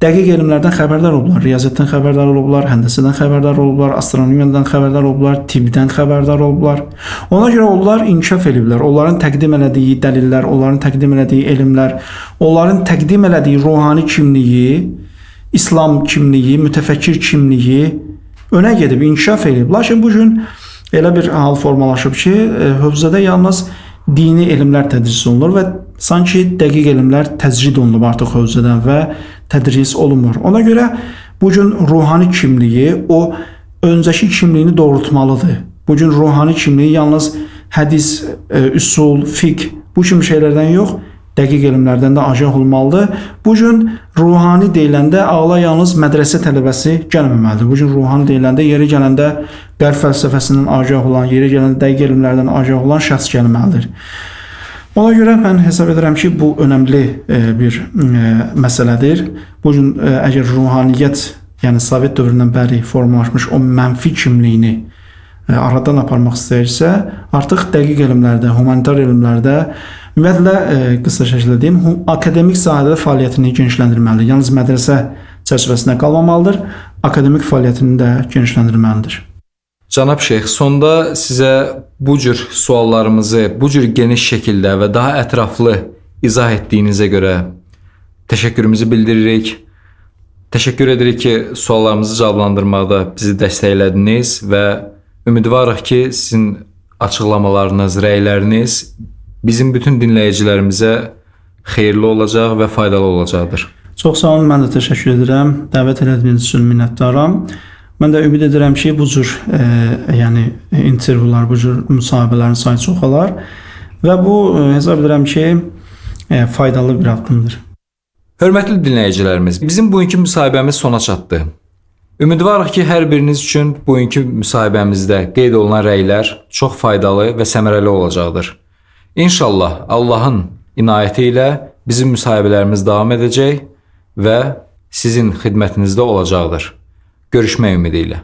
dəqiq elmlərdən xəbərdar olublar. Riyaziyyatdan xəbərdar olublar, həndəsədən xəbərdar olublar, astronomiyadan xəbərdar olublar, tibbdən xəbərdar olublar. Ona görə onlar inkişaf ediblər. Onların təqdim elədiyi dəlillər, onların təqdim elədiyi elmlər, onların təqdim elədiyi ruhani kimliyi, İslam kimliyi, mütəfəkkir kimliyi önə gedib, inkişaf edib. Lakin bu gün elə bir hal formalaşıb ki, hövzədə yalnız dini elmlər tədris olunur və sanki dəqiq elmlər təcrid olunub artıq hövzədən və tədris olunmur. Ona görə bu gün ruhani kimliyi o öncəki kimliyini doğrultmalıdır. Bu gün ruhani kimliyi yalnız hədis, üsul, fiqh bu kimi şeylərdən yox, dəqiq elmlərdən də agah olmalıdır. Bu gün ruhani deyiləndə ağla yalnız mədrəsə tələbəsi gəlməməlidir. Bu gün ruhani deyiləndə yeri gələndə qərb fəlsəfəsindən agah olan, yeri gələndə dəqiq elmlərdən agah olan şəxs gəlməlidir. Ona görə mən hesab edirəm ki, bu önəmli bir məsələdir. Bu gün əgər ruhaniyyət, yəni Sovet dövründən bəri formalaşmış o mənfi kimliyini aradan aparmaq istəyirsə, artıq dəqiq elmlərdə, humanitar elmlərdə, ümumiyyətlə qısa şəkildə deyim, akademik sahədə fəaliyyətini genişləndirməlidir. Yalnız mədrəsə çərçivəsində qalmamalıdır, akademik fəaliyyətini də genişləndirməlidir. Cənab Şeyx, sonda sizə bu cür suallarımızı bu cür geniş şəkildə və daha ətraflı izah etdiyinizə görə təşəkkürümüzü bildiririk. Təşəkkür edirik ki, suallarımızı cavablandırmaqda bizi dəstəklədiniz və ümidvarıq ki, sizin açıqlamalarınız, rəyləriniz bizim bütün dinləyicilərimizə xeyirli olacaq və faydalı olacaqdır. Çox sağ olun, mən də təşəkkür edirəm. Dəvət elədiyiniz üçün minnətdaram. Mən də ümid edirəm ki, bu cür yəni intervyular, bu cür müsahibələrin sayı çoxalar və bu hesab edirəm ki, faydalı bir addımdır. Hörmətli dinləyicilərimiz, bizim bugünkü müsahibəmiz sona çatdı. Ümidvarıq ki, hər biriniz üçün bugünkü müsahibəmizdə qeyd olunan rəylər çox faydalı və səmərəli olacaqdır. İnşallah Allahın inayəti ilə bizim müsahibələrimiz davam edəcək və sizin xidmətinizdə olacaqdır. Görüşmək ümidi ilə.